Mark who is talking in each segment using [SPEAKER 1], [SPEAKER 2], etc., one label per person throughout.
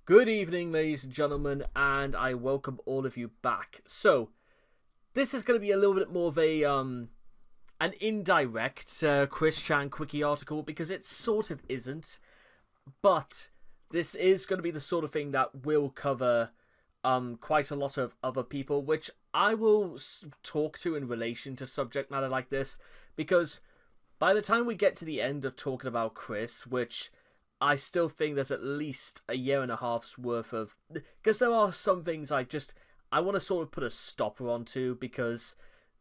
[SPEAKER 1] Good evening, ladies and gentlemen, and I welcome all of you back. So, this is going to be a little bit more of an indirect Chris Chan Quickie article, because it sort of isn't, but this is going to be the sort of thing that will cover quite a lot of other people, which I will talk to in relation to subject matter like this, because by the time we get to the end of talking about Chris, which I still think there's at least a year and a half's worth of... Because there are some things I want to sort of put a stopper onto, because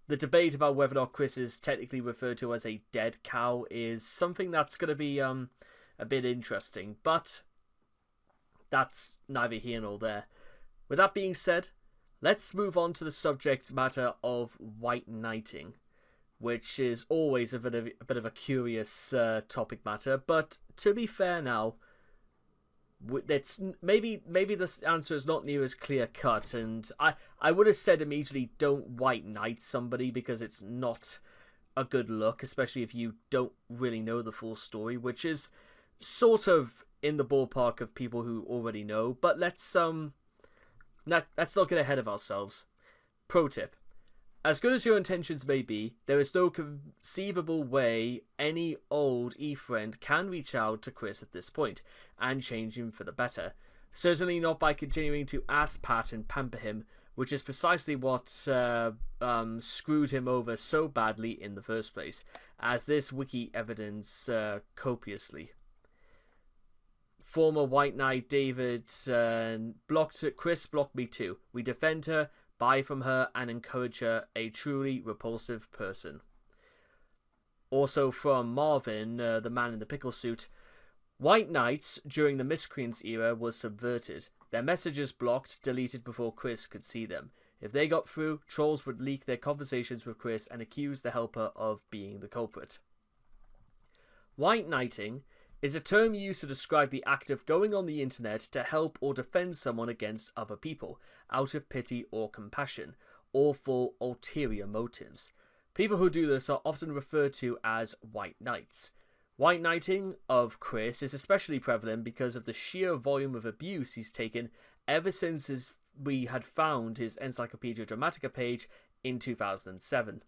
[SPEAKER 1] the debate about whether or not Chris is technically referred to as a dead cow is something that's going to be a bit interesting. But that's neither here nor there. With that being said, let's move on to the subject matter of white knighting, which is always a bit of a curious topic matter. But to be fair now, it's maybe this answer is not near as clear cut, and I would have said immediately don't white knight somebody, because it's not a good look, especially if you don't really know the full story, which is sort of in the ballpark of people who already know. But let's not get ahead of ourselves. Pro tip: as good as your intentions may be, there is no conceivable way any old e-friend can reach out to Chris at this point and change him for the better. Certainly not by continuing to ass pat and pamper him, which is precisely what screwed him over so badly in the first place, as this wiki evidence copiously. Former White Knight David Chris blocked me too. We defend her, buy from her, and encourage her, a truly repulsive person. Also from Marvin, the man in the pickle suit: White Knights during the Miscreants era was subverted. Their messages blocked, deleted before Chris could see them. If they got through, trolls would leak their conversations with Chris and accuse the helper of being the culprit. White knighting is a term used to describe the act of going on the internet to help or defend someone against other people, out of pity or compassion, or for ulterior motives. People who do this are often referred to as white knights. White knighting of Chris is especially prevalent because of the sheer volume of abuse he's taken ever since we had found his Encyclopedia Dramatica page in 2007.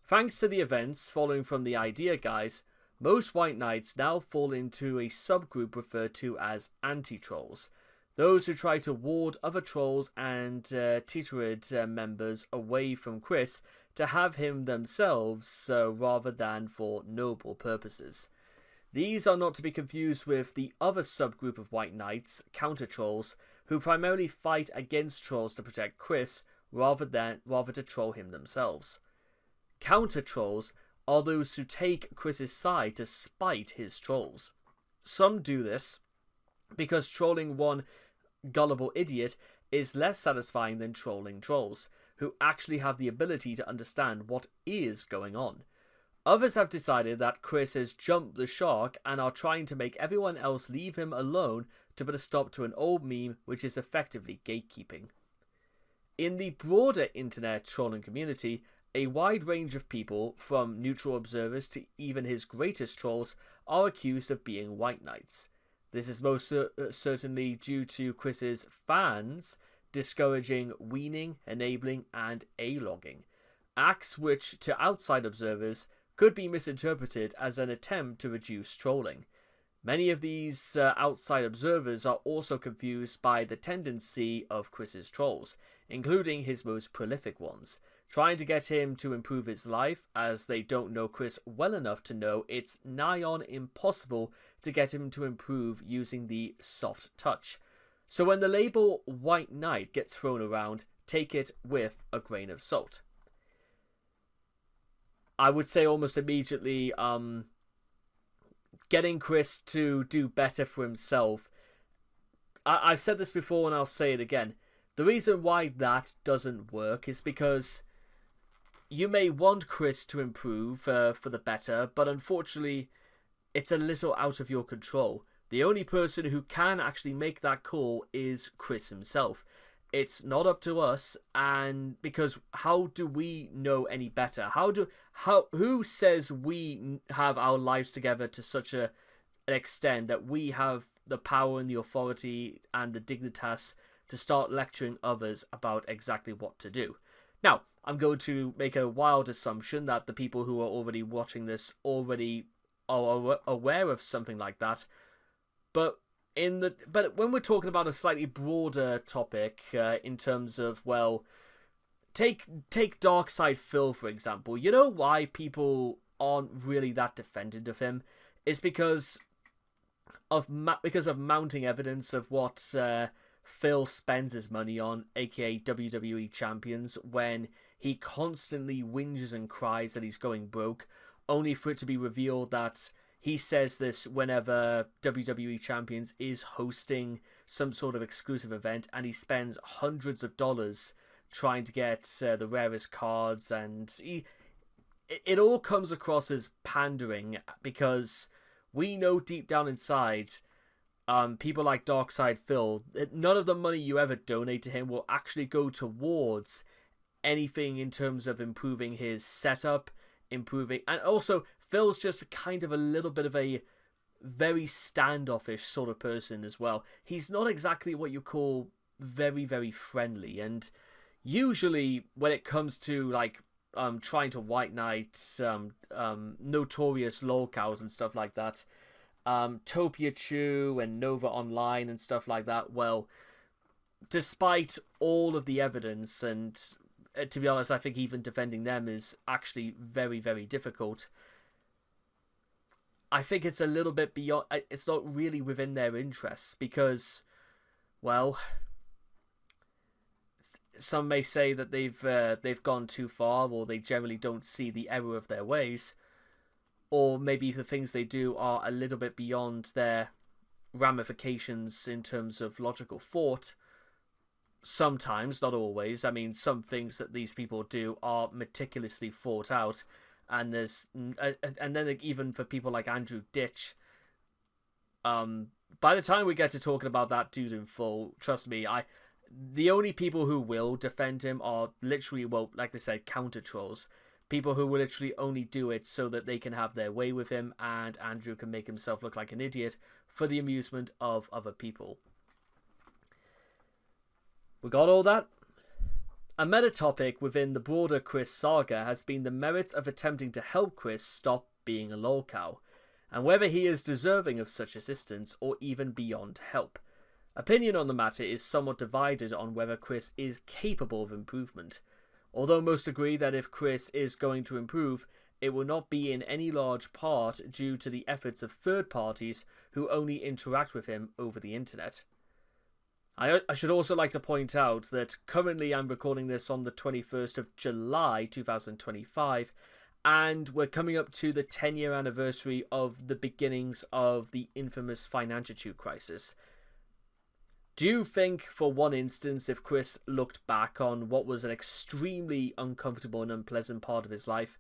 [SPEAKER 1] Thanks to the events following from the Idea Guys, most white knights now fall into a subgroup referred to as anti-trolls, those who try to ward other trolls and Teterid members away from Chris to have him themselves rather than for noble purposes. These are not to be confused with the other subgroup of white knights, counter-trolls, who primarily fight against trolls to protect Chris rather to troll him themselves. Counter-trolls are those who take Chris's side to spite his trolls. Some do this because trolling one gullible idiot is less satisfying than trolling trolls, who actually have the ability to understand what is going on. Others have decided that Chris has jumped the shark and are trying to make everyone else leave him alone to put a stop to an old meme which is effectively gatekeeping. In the broader internet trolling community, a wide range of people, from neutral observers to even his greatest trolls, are accused of being white knights. This is most certainly due to Chris's fans discouraging weaning, enabling, and A-logging, acts which, to outside observers, could be misinterpreted as an attempt to reduce trolling. Many of these outside observers are also confused by the tendency of Chris's trolls, including his most prolific ones, trying to get him to improve his life, as they don't know Chris well enough to know it's nigh on impossible to get him to improve using the soft touch. So when the label White Knight gets thrown around, take it with a grain of salt. I would say almost immediately, getting Chris to do better for himself. I've said this before and I'll say it again. The reason why that doesn't work is because you may want Chris to improve for the better, but unfortunately, it's a little out of your control. The only person who can actually make that call is Chris himself. It's not up to us, and because how do we know any better? Who says we have our lives together to such an extent that we have the power and the authority and the dignitas to start lecturing others about exactly what to do. Now, I'm going to make a wild assumption that the people who are already watching this already are aware of something like that, but when we're talking about a slightly broader topic, in terms of, well, take Darkside Phil for example. You know why people aren't really that defendant of him? It's because of mounting evidence of what Phil spends his money on, aka WWE champions, when he constantly whinges and cries that he's going broke, only for it to be revealed that he says this whenever WWE Champions is hosting some sort of exclusive event, and he spends hundreds of dollars trying to get the rarest cards, and it all comes across as pandering, because we know deep down inside, people like Darkside Phil, none of the money you ever donate to him will actually go towards anything in terms of improving his setup, and also Phil's just kind of a little bit of a very standoffish sort of person as well. He's not exactly what you call very, very friendly, and usually when it comes to like trying to white knight notorious lolcows and stuff like that, Topia Chew and Nova Online and stuff like that, well, despite all of the evidence, and to be honest, I think even defending them is actually very, very difficult, I think it's a little bit beyond, it's not really within their interests, because, well, some may say that they've gone too far, or they generally don't see the error of their ways, or maybe the things they do are a little bit beyond their ramifications in terms of logical thought. Sometimes, not always. I mean, some things that these people do are meticulously thought out, and then even for people like Andrew Ditch, by the time we get to talking about that dude in full, trust me, the only people who will defend him are literally, well, like they said, counter trolls. People who will literally only do it so that they can have their way with him, and Andrew can make himself look like an idiot for the amusement of other people. We got all that? A meta topic within the broader Chris saga has been the merits of attempting to help Chris stop being a lolcow, and whether he is deserving of such assistance or even beyond help. Opinion on the matter is somewhat divided on whether Chris is capable of improvement, although most agree that if Chris is going to improve, it will not be in any large part due to the efforts of third parties who only interact with him over the internet. I should also like to point out that currently I'm recording this on the 21st of July 2025, and we're coming up to the 10-year anniversary of the beginnings of the infamous Financiitude crisis. Do you think, for one instance, if Chris looked back on what was an extremely uncomfortable and unpleasant part of his life,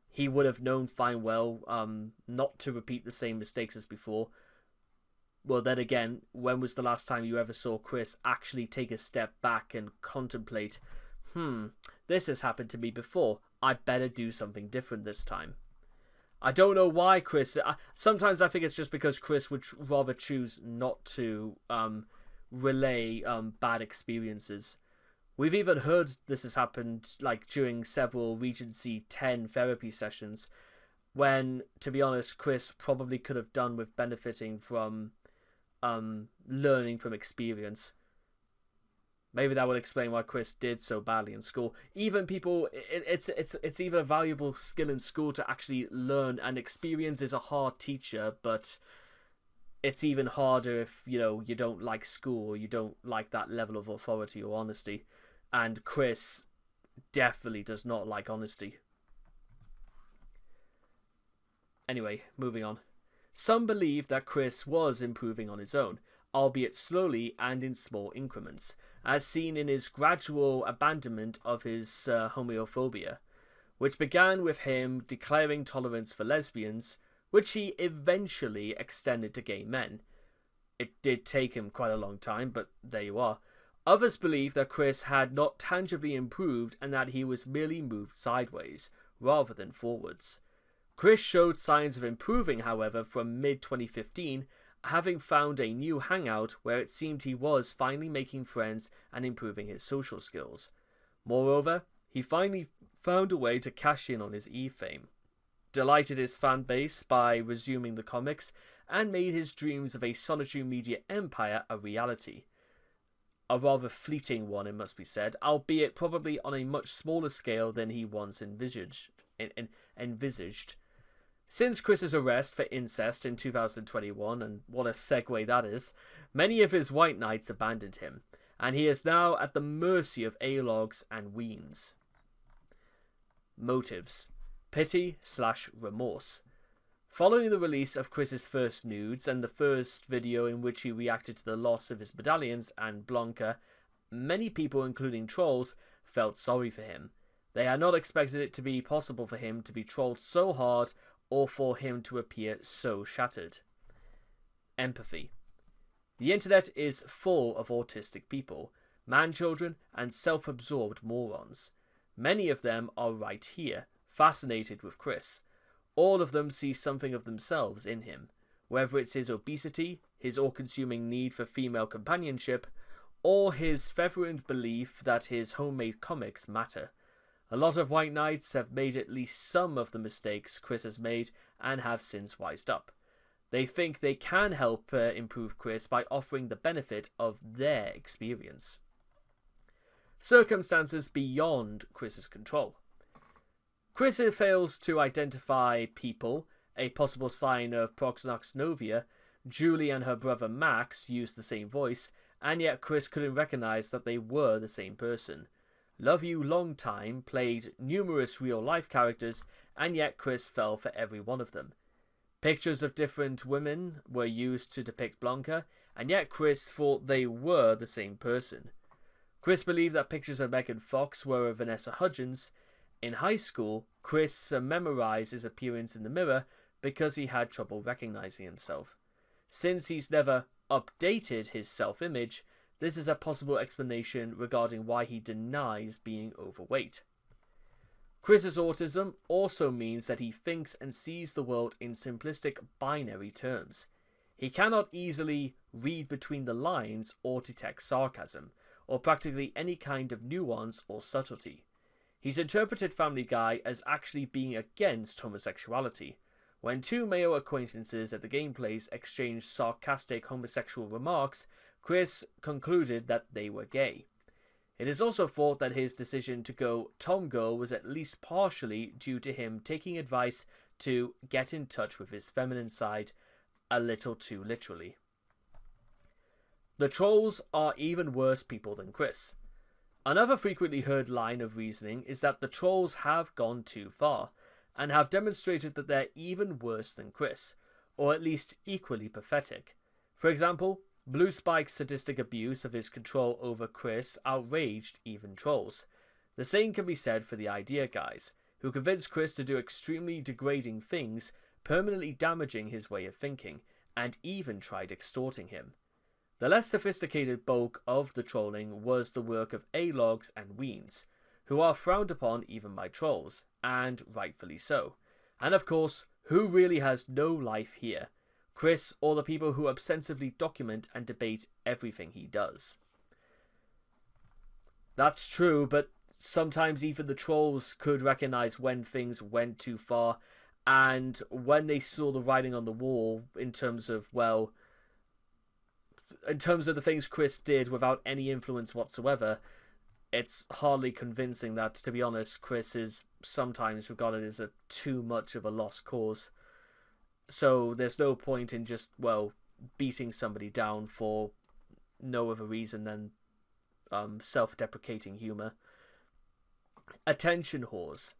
[SPEAKER 1] he would have known fine well not to repeat the same mistakes as before? Well, then again, when was the last time you ever saw Chris actually take a step back and contemplate, this has happened to me before, I better do something different this time? I don't know why Chris... sometimes I think it's just because Chris would rather choose not to relay bad experiences. We've even heard this has happened like during several Regency 10 therapy sessions, when, to be honest, Chris probably could have done with benefiting from learning from experience. Maybe that would explain why Chris did so badly in school. Even people, it's even a valuable skill in school to actually learn, and experience is a hard teacher, but it's even harder if, you don't like school, or you don't like that level of authority or honesty. And Chris definitely does not like honesty. Anyway, moving on. Some believe that Chris was improving on his own, albeit slowly and in small increments, as seen in his gradual abandonment of his homophobia, which began with him declaring tolerance for lesbians, which he eventually extended to gay men. It did take him quite a long time, but there you are. Others believe that Chris had not tangibly improved and that he was merely moved sideways, rather than forwards. Chris showed signs of improving, however, from mid-2015, having found a new hangout where it seemed he was finally making friends and improving his social skills. Moreover, he finally found a way to cash in on his E-fame, delighted his fan base by resuming the comics, and made his dreams of a solitary media empire a reality. A rather fleeting one, it must be said, albeit probably on a much smaller scale than he once envisaged. Since Chris's arrest for incest in 2021, and what a segue that is, many of his white knights abandoned him, and he is now at the mercy of A-logs and weens. Motives: pity/remorse. Following the release of Chris's first nudes and the first video in which he reacted to the loss of his medallions and Blanca, many people, including trolls, felt sorry for him. They had not expected it to be possible for him to be trolled so hard or for him to appear so shattered. Empathy. The internet is full of autistic people, man-children, and self-absorbed morons. Many of them are right here, fascinated with Chris. All of them see something of themselves in him, whether it's his obesity, his all-consuming need for female companionship, or his fervent belief that his homemade comics matter. A lot of white knights have made at least some of the mistakes Chris has made and have since wised up. They think they can help improve Chris by offering the benefit of their experience. Circumstances beyond Chris's control. Chris fails to identify people, a possible sign of proxenoxnovia. Julie and her brother Max used the same voice, and yet Chris couldn't recognize that they were the same person. Love You Long Time played numerous real-life characters, and yet Chris fell for every one of them. Pictures of different women were used to depict Blanca, and yet Chris thought they were the same person. Chris believed that pictures of Megan Fox were of Vanessa Hudgens. In high school, Chris memorized his appearance in the mirror because he had trouble recognizing himself. Since he's never updated his self-image, this is a possible explanation regarding why he denies being overweight. Chris's autism also means that he thinks and sees the world in simplistic binary terms. He cannot easily read between the lines or detect sarcasm, or practically any kind of nuance or subtlety. He's interpreted Family Guy as actually being against homosexuality. When two male acquaintances at the gameplays exchanged sarcastic homosexual remarks, Chris concluded that they were gay. It is also thought that his decision to go tomgirl was at least partially due to him taking advice to get in touch with his feminine side a little too literally. The trolls are even worse people than Chris. Another frequently heard line of reasoning is that the trolls have gone too far, and have demonstrated that they're even worse than Chris, or at least equally pathetic. For example, Blue Spike's sadistic abuse of his control over Chris outraged even trolls. The same can be said for the Idea Guys, who convinced Chris to do extremely degrading things, permanently damaging his way of thinking, and even tried extorting him. The less sophisticated bulk of the trolling was the work of A-logs and weens, who are frowned upon even by trolls, and rightfully so. And of course, who really has no life here? Chris or the people who obsessively document and debate everything he does? That's true, but sometimes even the trolls could recognize when things went too far, and when they saw the writing on the wall in terms of, well, in terms of the things Chris did without any influence whatsoever, it's hardly convincing that, to be honest, Chris is sometimes regarded as too much of a lost cause. So there's no point in just, well, beating somebody down for no other reason than self-deprecating humour. Attention whores.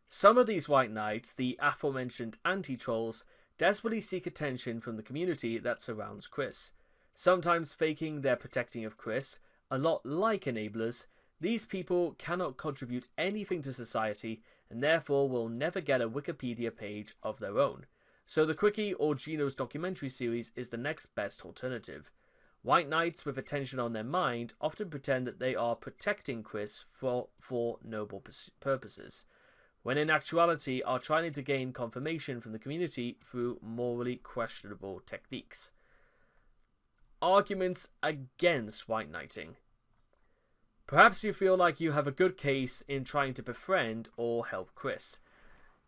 [SPEAKER 1] Some of these white knights, the aforementioned anti-trolls, desperately seek attention from the community that surrounds Chris. Sometimes faking their protecting of Chris, a lot like enablers, these people cannot contribute anything to society and therefore will never get a Wikipedia page of their own. So the Quickie or Gino's documentary series is the next best alternative. White knights with attention on their mind often pretend that they are protecting Chris for noble purposes, when in actuality are trying to gain confirmation from the community through morally questionable techniques. Arguments against white knighting. Perhaps you feel like you have a good case in trying to befriend or help Chris.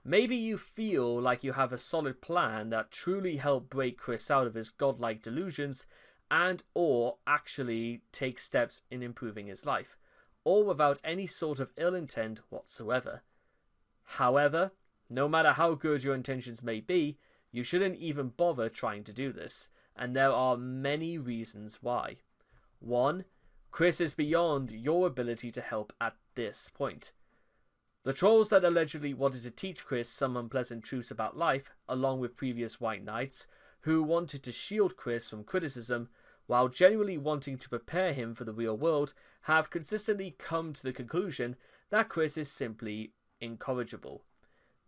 [SPEAKER 1] Maybe you feel like you have a solid plan that truly helped break Chris out of his godlike delusions and or actually take steps in improving his life, all without any sort of ill intent whatsoever. However, no matter how good your intentions may be, you shouldn't even bother trying to do this, and there are many reasons why. 1. Chris is beyond your ability to help at this point. The trolls that allegedly wanted to teach Chris some unpleasant truths about life, along with previous white knights, who wanted to shield Chris from criticism, while genuinely wanting to prepare him for the real world, have consistently come to the conclusion that Chris is simply incorrigible.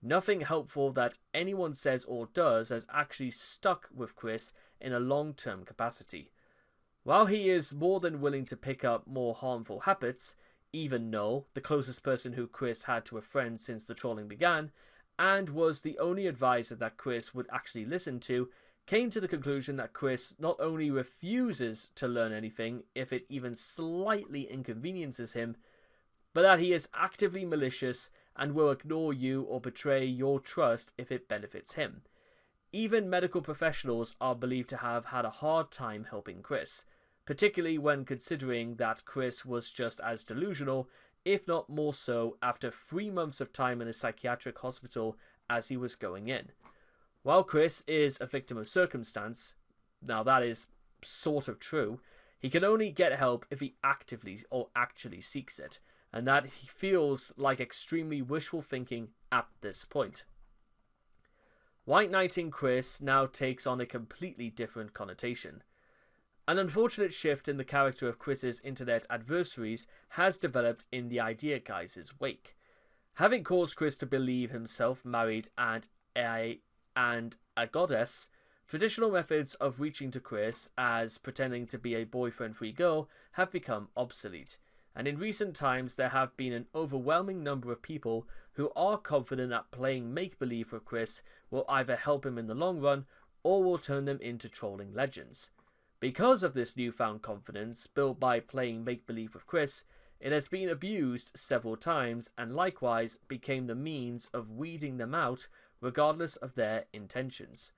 [SPEAKER 1] Nothing helpful that anyone says or does has actually stuck with Chris in a long-term capacity. While he is more than willing to pick up more harmful habits, even Noel, the closest person who Chris had to a friend since the trolling began, and was the only advisor that Chris would actually listen to, came to the conclusion that Chris not only refuses to learn anything if it even slightly inconveniences him, but that he is actively malicious and will ignore you or betray your trust if it benefits him. Even medical professionals are believed to have had a hard time helping Chris, particularly when considering that Chris was just as delusional, if not more so, after 3 months of time in a psychiatric hospital as he was going in. While Chris is a victim of circumstance, now that is sort of true, he can only get help if he actively or actually seeks it, and that he feels like extremely wishful thinking at this point. White knighting Chris now takes on a completely different connotation. An unfortunate shift in the character of Chris's internet adversaries has developed in the Idea Guys' wake. Having caused Chris to believe himself married and a goddess, traditional methods of reaching to Chris as pretending to be a boyfriend-free girl have become obsolete, and in recent times there have been an overwhelming number of people who are confident that playing make-believe with Chris will either help him in the long run or will turn them into trolling legends. Because of this newfound confidence built by playing make-believe with Chris, it has been abused several times and likewise became the means of weeding them out regardless of their intentions.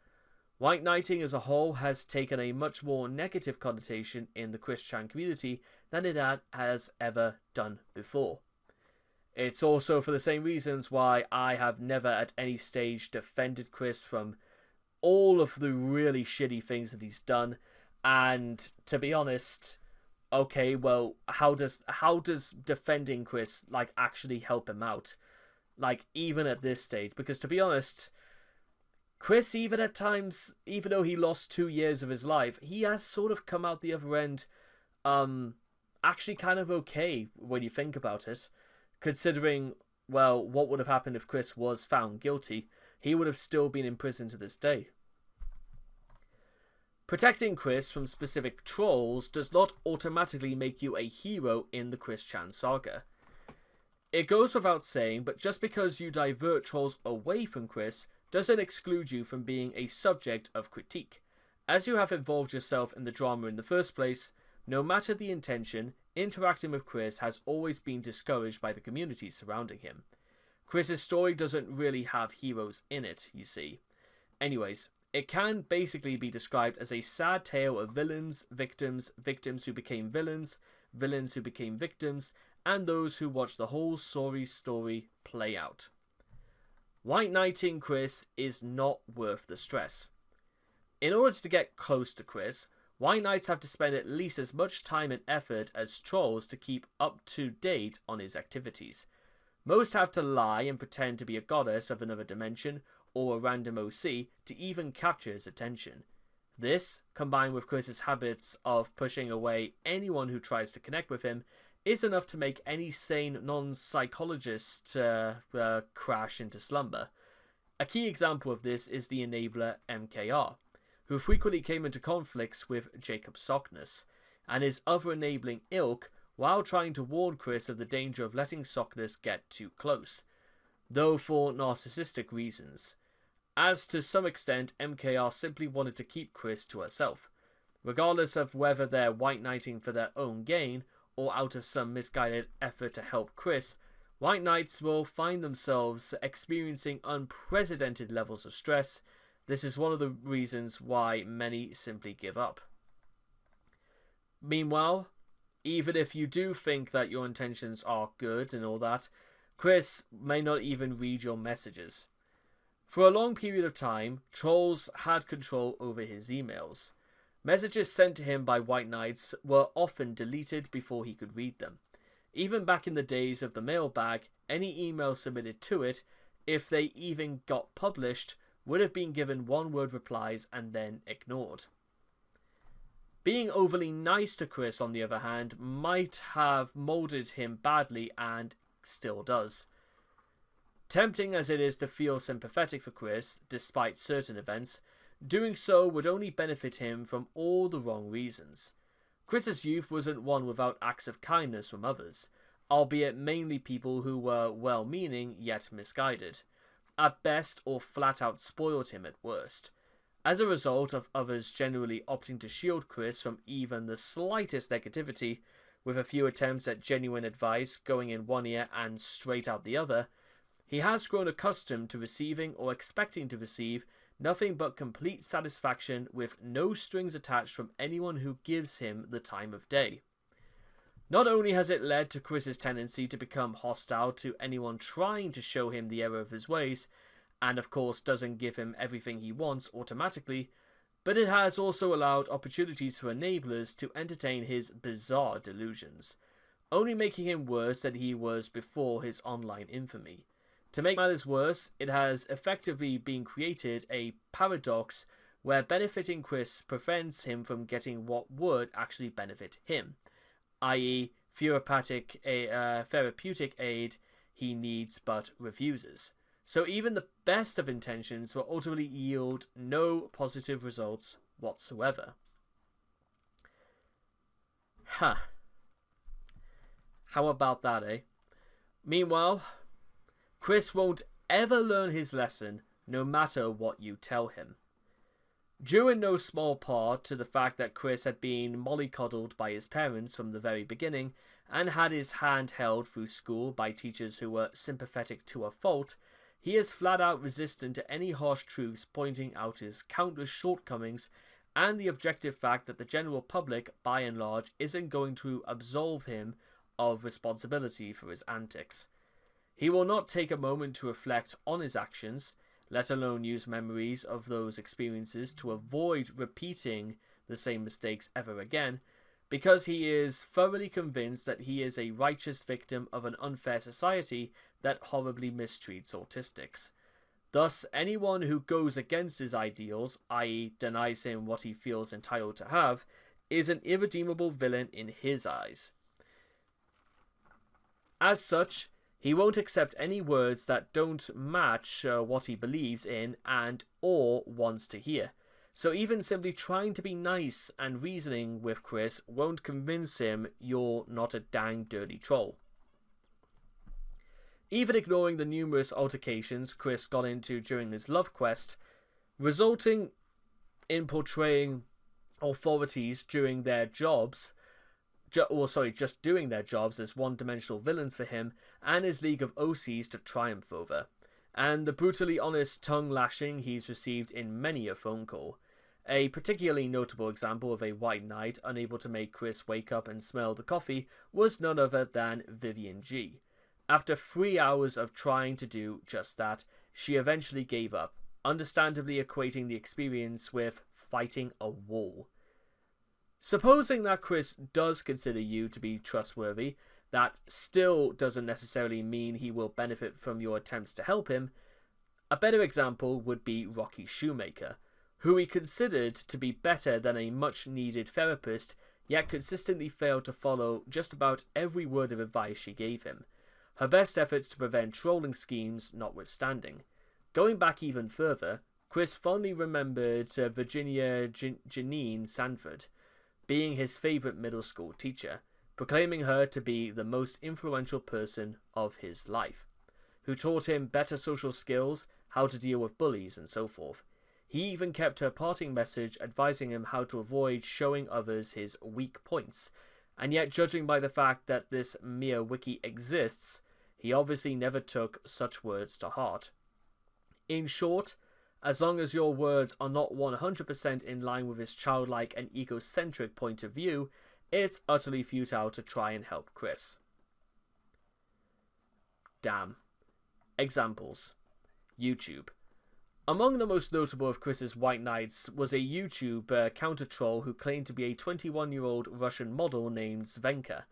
[SPEAKER 1] White knighting as a whole has taken a much more negative connotation in the Christian community than it has ever done before. It's also for the same reasons why I have never at any stage defended Chris from all of the really shitty things that he's done. And to be honest, okay, well, how does defending Chris actually help him out? Even at this stage, because to be honest, Chris, even at times, even though he lost 2 years of his life, he has sort of come out the other end, actually kind of okay when you think about it, considering, well, what would have happened if Chris was found guilty? He would have still been in prison to this day. Protecting Chris from specific trolls does not automatically make you a hero in the Chris Chan saga. It goes without saying, but just because you divert trolls away from Chris doesn't exclude you from being a subject of critique. As you have involved yourself in the drama in the first place, no matter the intention, interacting with Chris has always been discouraged by the community surrounding him. Chris's story doesn't really have heroes in it, you see. Anyways, it can basically be described as a sad tale of villains, victims, victims who became villains, villains who became victims, and those who watched the whole sorry story play out. White knighting Chris is not worth the stress. In order to get close to Chris, white knights have to spend at least as much time and effort as trolls to keep up to date on his activities. Most have to lie and pretend to be a goddess of another dimension or a random OC to even capture his attention. This, combined with Chris's habits of pushing away anyone who tries to connect with him, is enough to make any sane non-psychologist crash into slumber. A key example of this is the enabler MKR, who frequently came into conflicts with Jacob Sockness and his other enabling ilk while trying to warn Chris of the danger of letting Sockness get too close, though for narcissistic reasons. As to some extent, MKR simply wanted to keep Chris to herself. Regardless of whether they're white knighting for their own gain or out of some misguided effort to help Chris, white knights will find themselves experiencing unprecedented levels of stress. This is one of the reasons why many simply give up. Meanwhile, even if you do think that your intentions are good and all that, Chris may not even read your messages. For a long period of time, trolls had control over his emails. Messages sent to him by white knights were often deleted before he could read them. Even back in the days of the mailbag, any email submitted to it, if they even got published, would have been given one-word replies and then ignored. Being overly nice to Chris, on the other hand, might have molded him badly and still does. Tempting as it is to feel sympathetic for Chris, despite certain events, doing so would only benefit him from all the wrong reasons. Chris's youth wasn't one without acts of kindness from others, albeit mainly people who were well-meaning yet misguided, at best, or flat-out spoiled him at worst. As a result of others generally opting to shield Chris from even the slightest negativity, with a few attempts at genuine advice going in one ear and straight out the other, he has grown accustomed to receiving or expecting to receive nothing but complete satisfaction with no strings attached from anyone who gives him the time of day. Not only has it led to Chris's tendency to become hostile to anyone trying to show him the error of his ways, and of course doesn't give him everything he wants automatically, but it has also allowed opportunities for enablers to entertain his bizarre delusions, only making him worse than he was before his online infamy. To make matters worse, it has effectively been created a paradox where benefiting Chris prevents him from getting what would actually benefit him, i.e. therapeutic aid he needs but refuses. So even the best of intentions will ultimately yield no positive results whatsoever. Huh. How about that, eh? Meanwhile, Chris won't ever learn his lesson, no matter what you tell him. Due in no small part to the fact that Chris had been mollycoddled by his parents from the very beginning, and had his hand held through school by teachers who were sympathetic to a fault, he is flat out resistant to any harsh truths pointing out his countless shortcomings and the objective fact that the general public, by and large, isn't going to absolve him of responsibility for his antics. He will not take a moment to reflect on his actions, let alone use memories of those experiences to avoid repeating the same mistakes ever again, because he is thoroughly convinced that he is a righteous victim of an unfair society that horribly mistreats autistics. Thus, anyone who goes against his ideals, i.e. denies him what he feels entitled to have, is an irredeemable villain in his eyes. As such, he won't accept any words that don't match what he believes in and or wants to hear. So even simply trying to be nice and reasoning with Chris won't convince him you're not a dang dirty troll. Even ignoring the numerous altercations Chris got into during his love quest, resulting in portraying authorities during their jobs, just doing their jobs as one-dimensional villains for him and his league of OCs to triumph over, and the brutally honest tongue-lashing he's received in many a phone call. A particularly notable example of a white knight unable to make Chris wake up and smell the coffee was none other than Vivian G. After 3 hours of trying to do just that, she eventually gave up, understandably equating the experience with fighting a wall. Supposing that Chris does consider you to be trustworthy, that still doesn't necessarily mean he will benefit from your attempts to help him. A better example would be Rocky Shoemaker, who he considered to be better than a much-needed therapist, yet consistently failed to follow just about every word of advice she gave him, her best efforts to prevent trolling schemes notwithstanding. Going back even further, Chris fondly remembered Virginia Janine Sanford, being his favourite middle school teacher, proclaiming her to be the most influential person of his life, who taught him better social skills, how to deal with bullies, and so forth. He even kept her parting message advising him how to avoid showing others his weak points, and yet judging by the fact that this mere wiki exists, he obviously never took such words to heart. In short, as long as your words are not 100% in line with his childlike and egocentric point of view, it's utterly futile to try and help Chris. Damn. Examples. YouTube. Among the most notable of Chris's white knights was a YouTube counter-troll who claimed to be a 21-year-old Russian model named Zvenka.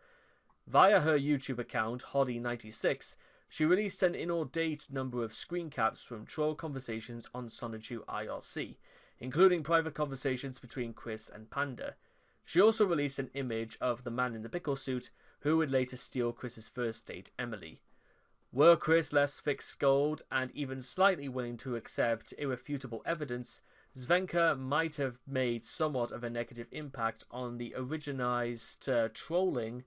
[SPEAKER 1] Via her YouTube account, Holly96, she released an inordinate number of screen caps from troll conversations on Sonichu IRC, including private conversations between Chris and Panda. She also released an image of the man in the pickle suit who would later steal Chris's first date, Emily. Were Chris less thick-skulled and even slightly willing to accept irrefutable evidence, Zvenka might have made somewhat of a negative impact on the originalized trolling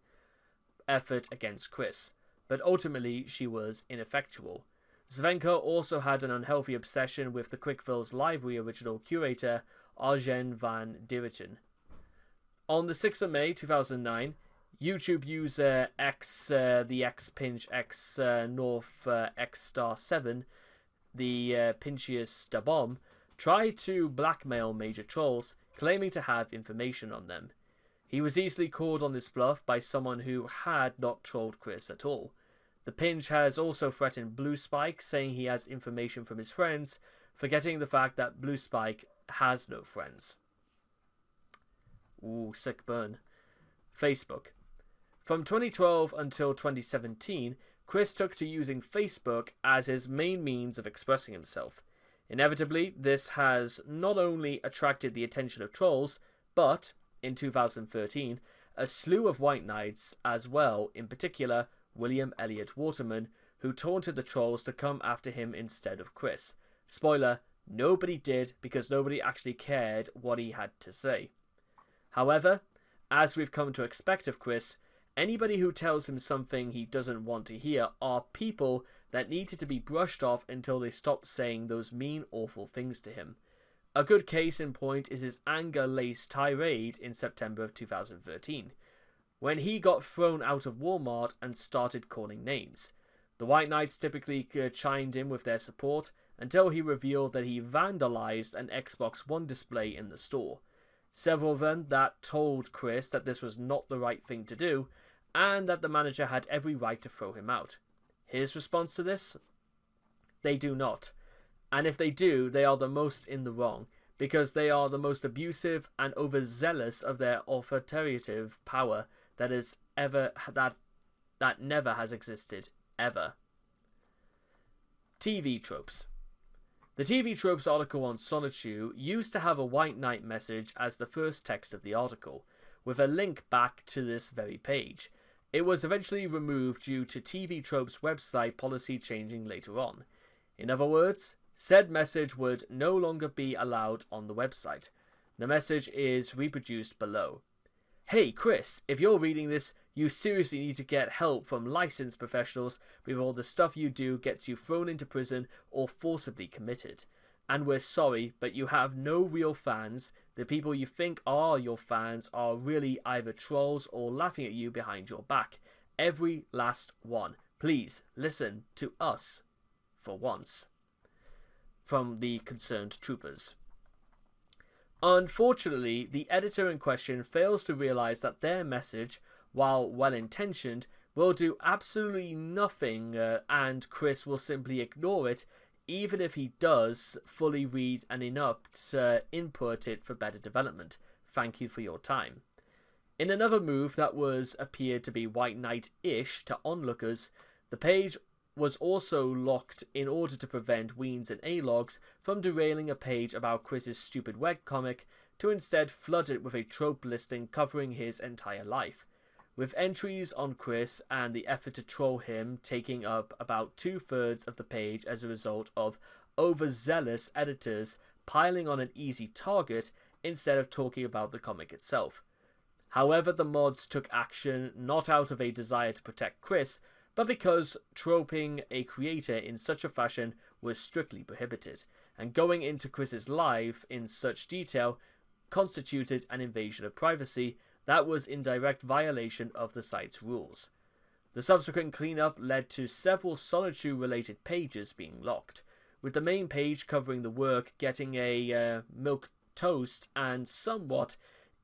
[SPEAKER 1] effort against Chris, but ultimately she was ineffectual. Zvenka also had an unhealthy obsession with the Quickville's library original curator, Arjen van Dierten. On the 6th of May 2009, YouTube user the Xpinch X North X Star 7, the Pinchius da Bomb, tried to blackmail major trolls, claiming to have information on them. He was easily called on this bluff by someone who had not trolled Chris at all. The Pinch has also threatened Blue Spike, saying he has information from his friends, forgetting the fact that Blue Spike has no friends. Ooh, sick burn. Facebook. From 2012 until 2017, Chris took to using Facebook as his main means of expressing himself. Inevitably, this has not only attracted the attention of trolls, but, in 2013, a slew of white knights as well, in particular William Elliott Waterman, who taunted the trolls to come after him instead of Chris. Spoiler, nobody did because nobody actually cared what he had to say. However, as we've come to expect of Chris, anybody who tells him something he doesn't want to hear are people that needed to be brushed off until they stopped saying those mean, awful things to him. A good case in point is his anger-laced tirade in September of 2013, when he got thrown out of Walmart and started calling names. The White Knights typically chimed in with their support until he revealed that he vandalized an Xbox One display in the store. Several of them that told Chris that this was not the right thing to do, and that the manager had every right to throw him out. His response to this? They do not. And if they do, they are the most in the wrong, because they are the most abusive and overzealous of their authoritative power that never has existed, ever. TV tropes. The TV tropes article on Sonichu used to have a White Knight message as the first text of the article, with a link back to this very page. It was eventually removed due to TV Trope's website policy changing later on. In other words, said message would no longer be allowed on the website. The message is reproduced below. Hey Chris, if you're reading this, you seriously need to get help from licensed professionals before the stuff you do gets you thrown into prison or forcibly committed. And we're sorry, but you have no real fans. The people you think are your fans are really either trolls or laughing at you behind your back. Every last one. Please listen to us for once. From the concerned troopers. Unfortunately, the editor in question fails to realize that their message, while well-intentioned, will do absolutely nothing and Chris will simply ignore it, even if he does fully read and input it for better development. Thank you for your time. In another move that appeared to be White Knight-ish to onlookers, the page was also locked in order to prevent Weens and A-Logs from derailing a page about Chris's stupid webcomic to instead flood it with a trope listing covering his entire life, with entries on Chris and the effort to troll him taking up about 2/3 of the page as a result of overzealous editors piling on an easy target instead of talking about the comic itself. However, the mods took action not out of a desire to protect Chris, but because troping a creator in such a fashion was strictly prohibited, and going into Chris's life in such detail constituted an invasion of privacy that was in direct violation of the site's rules. The subsequent cleanup led to several Sonichu-related pages being locked, with the main page covering the work getting a milk toast and somewhat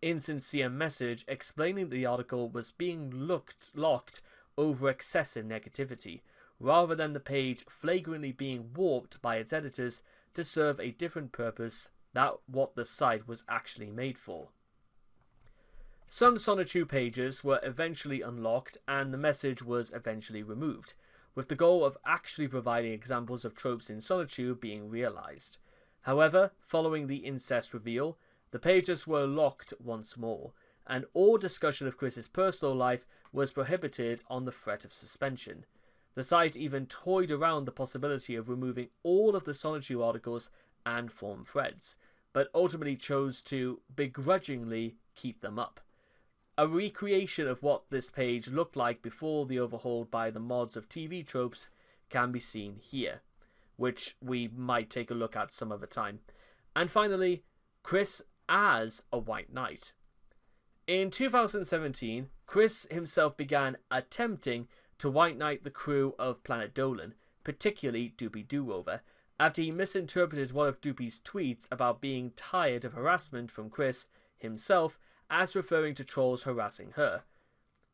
[SPEAKER 1] insincere message explaining the article was being locked over excessive negativity, rather than the page flagrantly being warped by its editors to serve a different purpose than what the site was actually made for. Some Sonichu pages were eventually unlocked and the message was eventually removed, with the goal of actually providing examples of tropes in Sonichu being realized. However, following the incest reveal, the pages were locked once more, and all discussion of Chris's personal life was prohibited on the threat of suspension. The site even toyed around the possibility of removing all of the Sonichu articles and forum threads, but ultimately chose to begrudgingly keep them up. A recreation of what this page looked like before the overhaul by the mods of TV tropes can be seen here, which we might take a look at some other time. And finally, Chris as a White Knight. In 2017, Chris himself began attempting to White Knight the crew of Planet Dolan, particularly Doopy Doo-Rover, after he misinterpreted one of Doopy's tweets about being tired of harassment from Chris himself as referring to trolls harassing her.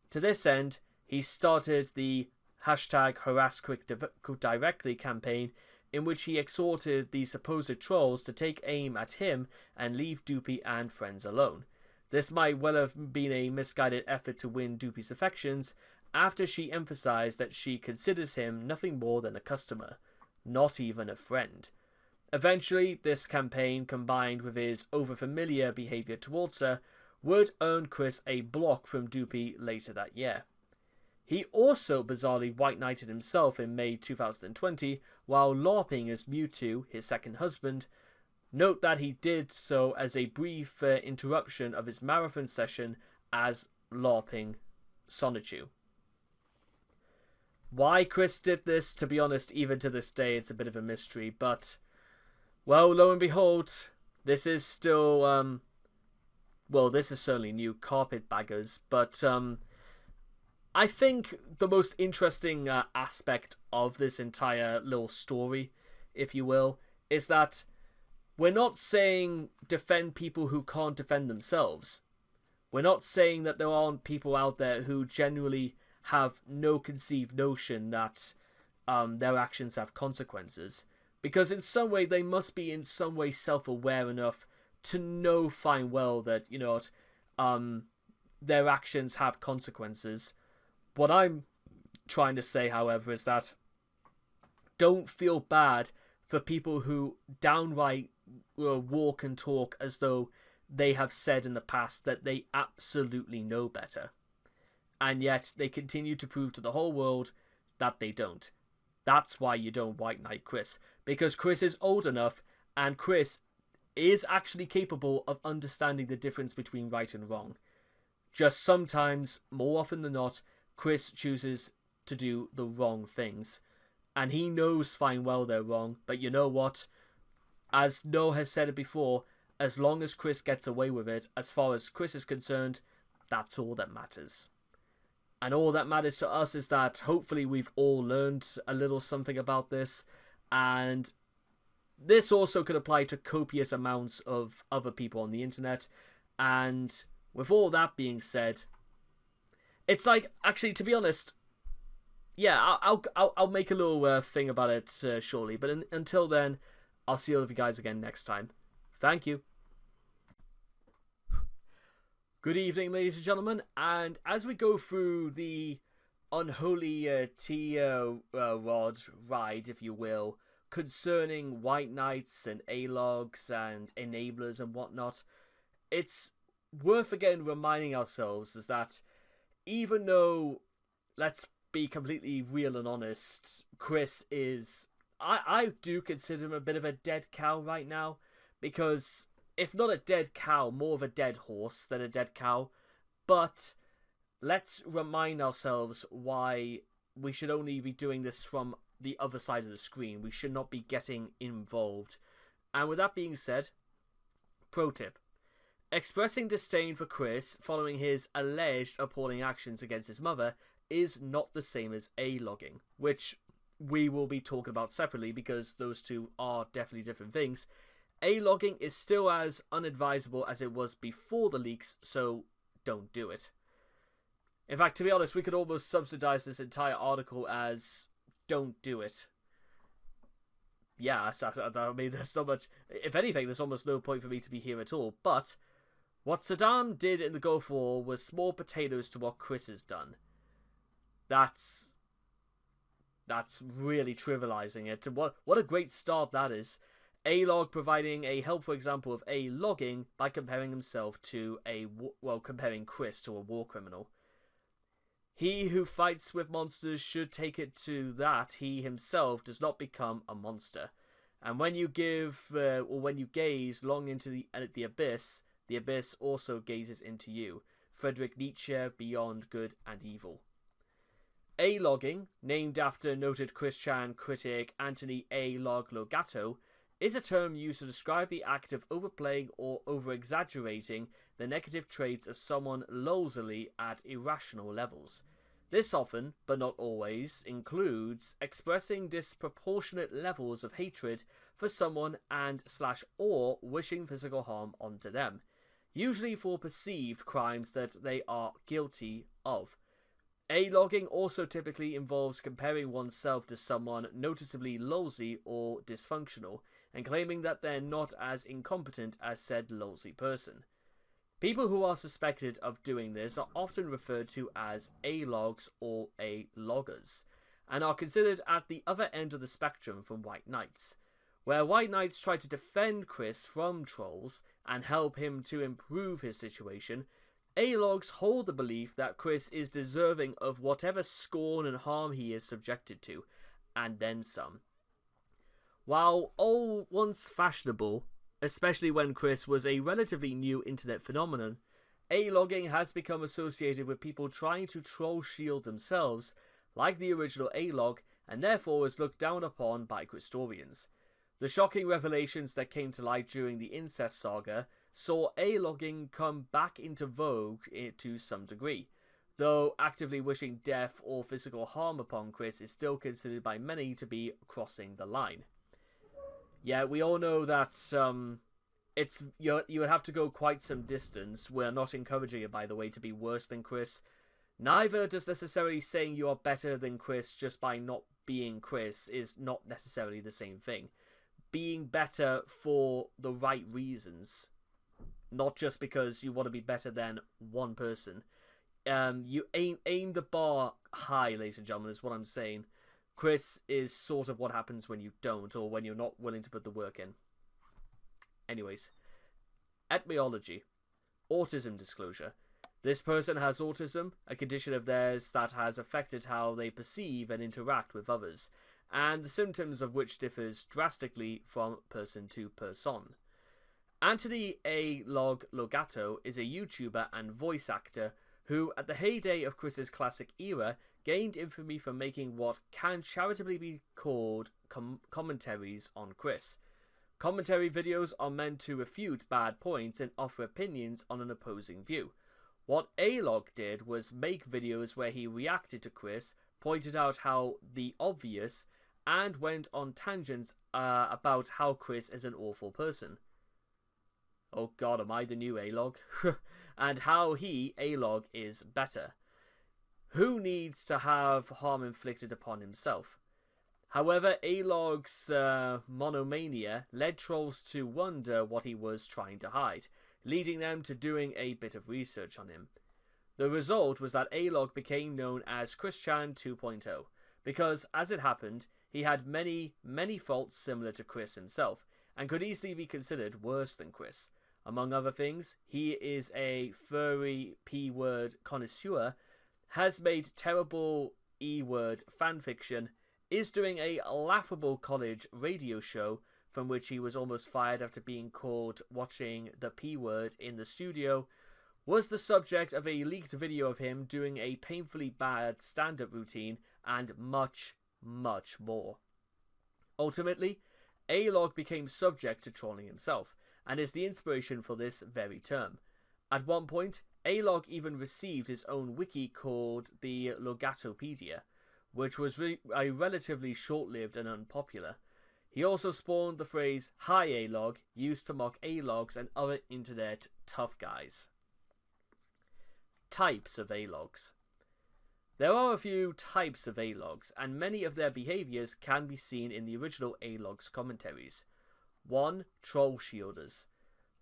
[SPEAKER 1] To this end, he started the #HarassQuick Directly campaign, in which he exhorted the supposed trolls to take aim at him and leave Doopy and friends alone. This might well have been a misguided effort to win Doopy's affections, after she emphasized that she considers him nothing more than a customer, not even a friend. Eventually, this campaign, combined with his overfamiliar behavior towards her, would earn Chris a block from Doopy later that year. He also bizarrely White Knighted himself in May 2020 while LARPing as Mewtwo, his second husband. Note that he did so as a brief interruption of his marathon session as LARPing Sonichu. Why Chris did this, to be honest, even to this day, it's a bit of a mystery, but, well, lo and behold, this is still, well, this is certainly new carpetbaggers, but, I think the most interesting aspect of this entire little story, if you will, is that we're not saying defend people who can't defend themselves. We're not saying that there aren't people out there who genuinely have no conceived notion that their actions have consequences. Because in some way, they must be in some way self-aware enough to know fine well that, you know, their actions have consequences. What I'm trying to say, however, is that don't feel bad for people who downright walk and talk as though they have said in the past that they absolutely know better. And yet they continue to prove to the whole world that they don't. That's why you don't White Knight Chris. Because Chris is old enough and Chris is actually capable of understanding the difference between right and wrong. Just sometimes, more often than not, Chris chooses to do the wrong things. And he knows fine well they're wrong. But you know what? As Noah has said it before, as long as Chris gets away with it, as far as Chris is concerned, that's all that matters. And all that matters to us is that hopefully we've all learned a little something about this. And this also could apply to copious amounts of other people on the internet. And with all that being said, it's like, actually, to be honest, yeah, I'll make a little thing about it shortly. But until then, I'll see all of you guys again next time. Thank you. Good evening, ladies and gentlemen, and as we go through the Unholy T-Rod ride, if you will, concerning White Knights and A-Logs and Enablers and whatnot, it's worth again reminding ourselves is that even though, let's be completely real and honest, Chris is, I do consider him a bit of a dead cow right now, because if not a dead cow, more of a dead horse than a dead cow. But let's remind ourselves why we should only be doing this from the other side of the screen. We should not be getting involved. And with that being said, pro tip. Expressing disdain for Chris following his alleged appalling actions against his mother is not the same as A-logging, which we will be talking about separately because those two are definitely different things. A-logging is still as unadvisable as it was before the leaks, so don't do it. In fact, to be honest, we could almost subsidize this entire article as don't do it. Yeah, I mean, there's not much. If anything, there's almost no point for me to be here at all. But what Saddam did in the Gulf War was small potatoes to what Chris has done. That's really trivializing it. What a great start that is. A-log providing a helpful example of A-logging by comparing himself to comparing Chris to a war criminal. He who fights with monsters should take it to that he himself does not become a monster. And when you when you gaze long into the abyss also gazes into you. Friedrich Nietzsche, Beyond Good and Evil. A-logging, named after noted Christian critic Anthony A. Logato, is a term used to describe the act of overplaying or over-exaggerating the negative traits of someone losily at irrational levels. This often, but not always, includes expressing disproportionate levels of hatred for someone and/or wishing physical harm onto them, usually for perceived crimes that they are guilty of. A-logging also typically involves comparing oneself to someone noticeably lousy or dysfunctional, and claiming that they're not as incompetent as said lousy person. People who are suspected of doing this are often referred to as A-logs or A-loggers, and are considered at the other end of the spectrum from White Knights. Where White Knights try to defend Chris from trolls and help him to improve his situation, A-logs hold the belief that Chris is deserving of whatever scorn and harm he is subjected to, and then some. While all once fashionable, especially when Chris was a relatively new internet phenomenon, A-logging has become associated with people trying to troll shield themselves, like the original A-log, and therefore is looked down upon by Christorians. The shocking revelations that came to light during the incest saga saw A-logging come back into vogue to some degree, though actively wishing death or physical harm upon Chris is still considered by many to be crossing the line. Yeah, we all know that you would have to go quite some distance. We're not encouraging it, by the way, to be worse than Chris. Neither does necessarily saying you are better than Chris just by not being Chris is not necessarily the same thing. Being better for the right reasons, not just because you want to be better than one person. You aim the bar high, ladies and gentlemen, is what I'm saying. Chris is sort of what happens when you don't, or when you're not willing to put the work in. Anyways, etymology. Autism disclosure. This person has autism, a condition of theirs that has affected how they perceive and interact with others, and the symptoms of which differs drastically from person to person. Anthony A. Logato is a YouTuber and voice actor who, at the heyday of Chris's classic era, gained infamy for making what can charitably be called commentaries on Chris. Commentary videos are meant to refute bad points and offer opinions on an opposing view. What A-log did was make videos where he reacted to Chris, pointed out how the obvious, and went on tangents about how Chris is an awful person. Oh god, am I the new A-log? And how he, A-log, is better. Who needs to have harm inflicted upon himself? However, A-log's monomania led trolls to wonder what he was trying to hide, leading them to doing a bit of research on him. The result was that A-log became known as Christian 2.0, because, as it happened, he had many faults similar to Chris himself, and could easily be considered worse than Chris. Among other things, he is a furry P-word connoisseur, has made terrible E-word fanfiction, is doing a laughable college radio show from which he was almost fired after being caught watching the P-word in the studio, was the subject of a leaked video of him doing a painfully bad stand-up routine, and much, much more. Ultimately, A-Log became subject to trolling himself, and is the inspiration for this very term. At one point, A-Log even received his own wiki called the Logatopedia, which was a relatively short-lived and unpopular. He also spawned the phrase "Hi A-Log," used to mock A-Logs and other internet tough guys. Types of A-Logs. There are a few types of A-Logs, and many of their behaviours can be seen in the original A-Logs commentaries. 1. Troll shielders.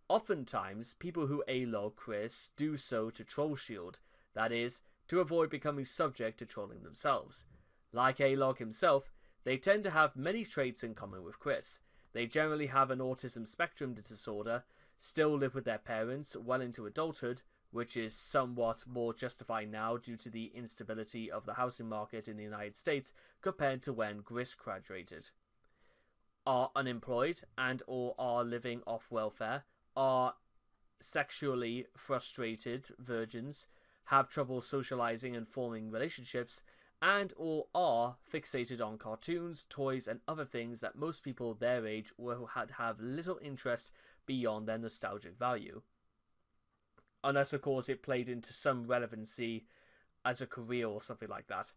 [SPEAKER 1] Oftentimes, people who A-Log Chris do so to troll shield, that is, to avoid becoming subject to trolling themselves. Like A-Log himself, they tend to have many traits in common with Chris. They generally have an autism spectrum disorder, still live with their parents well into adulthood, which is somewhat more justified now due to the instability of the housing market in the United States compared to when Chris graduated. Are unemployed and or are living off welfare, are sexually frustrated virgins, have trouble socializing and forming relationships, and or are fixated on cartoons, toys, and other things that most people their age will have little interest beyond their nostalgic value. Unless, of course, it played into some relevancy as a career or something like that.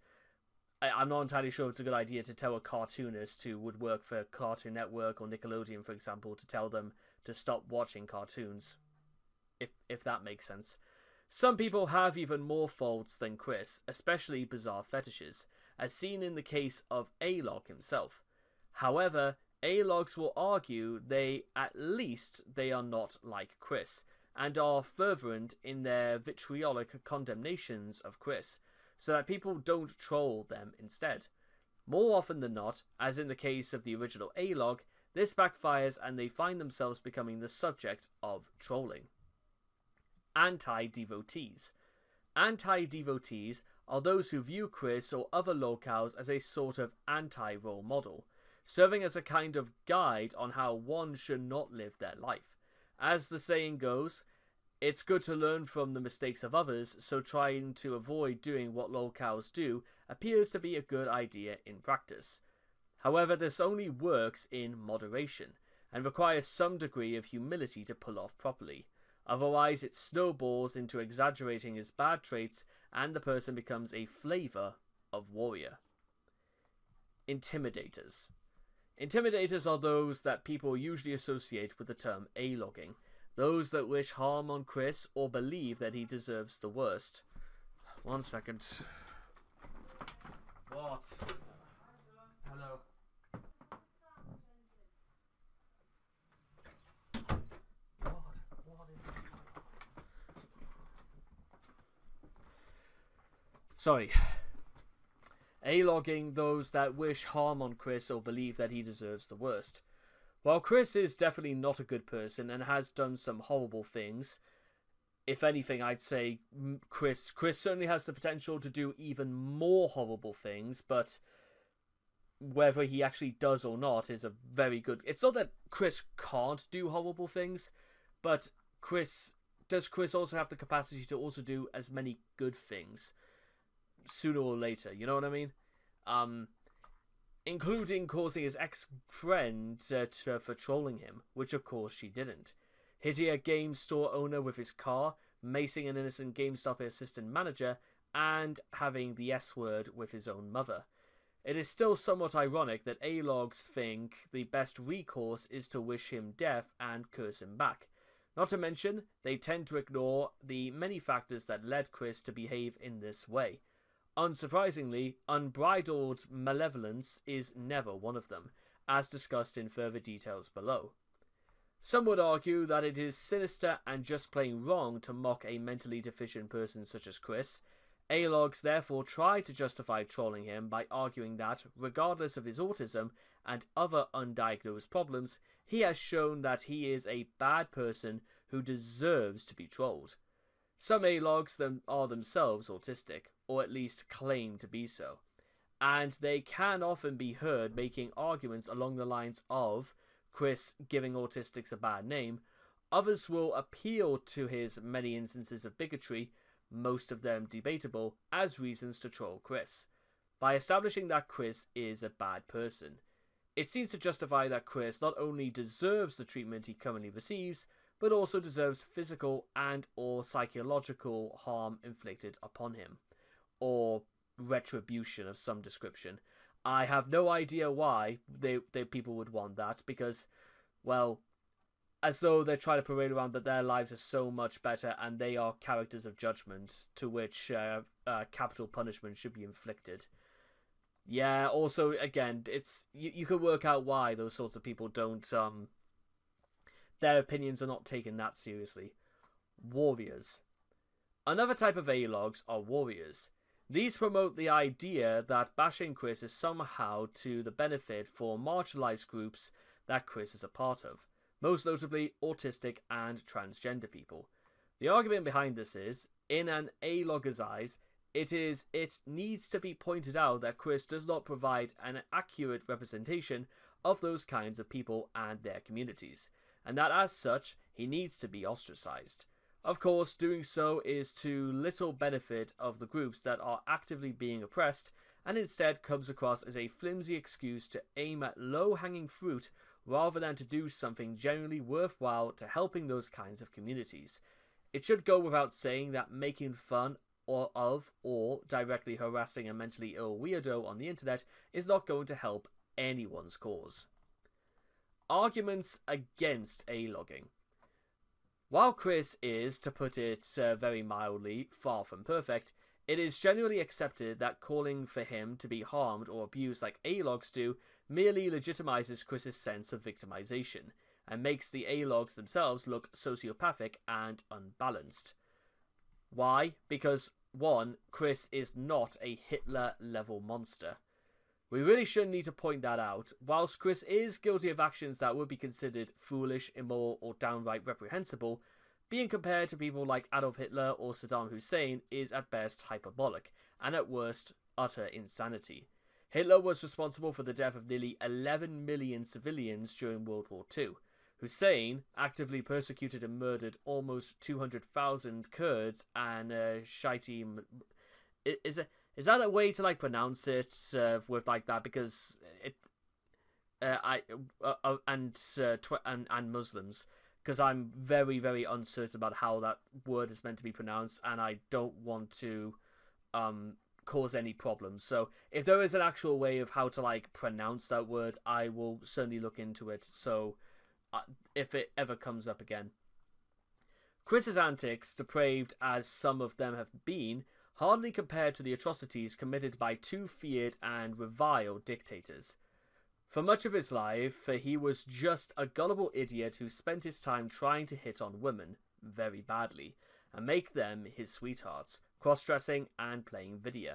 [SPEAKER 1] I'm not entirely sure it's a good idea to tell a cartoonist who would work for Cartoon Network or Nickelodeon, for example, to tell them to stop watching cartoons. If that makes sense. Some people have even more faults than Chris, especially bizarre fetishes, as seen in the case of A-Log himself. However, A-Logs will argue they are not like Chris, and are fervent in their vitriolic condemnations of Chris, so that people don't troll them instead. More often than not, as in the case of the original A-Log, this backfires and they find themselves becoming the subject of trolling. Anti-devotees. Anti-devotees are those who view Chris or other locals as a sort of anti-role model, serving as a kind of guide on how one should not live their life. As the saying goes, it's good to learn from the mistakes of others, so trying to avoid doing what locals do appears to be a good idea in practice. However, this only works in moderation, and requires some degree of humility to pull off properly. Otherwise, it snowballs into exaggerating his bad traits, and the person becomes a flavor of warrior. Intimidators. Intimidators are those that people usually associate with the term A-logging. Those that wish harm on Chris or believe that he deserves the worst. 1 second. What? Hello. What is it? Sorry. A-logging those that wish harm on Chris or believe that he deserves the worst. While Chris is definitely not a good person and has done some horrible things, if anything, I'd say Chris certainly has the potential to do even more horrible things, but whether he actually does or not is a very good... It's not that Chris can't do horrible things, but does Chris also have the capacity to also do as many good things sooner or later, you know what I mean? Including causing his ex-friend for trolling him, which of course she didn't. Hitting a game store owner with his car, macing an innocent GameStop assistant manager, and having the S-word with his own mother. It is still somewhat ironic that A-Logs think the best recourse is to wish him death and curse him back. Not to mention, they tend to ignore the many factors that led Chris to behave in this way. Unsurprisingly, unbridled malevolence is never one of them, as discussed in further details below. Some would argue that it is sinister and just plain wrong to mock a mentally deficient person such as Chris. A-Logs therefore try to justify trolling him by arguing that, regardless of his autism and other undiagnosed problems, he has shown that he is a bad person who deserves to be trolled. Some A-Logs are themselves autistic, or at least claim to be so, and they can often be heard making arguments along the lines of Chris giving autistics a bad name, Others will appeal to his many instances of bigotry, most of them debatable, as reasons to troll Chris, by establishing that Chris is a bad person. It seems to justify that Chris not only deserves the treatment he currently receives, but also deserves physical and or psychological harm inflicted upon him, or retribution of some description. I have no idea why they people would want that, because, well, as though they're trying to parade around that their lives are so much better and they are characters of judgment to which capital punishment should be inflicted. Yeah, also, again, it's you can work out why those sorts of people don't, their opinions are not taken that seriously. Warriors. Another type of A-logs are warriors. These promote the idea that bashing Chris is somehow to the benefit for marginalized groups that Chris is a part of, most notably autistic and transgender people. The argument behind this is, in an A-logger's eyes, it needs to be pointed out that Chris does not provide an accurate representation of those kinds of people and their communities, and that as such, he needs to be ostracized. Of course, doing so is to little benefit of the groups that are actively being oppressed, and instead comes across as a flimsy excuse to aim at low-hanging fruit rather than to do something genuinely worthwhile to helping those kinds of communities. It should go without saying that making fun or directly harassing a mentally ill weirdo on the internet is not going to help anyone's cause. Arguments against A-logging. While Chris is, to put it very mildly, far from perfect, it is generally accepted that calling for him to be harmed or abused like A-logs do merely legitimizes Chris's sense of victimization, and makes the A-logs themselves look sociopathic and unbalanced. Why? Because, 1, Chris is not a Hitler-level monster. We really shouldn't need to point that out. Whilst Chris is guilty of actions that would be considered foolish, immoral, or downright reprehensible, being compared to people like Adolf Hitler or Saddam Hussein is at best hyperbolic, and at worst, utter insanity. Hitler was responsible for the death of nearly 11 million civilians during World War II. Hussein actively persecuted and murdered almost 200,000 Kurds and Shiite. Is that a way to like pronounce it with like that? Because it and Muslims, because I'm very, very uncertain about how that word is meant to be pronounced, and I don't want to cause any problems. So if there is an actual way of how to like pronounce that word, I will certainly look into it. So if it ever comes up again. Chris's antics, depraved as some of them have been, hardly compared to the atrocities committed by two feared and reviled dictators. For much of his life, he was just a gullible idiot who spent his time trying to hit on women, very badly, and make them his sweethearts, cross-dressing and playing video.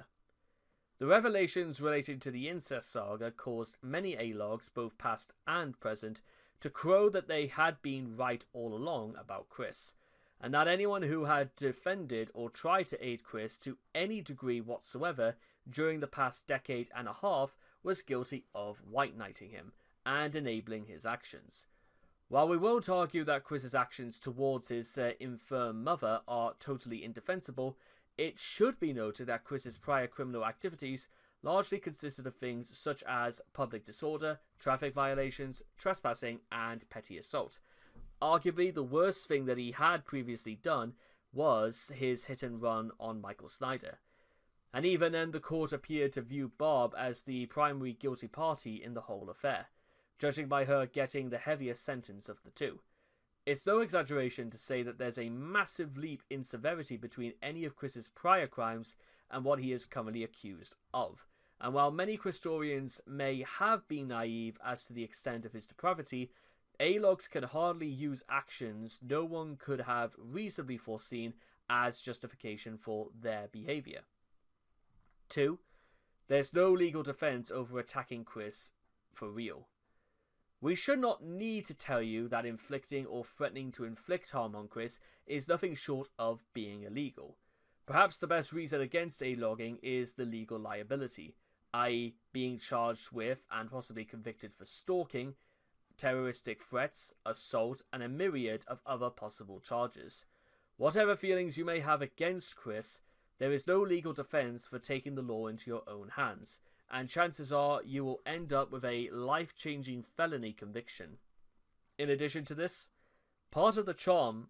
[SPEAKER 1] The revelations relating to the incest saga caused many A-logs, both past and present, to crow that they had been right all along about Chris, and that anyone who had defended or tried to aid Chris to any degree whatsoever during the past decade and a half was guilty of white knighting him and enabling his actions. While we won't argue that Chris's actions towards his infirm mother are totally indefensible, it should be noted that Chris's prior criminal activities largely consisted of things such as public disorder, traffic violations, trespassing, and petty assault. Arguably, the worst thing that he had previously done was his hit and run on Michael Snyder. And even then, the court appeared to view Bob as the primary guilty party in the whole affair, judging by her getting the heaviest sentence of the two. It's no exaggeration to say that there's a massive leap in severity between any of Chris's prior crimes and what he is currently accused of. And while many Christorians may have been naive as to the extent of his depravity, A-logs can hardly use actions no one could have reasonably foreseen as justification for their behaviour. 2. There's no legal defence over attacking Chris for real. We should not need to tell you that inflicting or threatening to inflict harm on Chris is nothing short of being illegal. Perhaps the best reason against A-logging is the legal liability, i.e. being charged with and possibly convicted for stalking, terroristic threats, assault, and a myriad of other possible charges. Whatever feelings you may have against Chris, there is no legal defense for taking the law into your own hands, and chances are you will end up with a life-changing felony conviction. In addition to this, part of the charm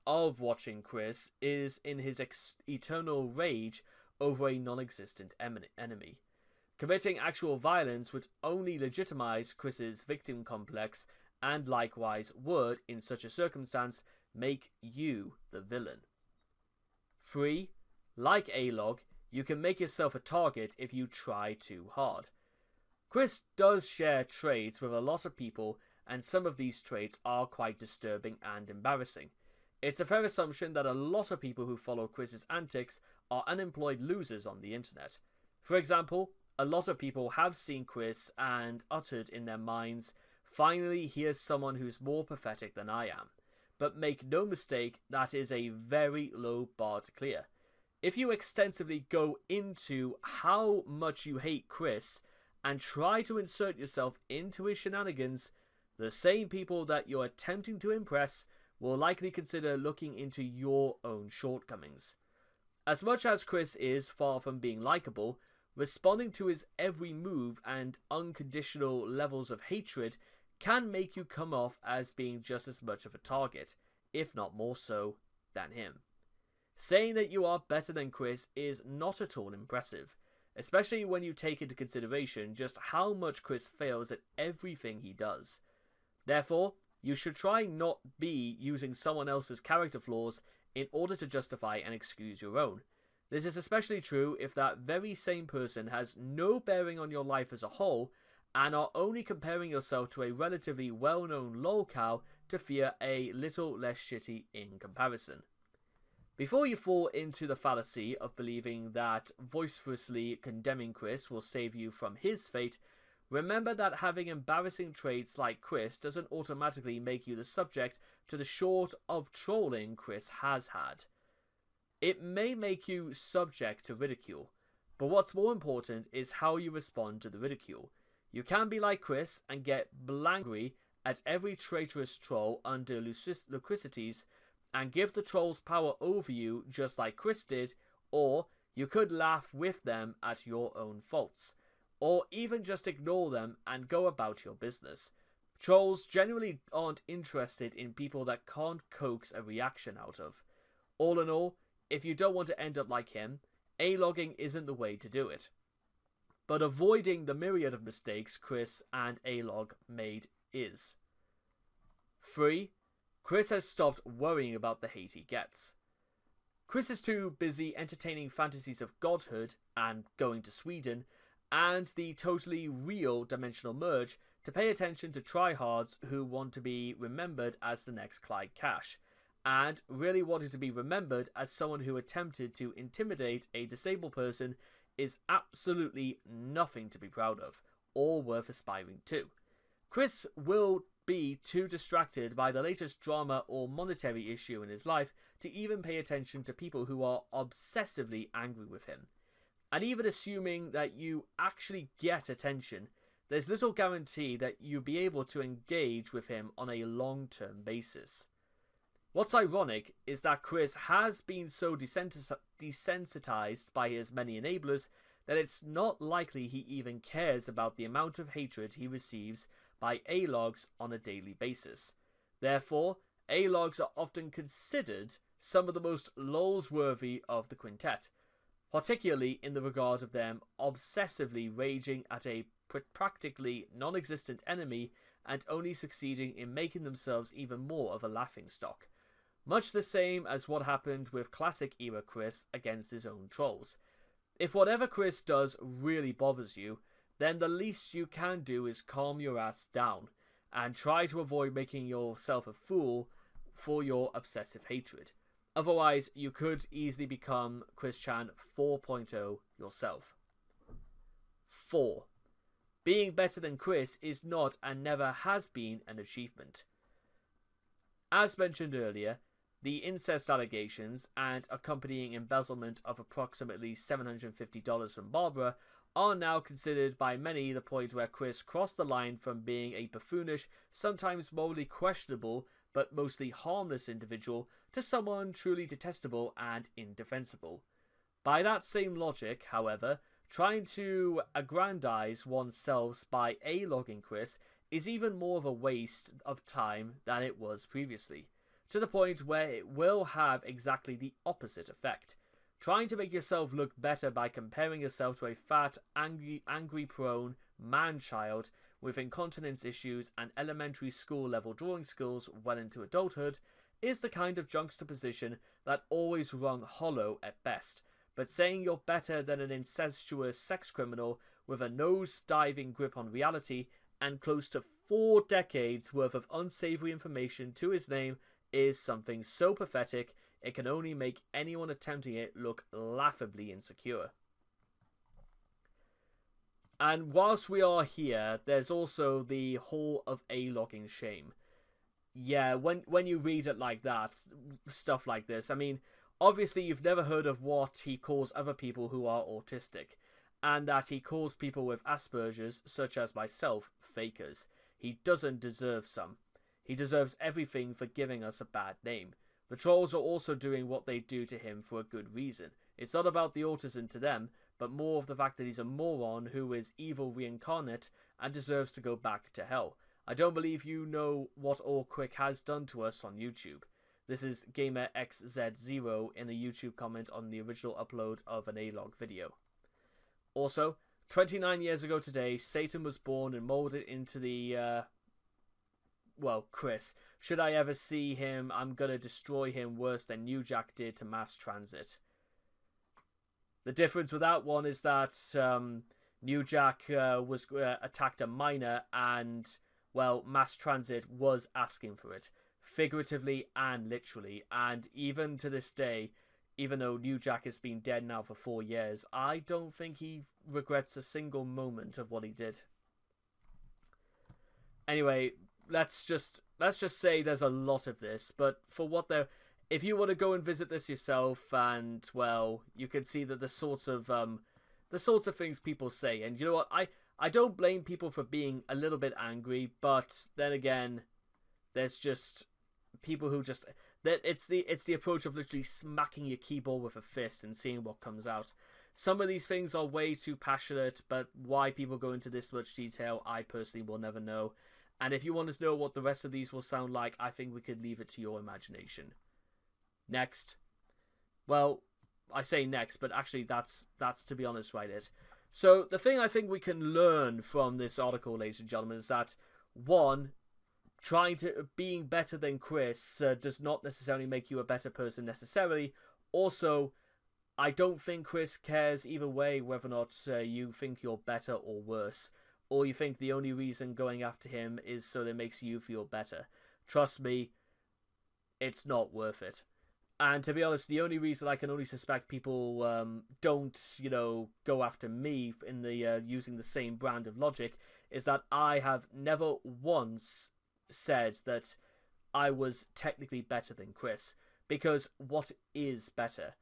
[SPEAKER 1] of watching Chris is in his eternal rage over a non-existent enemy. Committing actual violence would only legitimize Chris's victim complex and likewise would, in such a circumstance, make you the villain. 3. Like A-Log, you can make yourself a target if you try too hard. Chris does share traits with a lot of people, and some of these traits are quite disturbing and embarrassing. It's a fair assumption that a lot of people who follow Chris's antics are unemployed losers on the internet. For example, a lot of people have seen Chris and uttered in their minds, "Finally, here's someone who's more pathetic than I am." But make no mistake, that is a very low bar to clear. If you extensively go into how much you hate Chris and try to insert yourself into his shenanigans, the same people that you're attempting to impress will likely consider looking into your own shortcomings. As much as Chris is far from being likable, responding to his every move and unconditional levels of hatred can make you come off as being just as much of a target, if not more so, than him. Saying that you are better than Chris is not at all impressive, especially when you take into consideration just how much Chris fails at everything he does. Therefore, you should try not be using someone else's character flaws in order to justify and excuse your own. This is especially true if that very same person has no bearing on your life as a whole and are only comparing yourself to a relatively well-known lolcow to fear a little less shitty in comparison. Before you fall into the fallacy of believing that vociferously condemning Chris will save you from his fate, remember that having embarrassing traits like Chris doesn't automatically make you the subject to the sort of trolling Chris has had. It may make you subject to ridicule, but what's more important is how you respond to the ridicule. You can be like Chris and get blangry at every traitorous troll under Lucrisities and give the trolls power over you just like Chris did, or you could laugh with them at your own faults, or even just ignore them and go about your business. Trolls generally aren't interested in people that can't coax a reaction out of. All in all, if you don't want to end up like him, A-logging isn't the way to do it. But avoiding the myriad of mistakes Chris and A-log made is. 3. Chris has stopped worrying about the hate he gets. Chris is too busy entertaining fantasies of godhood and going to Sweden and the totally real dimensional merge to pay attention to tryhards who want to be remembered as the next Clyde Cash, and really wanting to be remembered as someone who attempted to intimidate a disabled person is absolutely nothing to be proud of, or worth aspiring to. Chris will be too distracted by the latest drama or monetary issue in his life to even pay attention to people who are obsessively angry with him. And even assuming that you actually get attention, there's little guarantee that you'll be able to engage with him on a long-term basis. What's ironic is that Chris has been so desensitized by his many enablers that it's not likely he even cares about the amount of hatred he receives by A-logs on a daily basis. Therefore, A-logs are often considered some of the most lols-worthy of the quintet, particularly in the regard of them obsessively raging at a practically non-existent enemy and only succeeding in making themselves even more of a laughingstock. Much the same as what happened with classic era Chris against his own trolls. If whatever Chris does really bothers you, then the least you can do is calm your ass down and try to avoid making yourself a fool for your obsessive hatred. Otherwise, you could easily become Chris Chan 4.0 yourself. 4. Being better than Chris is not and never has been an achievement. As mentioned earlier, the incest allegations and accompanying embezzlement of approximately $750 from Barbara are now considered by many the point where Chris crossed the line from being a buffoonish, sometimes morally questionable, but mostly harmless individual to someone truly detestable and indefensible. By that same logic, however, trying to aggrandize oneself by A-logging Chris is even more of a waste of time than it was previously, to the point where it will have exactly the opposite effect. Trying to make yourself look better by comparing yourself to a fat, angry-prone man-child with incontinence issues and elementary school-level drawing skills well into adulthood is the kind of juxtaposition that always rung hollow at best, but saying you're better than an incestuous sex criminal with a nose-diving grip on reality and close to 4 decades worth of unsavory information to his name is something so pathetic it can only make anyone attempting it look laughably insecure. And whilst we are here, there's also the Hall of A-logging shame. Yeah, when you read it like that, stuff like this, I mean, obviously you've never heard of what he calls other people who are autistic, and that he calls people with Asperger's, such as myself, fakers. He doesn't deserve some. He deserves everything for giving us a bad name. The trolls are also doing what they do to him for a good reason. It's not about the autism to them, but more of the fact that he's a moron who is evil reincarnate and deserves to go back to hell. I don't believe you know what Allquick has done to us on YouTube. This is GamerXZ0 in a YouTube comment on the original upload of an A-log video. Also, 29 years ago today, Satan was born and molded into the, Chris. Should I ever see him, I'm gonna destroy him worse than New Jack did to mass transit. The difference with that one is that New Jack was attacked a minor and, well, mass transit was asking for it. Figuratively and literally. And even to this day, even though New Jack has been dead now for 4 years, I don't think he regrets a single moment of what he did. Anyway, let's just say there's a lot of this, but for what if you want to go and visit this yourself, and well, you can see that the sorts of things people say, and you know what, I don't blame people for being a little bit angry, but then again, there's just people who just it's the approach of literally smacking your keyboard with a fist and seeing what comes out. Some of these things are way too passionate, but why people go into this much detail, I personally will never know. And if you want to know what the rest of these will sound like, I think we could leave it to your imagination. Next. Well, I say next, but actually that's to be honest, right it. So the thing I think we can learn from this article, ladies and gentlemen, is that, one, being better than Chris does not necessarily make you a better person necessarily. Also, I don't think Chris cares either way whether or not you think you're better or worse, or you think the only reason going after him is so that it makes you feel better. Trust me, it's not worth it. And to be honest, the only reason I can only suspect people don't, go after me in the using the same brand of logic is that I have never once said that I was technically better than Chris. Because what is better?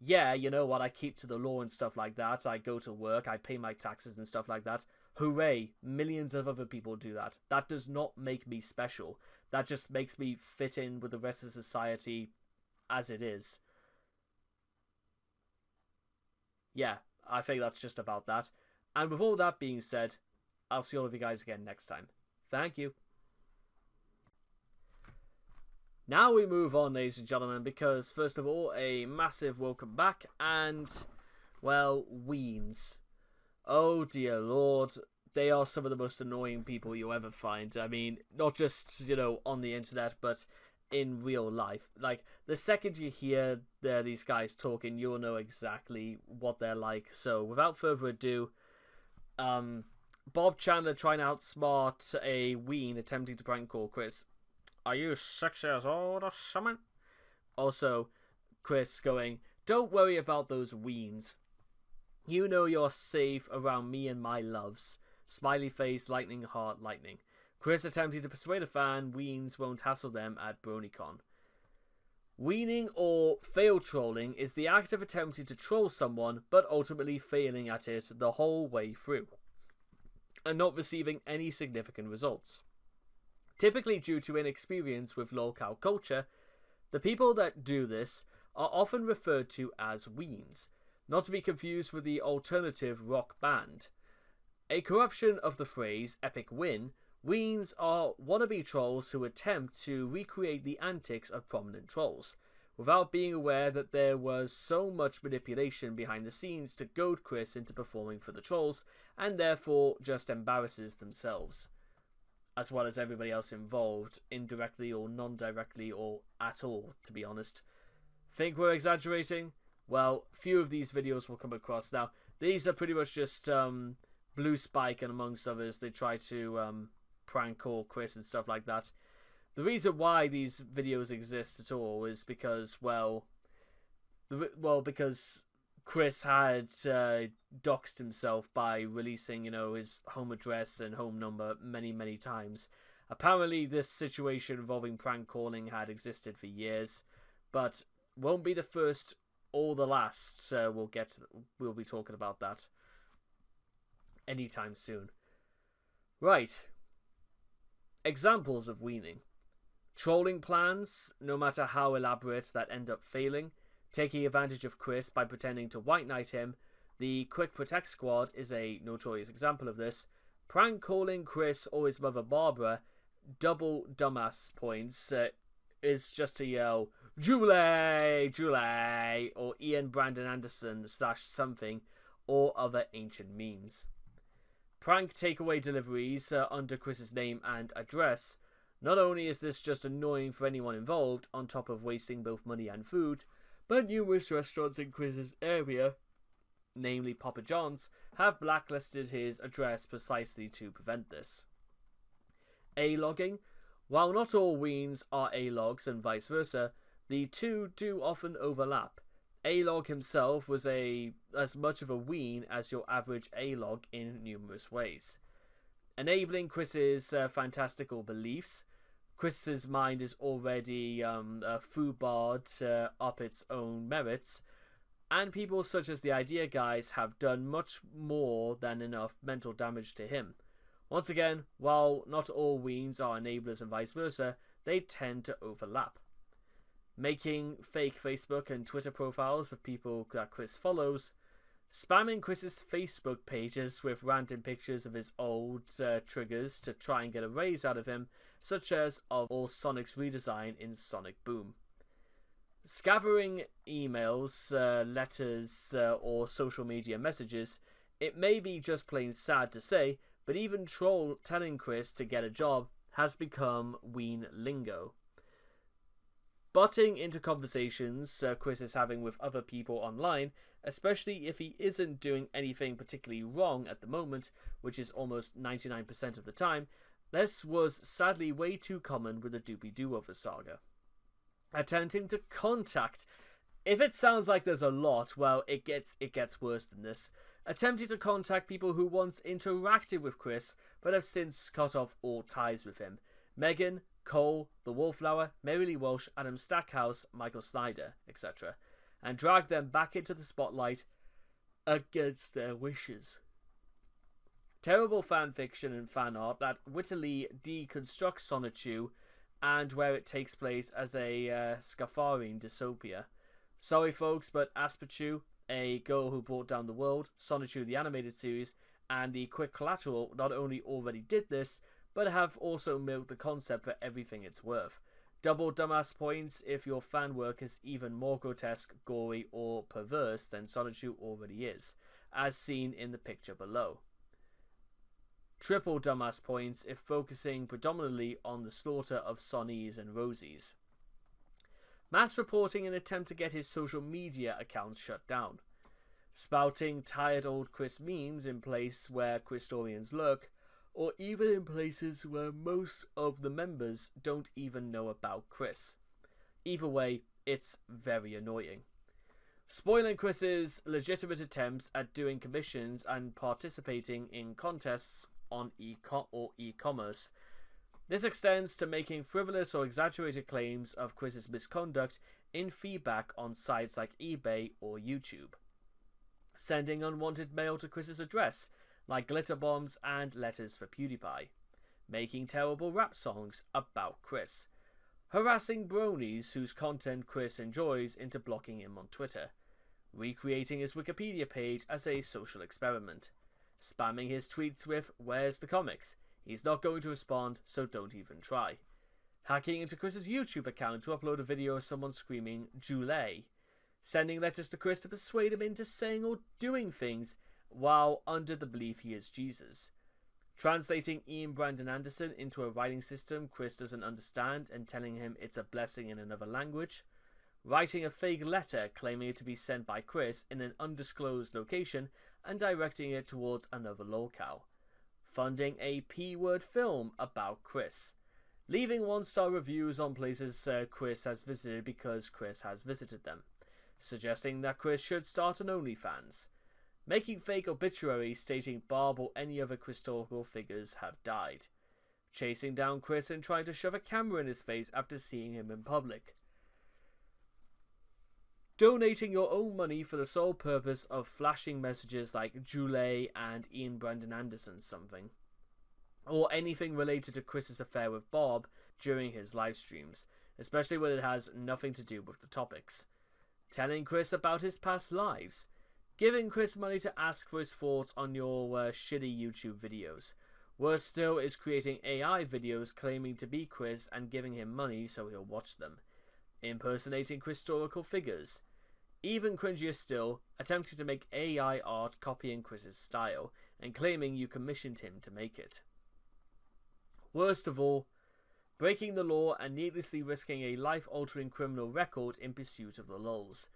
[SPEAKER 1] Yeah, you know what, I keep to the law and stuff like that. I go to work, I pay my taxes and stuff like that. Hooray, millions of other people do that. That does not make me special. That just makes me fit in with the rest of society as it is. Yeah, I think that's just about that. And with all that being said, I'll see all of you guys again next time. Thank you. Now we move on, ladies and gentlemen, because first of all, a massive welcome back, and, well, weens. Oh dear lord, they are some of the most annoying people you'll ever find. I mean, not just, on the internet, but in real life. Like, the second you hear these guys talking, you'll know exactly what they're like. So, without further ado, Bob Chandler trying to outsmart a ween attempting to prank call Chris. Are you 6 years old or something? Also, Chris going, don't worry about those weens. You know you're safe around me and my loves. Smiley face, lightning heart, lightning. Chris attempting to persuade a fan weens won't hassle them at BronyCon. Weaning or fail trolling is the act of attempting to troll someone but ultimately failing at it the whole way through and not receiving any significant results. Typically due to inexperience with lolcow culture, the people that do this are often referred to as weens, not to be confused with the alternative rock band. A corruption of the phrase epic win, weens are wannabe trolls who attempt to recreate the antics of prominent trolls, without being aware that there was so much manipulation behind the scenes to goad Chris into performing for the trolls, and therefore just embarrasses themselves, as well as everybody else involved, indirectly or non-directly or at all, to be honest. Think we're exaggerating? Well, few of these videos will come across. Now, these are pretty much just Blue Spike and amongst others. They try to prank call Chris and stuff like that. The reason why these videos exist at all is because, because Chris had doxed himself by releasing, his home address and home number many, many times. Apparently, this situation involving prank calling had existed for years, but won't be the first or the last. We'll be talking about that anytime soon. Right. Examples of weaning. Trolling plans, no matter how elaborate, that end up failing. Taking advantage of Chris by pretending to white knight him. The Quick Protect Squad is a notorious example of this. Prank calling Chris or his mother Barbara. Double dumbass points is just to yell, Julie, Julie, or Ian Brandon Anderson / something, or other ancient memes. Prank takeaway deliveries under Chris's name and address. Not only is this just annoying for anyone involved, on top of wasting both money and food, but numerous restaurants in Chris's area, namely Papa John's, have blacklisted his address precisely to prevent this. A-logging. While not all weens are A-logs and vice versa, the two do often overlap. A-log himself was as much of a ween as your average A-log in numerous ways. Enabling Chris's fantastical beliefs. Chris's mind is already foobarred up its own merits, and people such as the Idea Guys have done much more than enough mental damage to him. Once again, while not all weens are enablers and vice versa, they tend to overlap. Making fake Facebook and Twitter profiles of people that Chris follows. Spamming Chris's Facebook pages with random pictures of his old triggers to try and get a raise out of him, such as of all Sonic's redesign in Sonic Boom. Scavenging emails, letters, or social media messages. It may be just plain sad to say, but even troll telling Chris to get a job has become ween lingo. Butting into conversations Chris is having with other people online, especially if he isn't doing anything particularly wrong at the moment, which is almost 99% of the time. This was sadly way too common with the Doopy Do-Over saga. Attempting to contact. If it sounds like there's a lot, well, it gets worse than this. Attempting to contact people who once interacted with Chris, but have since cut off all ties with him. Megan, Cole, The Wallflower, Mary Lee Walsh, Adam Stackhouse, Michael Snyder, etc. And drag them back into the spotlight against their wishes. Terrible fanfiction and fan art that wittily deconstructs Sonichu and where it takes place as a Scafarian dystopia. Sorry folks, but Aspachu, A Girl Who Brought Down the World, Sonichu the Animated Series, and the Quick Collateral not only already did this, but have also milked the concept for everything it's worth. Double dumbass points if your fan work is even more grotesque, gory, or perverse than Sonichu already is, as seen in the picture below. Triple dumbass points if focusing predominantly on the slaughter of Sonnies and Rosies. Mass reporting in an attempt to get his social media accounts shut down. Spouting tired old Chris memes in place where Christorians lurk, or even in places where most of the members don't even know about Chris. Either way, it's very annoying. Spoiling Chris's legitimate attempts at doing commissions and participating in contests on e-commerce. This extends to making frivolous or exaggerated claims of Chris's misconduct in feedback on sites like eBay or YouTube. Sending unwanted mail to Chris's address, like glitter bombs and letters for PewDiePie. Making terrible rap songs about Chris. Harassing bronies whose content Chris enjoys into blocking him on Twitter. Recreating his Wikipedia page as a social experiment. Spamming his tweets with, "Where's the comics? He's not going to respond, so don't even try." Hacking into Chris's YouTube account to upload a video of someone screaming, "Jule." Sending letters to Chris to persuade him into saying or doing things while under the belief he is Jesus. Translating Ian Brandon Anderson into a writing system Chris doesn't understand and telling him it's a blessing in another language. Writing a fake letter claiming it to be sent by Chris in an undisclosed location and directing it towards another locale. Funding a P-word film about Chris. Leaving 1-star reviews on places Chris has visited because Chris has visited them. Suggesting that Chris should start an OnlyFans. Making fake obituaries stating Barb or any other historical figures have died. Chasing down Chris and trying to shove a camera in his face after seeing him in public. Donating your own money for the sole purpose of flashing messages like Jule and Ian Brandon Anderson something. Or anything related to Chris's affair with Bob during his live streams, especially when it has nothing to do with the topics. Telling Chris about his past lives. Giving Chris money to ask for his thoughts on your shitty YouTube videos. Worse still is creating AI videos claiming to be Chris and giving him money so he'll watch them. Impersonating historical figures. Even cringier still, attempting to make AI art copying Chris's style and claiming you commissioned him to make it. Worst of all, breaking the law and needlessly risking a life-altering criminal record in pursuit of the lulz.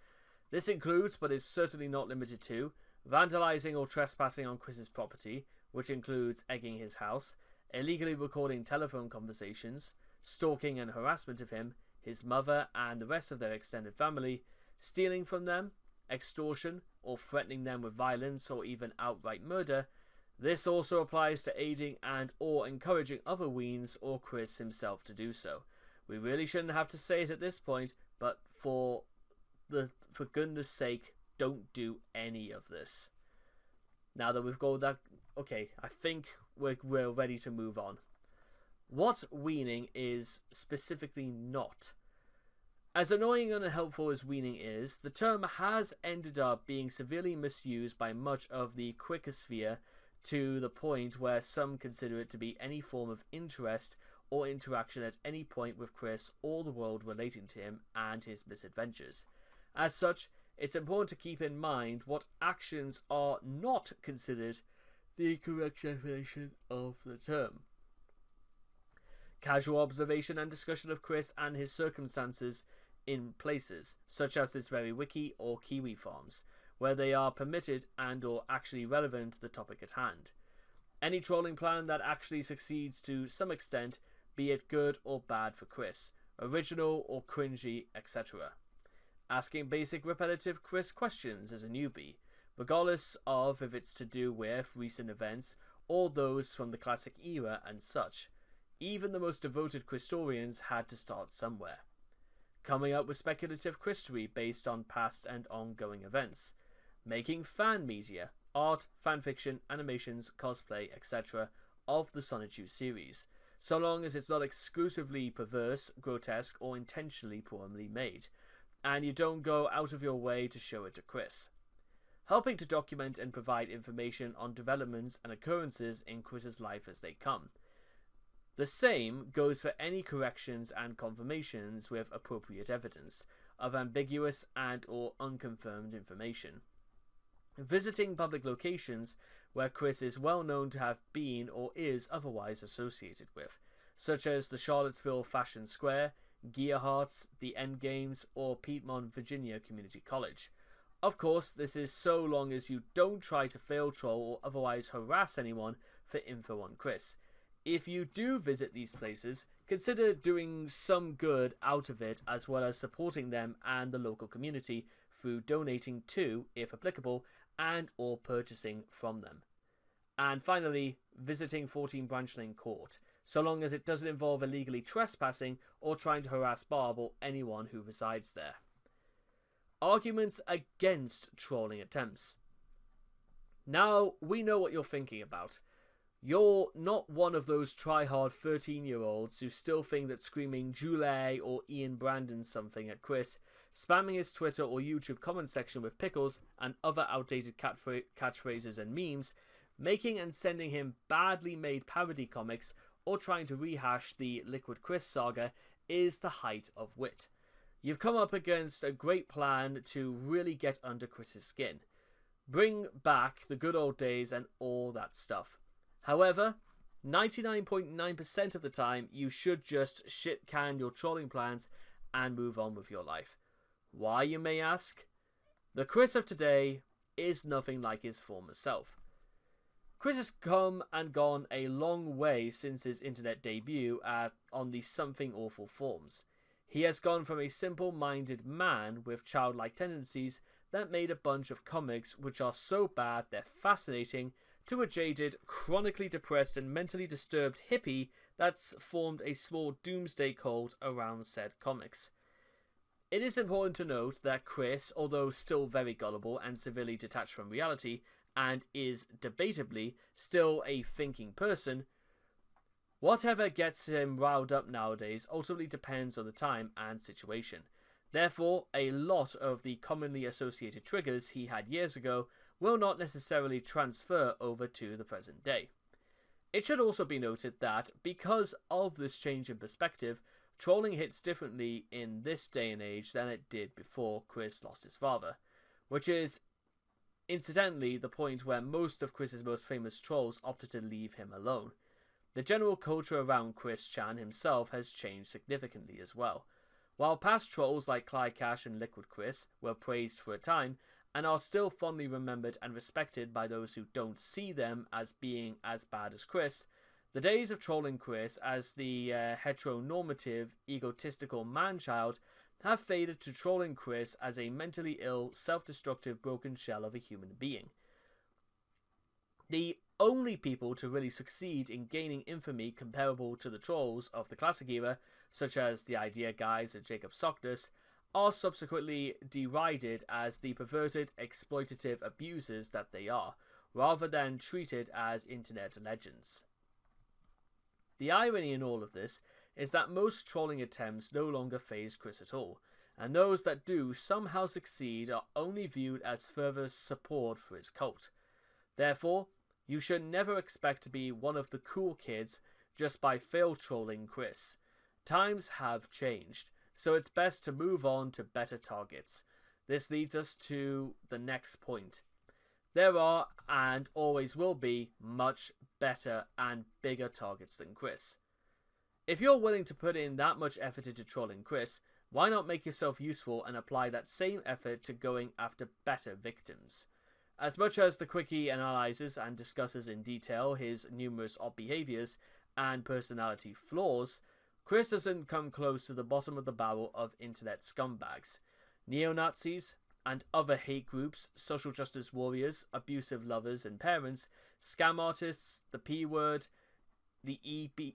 [SPEAKER 1] This includes, but is certainly not limited to, vandalizing or trespassing on Chris's property, which includes egging his house, illegally recording telephone conversations, stalking and harassment of him, his mother and the rest of their extended family, stealing from them, extortion, or threatening them with violence or even outright murder. This also applies to aiding and or encouraging other Weens or Chris himself to do so. We really shouldn't have to say it at this point, but for goodness sake, don't do any of this. Now that we've got that, okay, I think we're ready to move on. What weaning is specifically not. As annoying and unhelpful as weaning is, the term has ended up being severely misused by much of the quickosphere to the point where some consider it to be any form of interest or interaction at any point with Chris or the world relating to him and his misadventures. As such, it's important to keep in mind what actions are not considered the correct definition of the term. Casual observation and discussion of Chris and his circumstances in places, such as this very wiki or Kiwi Farms, where they are permitted and or actually relevant to the topic at hand. Any trolling plan that actually succeeds to some extent, be it good or bad for Chris, original or cringy, etc. Asking basic repetitive Chris questions as a newbie, regardless of if it's to do with recent events or those from the classic era and such. Even the most devoted Christorians had to start somewhere. Coming up with speculative Christory based on past and ongoing events. Making fan media, art, fanfiction, animations, cosplay, etc. of the Sonichu series, so long as it's not exclusively perverse, grotesque, or intentionally poorly made, and you don't go out of your way to show it to Chris. Helping to document and provide information on developments and occurrences in Chris's life as they come. The same goes for any corrections and confirmations with appropriate evidence of ambiguous and or unconfirmed information. Visiting public locations where Chris is well known to have been or is otherwise associated with, such as the Charlottesville Fashion Square, Gear Hearts, the End Games, or Piedmont, Virginia Community College. Of course, this is so long as you don't try to fail troll or otherwise harass anyone for info on Chris. If you do visit these places, consider doing some good out of it as well as supporting them and the local community through donating to, if applicable, and or purchasing from them. And finally, visiting 14 Branch Lane Court, so long as it doesn't involve illegally trespassing or trying to harass Barb or anyone who resides there. Arguments against trolling attempts. Now, we know what you're thinking about. You're not one of those try-hard 13-year-olds who still think that screaming Julie or Ian Brandon something at Chris, spamming his Twitter or YouTube comment section with pickles and other outdated catchphrases and memes, making and sending him badly made parody comics, or trying to rehash the Liquid Chris saga is the height of wit. You've come up against a great plan to really get under Chris's skin. Bring back the good old days and all that stuff. However, 99.9% of the time, you should just shit-can your trolling plans and move on with your life. Why, you may ask? The Chris of today is nothing like his former self. Chris has come and gone a long way since his internet debut on the Something Awful forums. He has gone from a simple-minded man with childlike tendencies that made a bunch of comics which are so bad they're fascinating, to a jaded, chronically depressed and mentally disturbed hippie that's formed a small doomsday cult around said comics. It is important to note that Chris, although still very gullible and severely detached from reality, and is debatably still a thinking person, whatever gets him riled up nowadays ultimately depends on the time and situation. Therefore, a lot of the commonly associated triggers he had years ago will not necessarily transfer over to the present day. It should also be noted that, because of this change in perspective, trolling hits differently in this day and age than it did before Chris lost his father, which is, incidentally, the point where most of Chris's most famous trolls opted to leave him alone. The general culture around Chris Chan himself has changed significantly as well. While past trolls like Clyde Cash and Liquid Chris were praised for a time, and are still fondly remembered and respected by those who don't see them as being as bad as Chris, the days of trolling Chris as the heteronormative, egotistical man-child have faded to trolling Chris as a mentally ill, self-destructive, broken shell of a human being. The only people to really succeed in gaining infamy comparable to the trolls of the classic era, such as the Idea Guys and Jacob Sockness, are subsequently derided as the perverted, exploitative abusers that they are, rather than treated as internet legends. The irony in all of this is that most trolling attempts no longer faze Chris at all, and those that do somehow succeed are only viewed as further support for his cult. Therefore, you should never expect to be one of the cool kids just by fail trolling Chris. Times have changed, so it's best to move on to better targets. This leads us to the next point. There are, and always will be, much better and bigger targets than Chris. If you're willing to put in that much effort into trolling Chris, why not make yourself useful and apply that same effort to going after better victims? As much as the Quickie analyzes and discusses in detail his numerous odd behaviors and personality flaws, Chris doesn't come close to the bottom of the barrel of internet scumbags. Neo-Nazis and other hate groups, social justice warriors, abusive lovers and parents, scam artists, the P word, the EP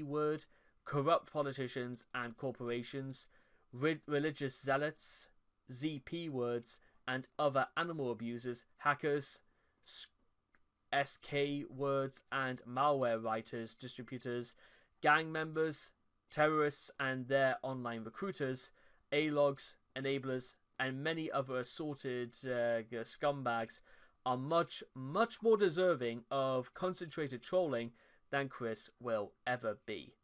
[SPEAKER 1] word, corrupt politicians and corporations, religious zealots, ZP words, and other animal abusers, hackers, SK words, and malware writers, distributors, gang members, terrorists and their online recruiters, A-logs, enablers, and many other assorted scumbags are much, much more deserving of concentrated trolling than Chris will ever be.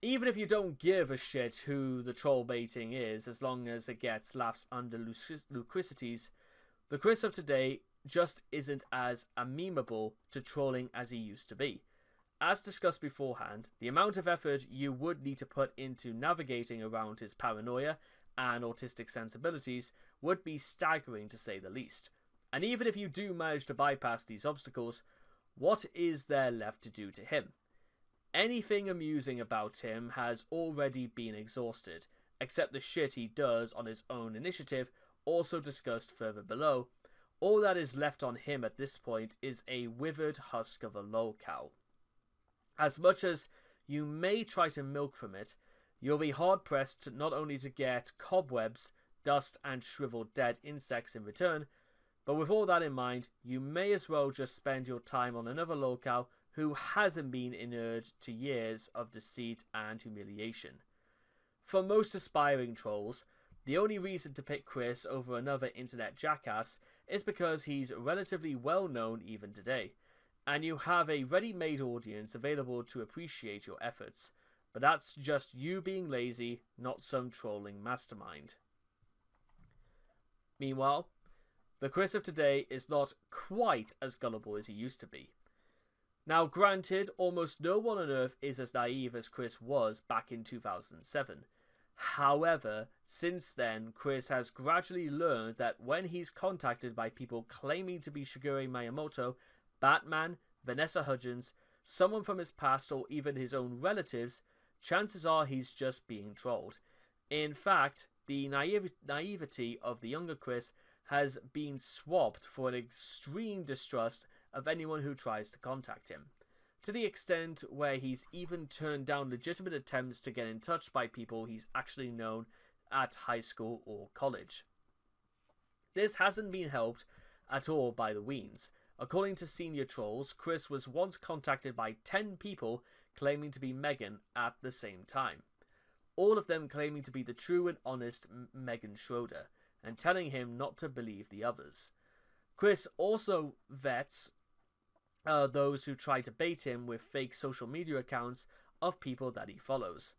[SPEAKER 1] Even if you don't give a shit who the troll baiting is, as long as it gets laughs under lucrisities, the Chris of today just isn't as amenable to trolling as he used to be. As discussed beforehand, the amount of effort you would need to put into navigating around his paranoia and autistic sensibilities would be staggering to say the least. And even if you do manage to bypass these obstacles, what is there left to do to him? Anything amusing about him has already been exhausted, except the shit he does on his own initiative, also discussed further below. All that is left on him at this point is a withered husk of a lolcow. As much as you may try to milk from it, You'll be hard-pressed not only to get cobwebs, dust, and shriveled dead insects in return, but with all that in mind, you may as well just spend your time on another locale who hasn't been inured to years of deceit and humiliation. For most aspiring trolls, the only reason to pick Chris over another internet jackass is because he's relatively well known even today, and you have a ready-made audience available to appreciate your efforts. But that's just you being lazy, not some trolling mastermind. Meanwhile, the Chris of today is not quite as gullible as he used to be. Now granted, almost no one on Earth is as naive as Chris was back in 2007. However, since then, Chris has gradually learned that when he's contacted by people claiming to be Shigeru Miyamoto, Batman, Vanessa Hudgens, someone from his past, or even his own relatives, chances are he's just being trolled. In fact, the naivety of the younger Chris has been swapped for an extreme distrust of anyone who tries to contact him, to the extent where he's even turned down legitimate attempts to get in touch by people he's actually known at high school or college. This hasn't been helped at all by the Weens. According to senior trolls, Chris was once contacted by 10 people claiming to be Megan at the same time, all of them claiming to be the true and honest Megan Schroeder, and telling him not to believe the others. Chris also vets those who try to bait him with fake social media accounts of people that he follows.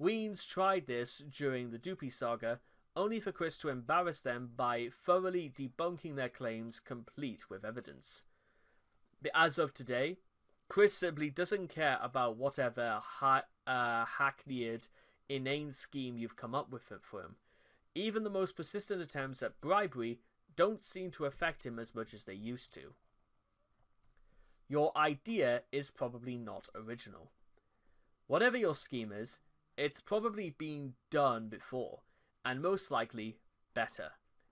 [SPEAKER 1] Weens tried this during the Doopy saga, only for Chris to embarrass them by thoroughly debunking their claims complete with evidence. As of today, Chris simply doesn't care about whatever hackneyed, inane scheme you've come up with for him. Even the most persistent attempts at bribery don't seem to affect him as much as they used to. Your idea is probably not original. Whatever your scheme is, it's probably been done before, and most likely better.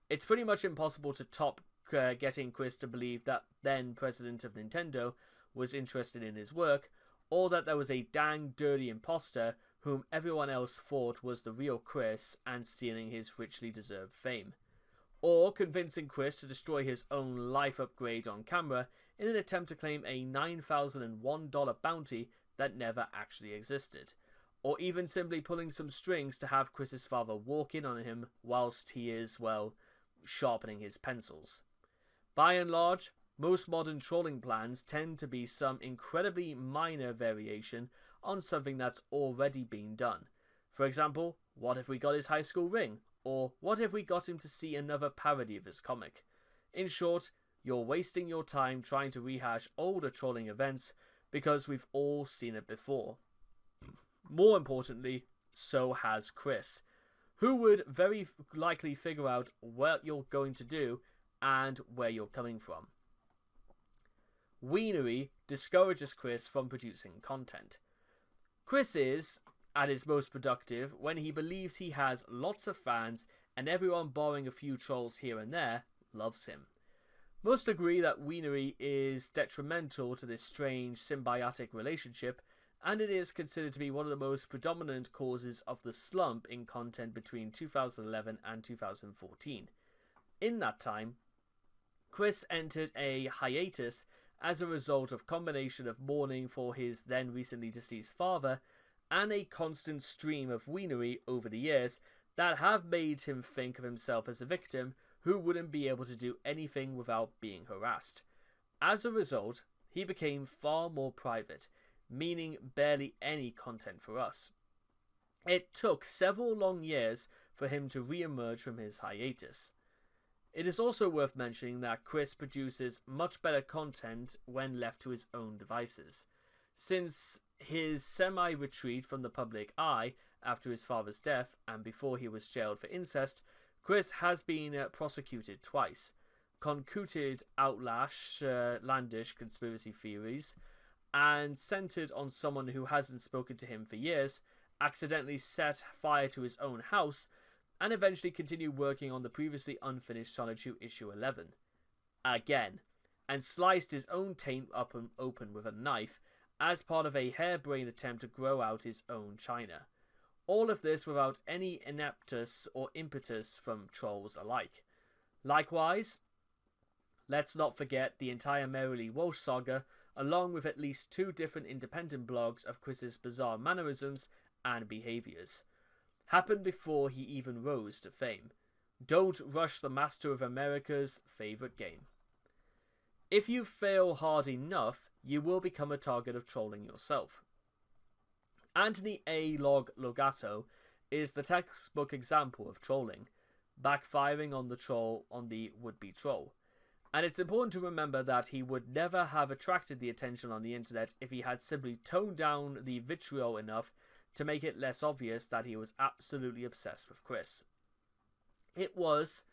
[SPEAKER 1] It's pretty much impossible to top getting Chris to believe that then president of Nintendo was interested in his work, or that there was a dang dirty imposter whom everyone else thought was the real Chris and stealing his richly deserved fame. Or convincing Chris to destroy his own life upgrade on camera in an attempt to claim a $9,001 bounty that never actually existed. Or even simply pulling some strings to have Chris's father walk in on him whilst he is, well, sharpening his pencils. By and large, most modern trolling plans tend to be some incredibly minor variation on something that's already been done. For example, what if we got his high school ring? Or what if we got him to see another parody of his comic? In short, you're wasting your time trying to rehash older trolling events because we've all seen it before. More importantly, so has Chris, who would very likely figure out what you're going to do and where you're coming from. Weenery discourages Chris from producing content. Chris is at his most productive when he believes he has lots of fans and everyone, barring a few trolls here and there, loves him. Most agree that Weenery is detrimental to this strange symbiotic relationship, and it is considered to be one of the most predominant causes of the slump in content between 2011 and 2014. In that time, Chris entered a hiatus as a result of combination of mourning for his then recently deceased father and a constant stream of Weenery over the years that have made him think of himself as a victim who wouldn't be able to do anything without being harassed. As a result, he became far more private, meaning barely any content for us. It took several long years for him to re-emerge from his hiatus. It is also worth mentioning that Chris produces much better content when left to his own devices. Since his semi-retreat from the public eye after his father's death and before he was jailed for incest, Chris has been prosecuted twice, concocted outlandish conspiracy theories, and centered on someone who hasn't spoken to him for years, accidentally set fire to his own house, and eventually continued working on the previously unfinished Solitude issue 11. Again, and sliced his own taint up and open with a knife as part of a harebrained attempt to grow out his own China. All of this without any ineptus or impetus from trolls alike. Likewise, let's not forget the entire Merrily Walsh saga, along with at least 2 different independent blogs of Chris's bizarre mannerisms and behaviours. Happened before he even rose to fame. Don't rush the master of America's favourite game. If you fail hard enough, you will become a target of trolling yourself. Anthony A. Logato is the textbook example of trolling, backfiring on the would-be troll. And it's important to remember that he would never have attracted the attention on the internet if he had simply toned down the vitriol enough to make it less obvious that he was absolutely obsessed with Chris. It was,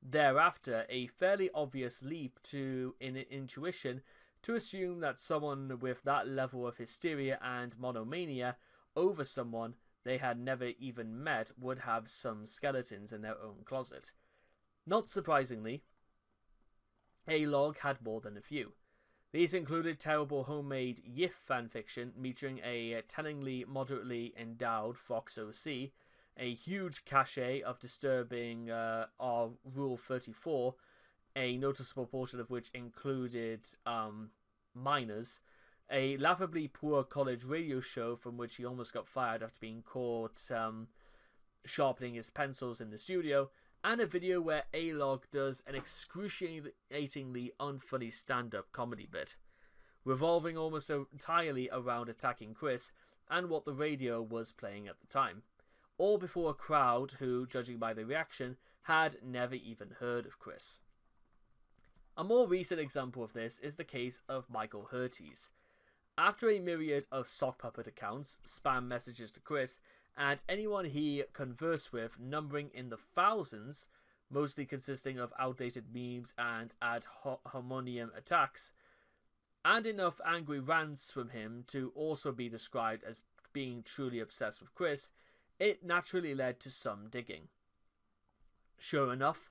[SPEAKER 1] thereafter, a fairly obvious leap in intuition to assume that someone with that level of hysteria and monomania over someone they had never even met would have some skeletons in their own closet. Not surprisingly, A-Log had more than a few. These included terrible homemade YIF fanfiction featuring a tellingly moderately endowed Fox OC, a huge cache of disturbing Rule 34, a noticeable portion of which included minors, a laughably poor college radio show from which he almost got fired after being caught sharpening his pencils in the studio, and a video where A-Log does an excruciatingly unfunny stand-up comedy bit, revolving almost entirely around attacking Chris and what the radio was playing at the time, all before a crowd who, judging by the reaction, had never even heard of Chris. A more recent example of this is the case of Michael Hurties. After a myriad of sock puppet accounts, spam messages to Chris, and anyone he conversed with numbering in the thousands, mostly consisting of outdated memes and ad hominem attacks, and enough angry rants from him to also be described as being truly obsessed with Chris, it naturally led to some digging. Sure enough,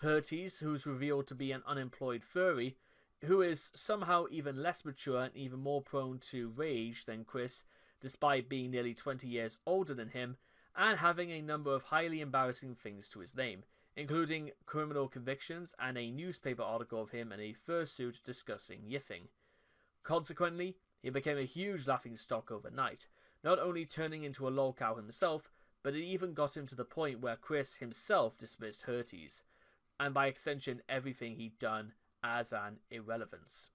[SPEAKER 1] Hurties, who's revealed to be an unemployed furry, who is somehow even less mature and even more prone to rage than Chris, despite being nearly 20 years older than him, and having a number of highly embarrassing things to his name, including criminal convictions and a newspaper article of him in a fursuit discussing yiffing. Consequently, he became a huge laughingstock overnight, not only turning into a lolcow himself, but it even got him to the point where Chris himself dismissed Hurties, and by extension everything he'd done, as an irrelevance.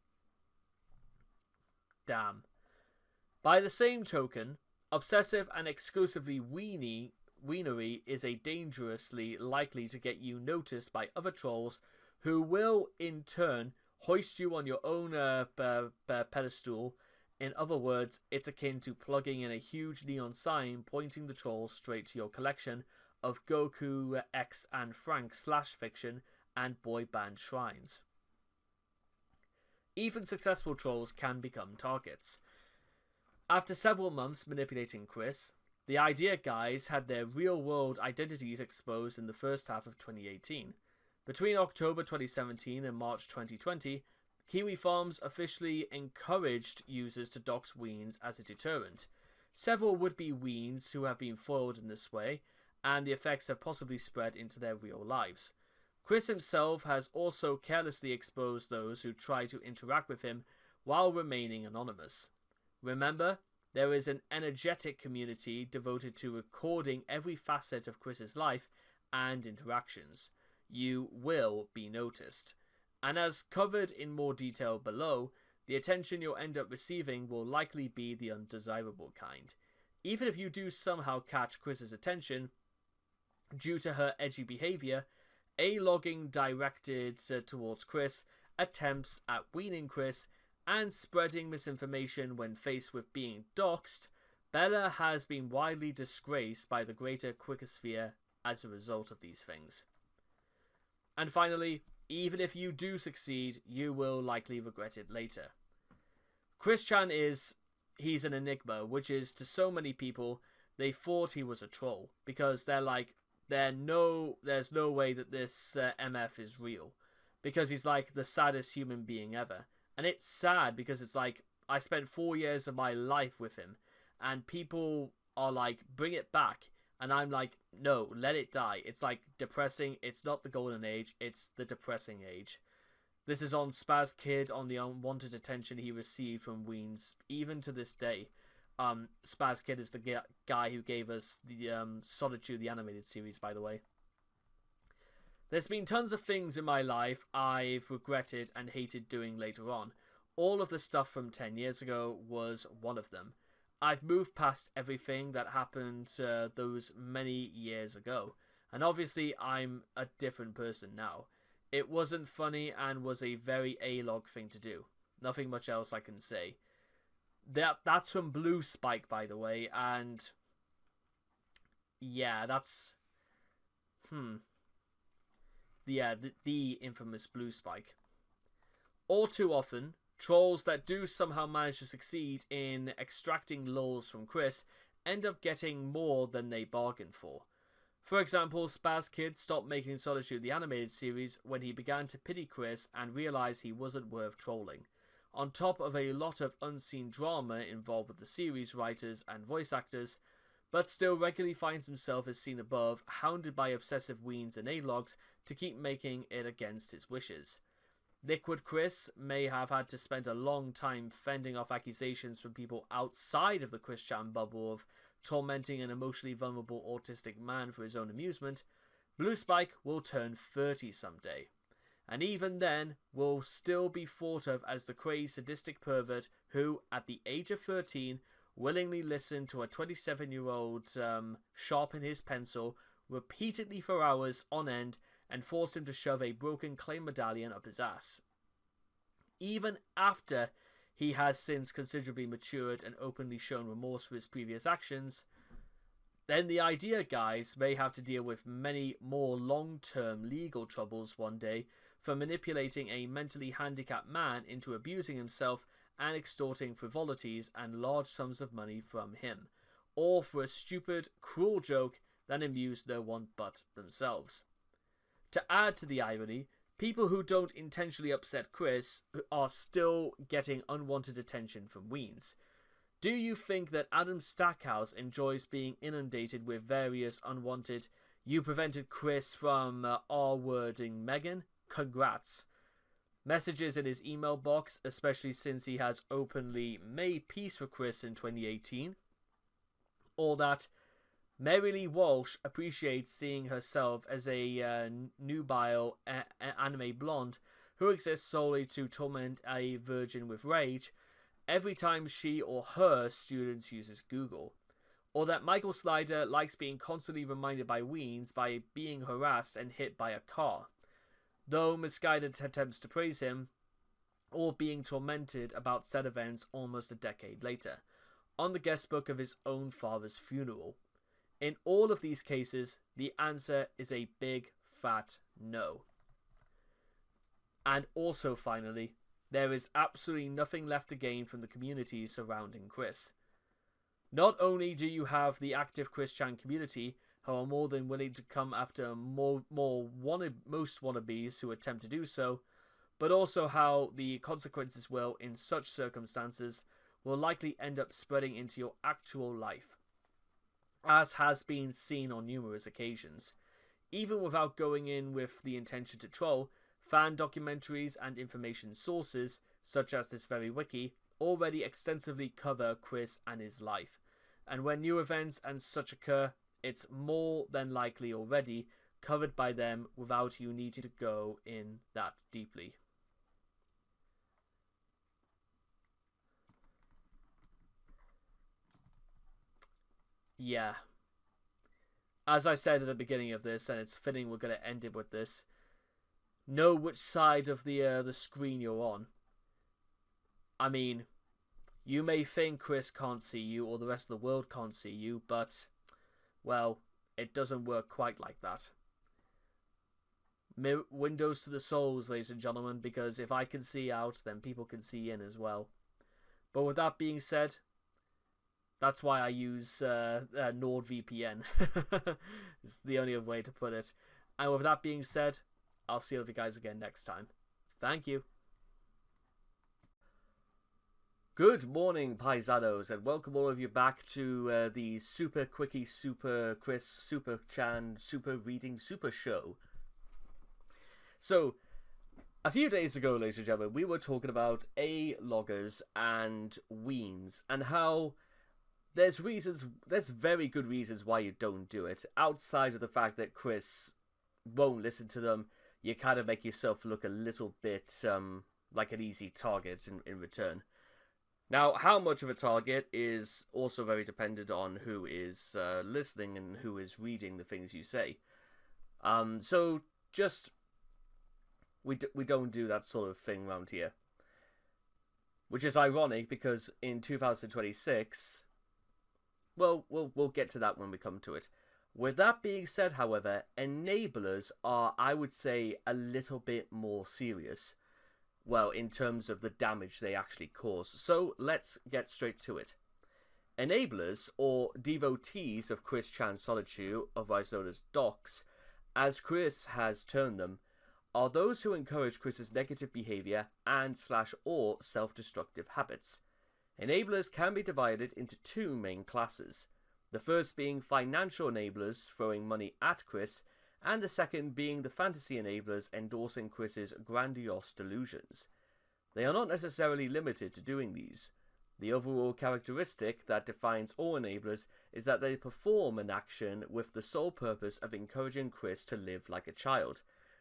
[SPEAKER 1] Damn. By the same token, obsessive and exclusively weenery is a dangerously likely to get you noticed by other trolls who will, in turn, hoist you on your own pedestal. In other words, it's akin to plugging in a huge neon sign pointing the trolls straight to your collection of Goku, X and Frank /fiction and boy band shrines. Even successful trolls can become targets. After several months manipulating Chris, the Idea Guys had their real-world identities exposed in the first half of 2018. Between October 2017 and March 2020, Kiwi Farms officially encouraged users to dox weens as a deterrent. Several would-be weens who have been foiled in this way, and the effects have possibly spread into their real lives. Chris himself has also carelessly exposed those who try to interact with him while remaining anonymous. Remember, there is an energetic community devoted to recording every facet of Chris's life and interactions. You will be noticed. And as covered in more detail below, the attention you'll end up receiving will likely be the undesirable kind. Even if you do somehow catch Chris's attention, due to her edgy behaviour, A-logging directed towards Chris, attempts at weaning Chris, and spreading misinformation when faced with being doxxed, Bella has been widely disgraced by the greater Quickosphere as a result of these things. And finally, even if you do succeed, you will likely regret it later. Chris Chan he's an enigma, which is to so many people, they thought he was a troll, because they're like, there's no way that this MF is real, because he's like the saddest human being ever. And it's sad because it's like, I spent 4 years of my life with him, and people are like, bring it back. And I'm like, no, let it die. It's like depressing. It's not the golden age. It's the depressing age. This is on Spaz Kid, on the unwanted attention he received from Weens, even to this day. Spaz Kid is the guy who gave us the Solitude, the animated series, by the way. There's been tons of things in my life I've regretted and hated doing later on. All of the stuff from 10 years ago was one of them. I've moved past everything that happened those many years ago. And obviously I'm a different person now. It wasn't funny and was a very A-log thing to do. Nothing much else I can say. That's from Blue Spike, by the way, and yeah, that's the infamous Blue Spike. All too often, trolls that do somehow manage to succeed in extracting lols from Chris end up getting more than they bargained for. For example, Spaz Kid stopped making Solitude the animated series when he began to pity Chris and realised he wasn't worth trolling. On top of a lot of unseen drama involved with the series writers and voice actors, but still regularly finds himself, as seen above, hounded by obsessive weens and A-logs to keep making it against his wishes. Liquid Chris may have had to spend a long time fending off accusations from people outside of the Chris Chan bubble of tormenting an emotionally vulnerable autistic man for his own amusement. Blue Spike will turn 30 someday, and even then will still be thought of as the crazed sadistic pervert who, at the age of 13, willingly listened to a 27-year-old sharpen his pencil repeatedly for hours on end and force him to shove a broken clay medallion up his ass. Even after he has since considerably matured and openly shown remorse for his previous actions, then the idea guys may have to deal with many more long-term legal troubles one day for manipulating a mentally handicapped man into abusing himself and extorting frivolities and large sums of money from him, all for a stupid, cruel joke that amused no one but themselves. To add to the irony, people who don't intentionally upset Chris are still getting unwanted attention from weens. Do you think that Adam Stackhouse enjoys being inundated with various unwanted "you prevented Chris from R-wording Megan? Congrats" messages in his email box, especially since he has openly made peace with Chris in 2018? Or that Mary Lee Walsh appreciates seeing herself as a nubile anime blonde who exists solely to torment a virgin with rage every time she or her students uses Google. Or that Michael Slider likes being constantly reminded by weens by being harassed and hit by a car, though misguided attempts to praise him, or being tormented about said events almost a decade later, on the guest book of his own father's funeral. In all of these cases, the answer is a big fat no. And also, finally, there is absolutely nothing left to gain from the community surrounding Chris. Not only do you have the active Chris Chan community, who are more than willing to come after most wannabes who attempt to do so, but also how the consequences will, in such circumstances, will likely end up spreading into your actual life, as has been seen on numerous occasions. Even without going in with the intention to troll, fan documentaries and information sources, such as this very wiki, already extensively cover Chris and his life, and when new events and such occur, it's more than likely already covered by them without you needing to go in that deeply. Yeah. As I said at the beginning of this, and it's fitting we're going to end it with this, know which side of the screen you're on. I mean, you may think Chris can't see you or the rest of the world can't see you, but, well, it doesn't work quite like that. Windows to the souls, ladies and gentlemen, because if I can see out, then people can see in as well. But with that being said, that's why I use NordVPN. It's the only other way to put it. And with that being said, I'll see you guys again next time. Thank you. Good morning, paisanos, and welcome all of you back to the Super Quickie, Super Chris, Super Chan, Super Reading, Super Show. So, a few days ago, ladies and gentlemen, we were talking about A-loggers and weens, and how there's very good reasons why you don't do it, outside of the fact that Chris won't listen to them. You kind of make yourself look a little bit like an easy target in return. Now, how much of a target is also very dependent on who is listening and who is reading the things you say. So just we don't do that sort of thing around here, which is ironic because in 2026, well, we'll get to that when we come to it. With that being said, however, enablers are, I would say, a little bit more serious. Well, in terms of the damage they actually cause. So let's get straight to it. Enablers, or devotees of Chris Chan's solitude, otherwise known as docs, as Chris has termed them, are those who encourage Chris's negative behavior and/or self-destructive habits. Enablers can be divided into two main classes. The first being financial enablers throwing money at Chris, and the second being the fantasy enablers endorsing Chris's grandiose delusions. They are not necessarily limited to doing these. The overall characteristic that defines all enablers is that they perform an action with the sole purpose of encouraging Chris to live like a child,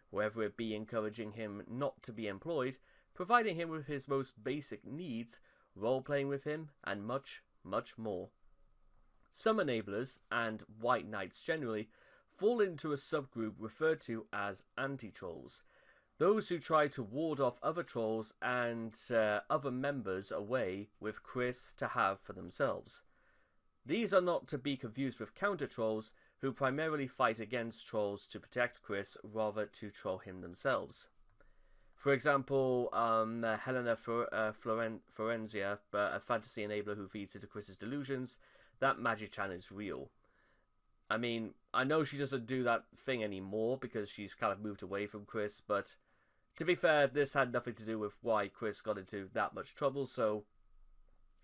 [SPEAKER 1] whether it be encouraging him not to be employed, providing him with his most basic needs, role-playing with him, and much, much more. Some enablers, and white knights generally, fall into a subgroup referred to as anti-trolls, those who try to ward off other trolls and other members away with Chris to have for themselves. These are not to be confused with counter-trolls, who primarily fight against trolls to protect Chris rather to troll him themselves. For example, Helena Florenzia, a fantasy enabler who feeds into Chris's delusions, that Magi-chan is real. I mean, I know she doesn't do that thing anymore because she's kind of moved away from Chris, but to be fair, this had nothing to do with why Chris got into that much trouble, so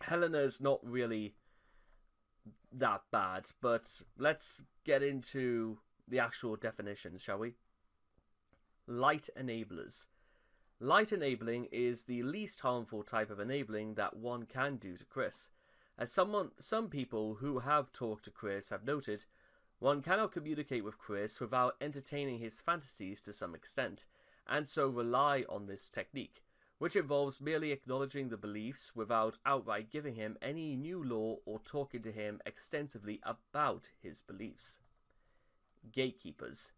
[SPEAKER 1] Helena's not really that bad. But let's get into the actual definitions, shall we? Light enablers. Light enabling is the least harmful type of enabling that one can do to Chris. As some people who have talked to Chris have noted, one cannot communicate with Chris without entertaining his fantasies to some extent, and so rely on this technique, which involves merely acknowledging the beliefs without outright giving him any new lore or talking to him extensively about his beliefs. Gatekeepers.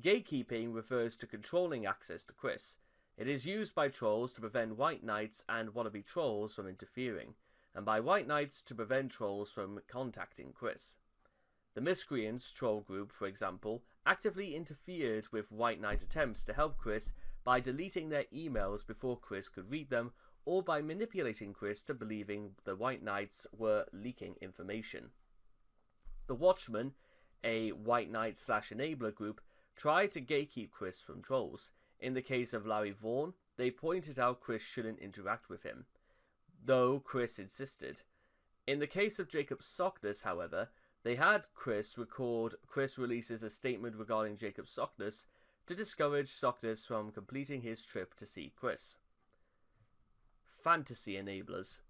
[SPEAKER 1] Gatekeeping refers to controlling access to Chris. It is used by trolls to prevent white knights and wannabe trolls from interfering, and by white knights to prevent trolls from contacting Chris. The Miscreants troll group, for example, actively interfered with White Knight attempts to help Chris by deleting their emails before Chris could read them, or by manipulating Chris to believing the White Knights were leaking information. The Watchmen, a White Knight/enabler group, tried to gatekeep Chris from trolls. In the case of Larry Vaughn, they pointed out Chris shouldn't interact with him, though Chris insisted. In the case of Jacob Sockness, however, they had Chris record Chris releases a statement regarding Jacob Sockness to discourage Sockness from completing his trip to see Chris. Fantasy enablers.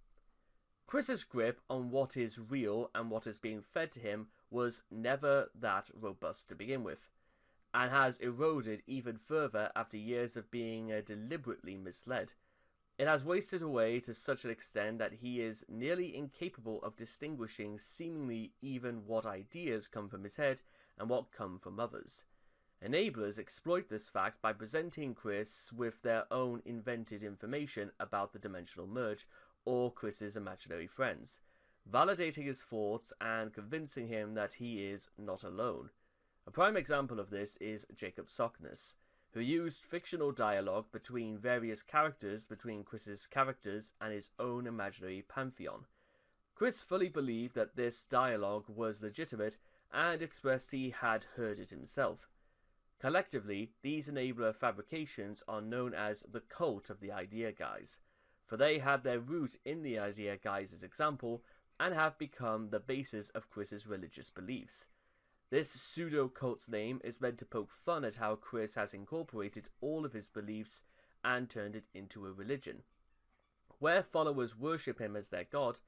[SPEAKER 1] Chris's grip on what is real and what is being fed to him was never that robust to begin with, and has eroded even further after years of being deliberately misled. It has wasted away to such an extent that he is nearly incapable of distinguishing seemingly even what ideas come from his head and what come from others. Enablers exploit this fact by presenting Chris with their own invented information about the dimensional merge or Chris's imaginary friends, validating his thoughts and convincing him that he is not alone. A prime example of this is Jacob Sockness, who used fictional dialogue between various characters between Chris's characters and his own imaginary pantheon. Chris fully believed that this dialogue was legitimate and expressed he had heard it himself. Collectively, these enabler fabrications are known as the cult of the idea guys. for they had their root in the idea guys' example and have become the basis of Chris's religious beliefs. This pseudo-cult's name is meant to poke fun at how Chris has incorporated all of his beliefs and turned it into a religion, where followers worship him as their god.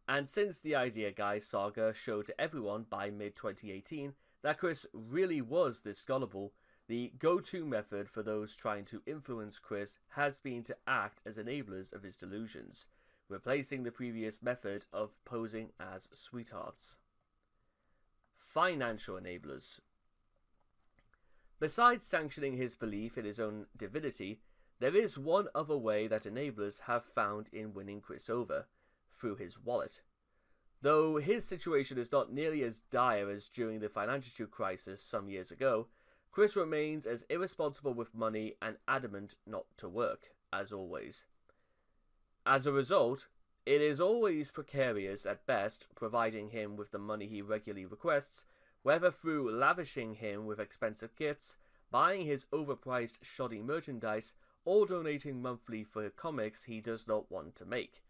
[SPEAKER 1] And since the Idea Guy saga showed to everyone by mid-2018 that Chris really was this gullible, the go-to method for those trying to influence Chris has been to act as enablers of his delusions, replacing the previous method of posing as sweethearts. Financial enablers. Besides sanctioning his belief in his own divinity, there is one other way that enablers have found in winning Chris over, through his wallet. Though his situation is not nearly as dire as during the financial crisis some years ago, Chris remains as irresponsible with money and adamant not to work, as always. As a result, it is always precarious at best providing him with the money he regularly requests, whether through lavishing him with expensive gifts, buying his overpriced shoddy merchandise, or donating monthly for comics he does not want to make.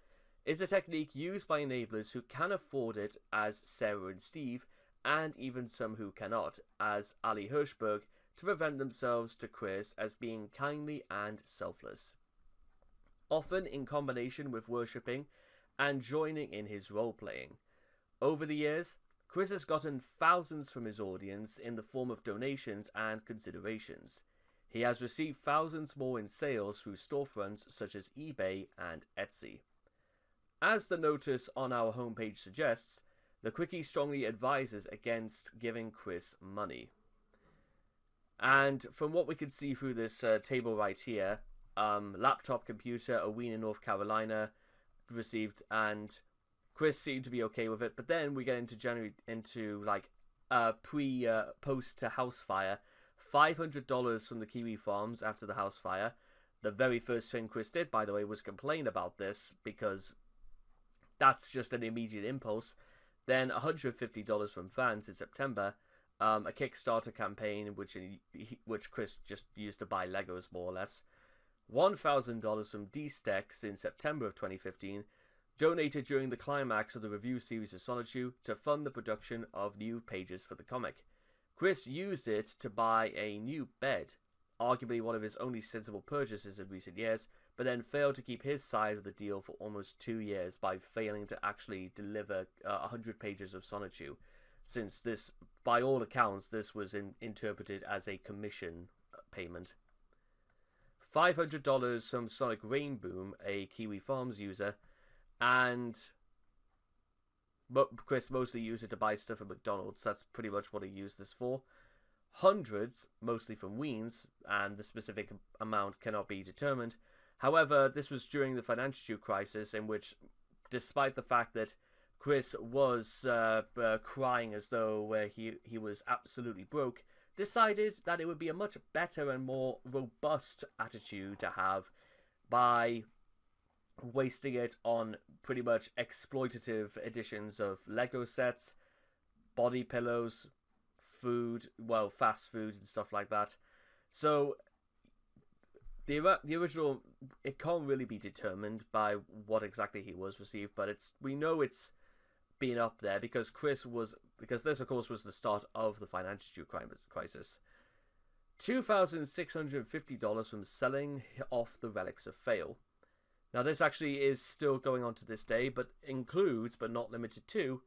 [SPEAKER 1] Is a technique used by enablers who can afford it, as Sarah and Steve, and even some who cannot, as Ali Hirschberg, to prevent themselves to Chris as being kindly and selfless. Often in combination with worshipping and joining in his role-playing. Over the years, Chris has gotten thousands from his audience in the form of donations and considerations. He has received thousands more in sales through storefronts such as eBay and Etsy. As the notice on our homepage suggests, the Quickie strongly advises against giving Chris money. And from what we can see through this table right here, laptop computer, Owena, North Carolina, received, and Chris seemed to be okay with it. But then we get into post to house fire, $500 from the Kiwi Farms after the house fire. The very first thing Chris did, by the way, was complain about this because that's just an immediate impulse. Then $150 from fans in September, a Kickstarter campaign which Chris just used to buy Legos more or less. $1,000 from D-Stex in September of 2015, donated during the climax of the review series of Solitude to fund the production of new pages for the comic. Chris used it to buy a new bed, arguably one of his only sensible purchases in recent years, but then failed to keep his side of the deal for almost 2 years by failing to actually deliver 100 pages of Solitude, since this, by all accounts, this was interpreted as a commission payment. $500 from Sonic Rainboom, a Kiwi Farms user, and Chris mostly used it to buy stuff at McDonald's. That's pretty much what he used this for. Hundreds, mostly from Weens, and the specific amount cannot be determined. However, this was during the financial crisis, in which, despite the fact that Chris was crying as though he was absolutely broke, decided that it would be a much better and more robust attitude to have by wasting it on pretty much exploitative editions of Lego sets, body pillows, food, well, fast food and stuff like that. So the original, it can't really be determined by what exactly he was received, but we know it's been up there because this of course was the start of the financial crisis. $2,650 from selling off the Relics of Fail. Now this actually is still going on to this day, but includes, but not limited to,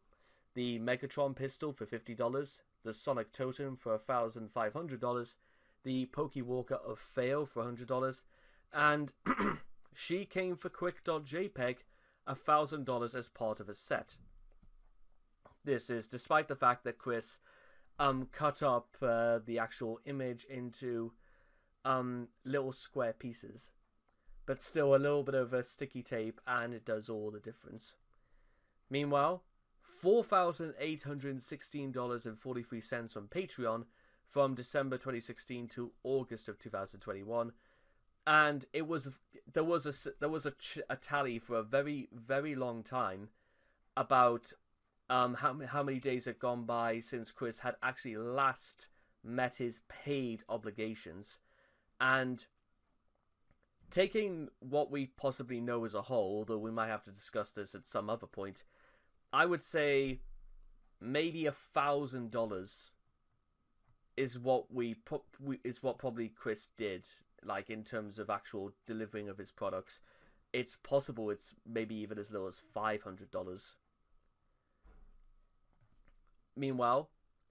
[SPEAKER 1] the Megatron pistol for $50, the Sonic Totem for $1,500, the Pokewalker of Fail for $100, and She Came for Quick.jpg, $1,000 as part of a set. This is despite the fact that Chris cut up the actual image into little square pieces, but still a little bit of a sticky tape, and it does all the difference. Meanwhile, $4,816.43 on Patreon from December 2016 to August of 2021, and there was a tally for a very, very long time about how many days had gone by since Chris had actually last met his paid obligations, and taking what we possibly know as a whole, though we might have to discuss this at some other point, I would say maybe $1,000 is what probably Chris did, like in terms of actual delivering of his products. It's possible it's maybe even as low as $500. Meanwhile,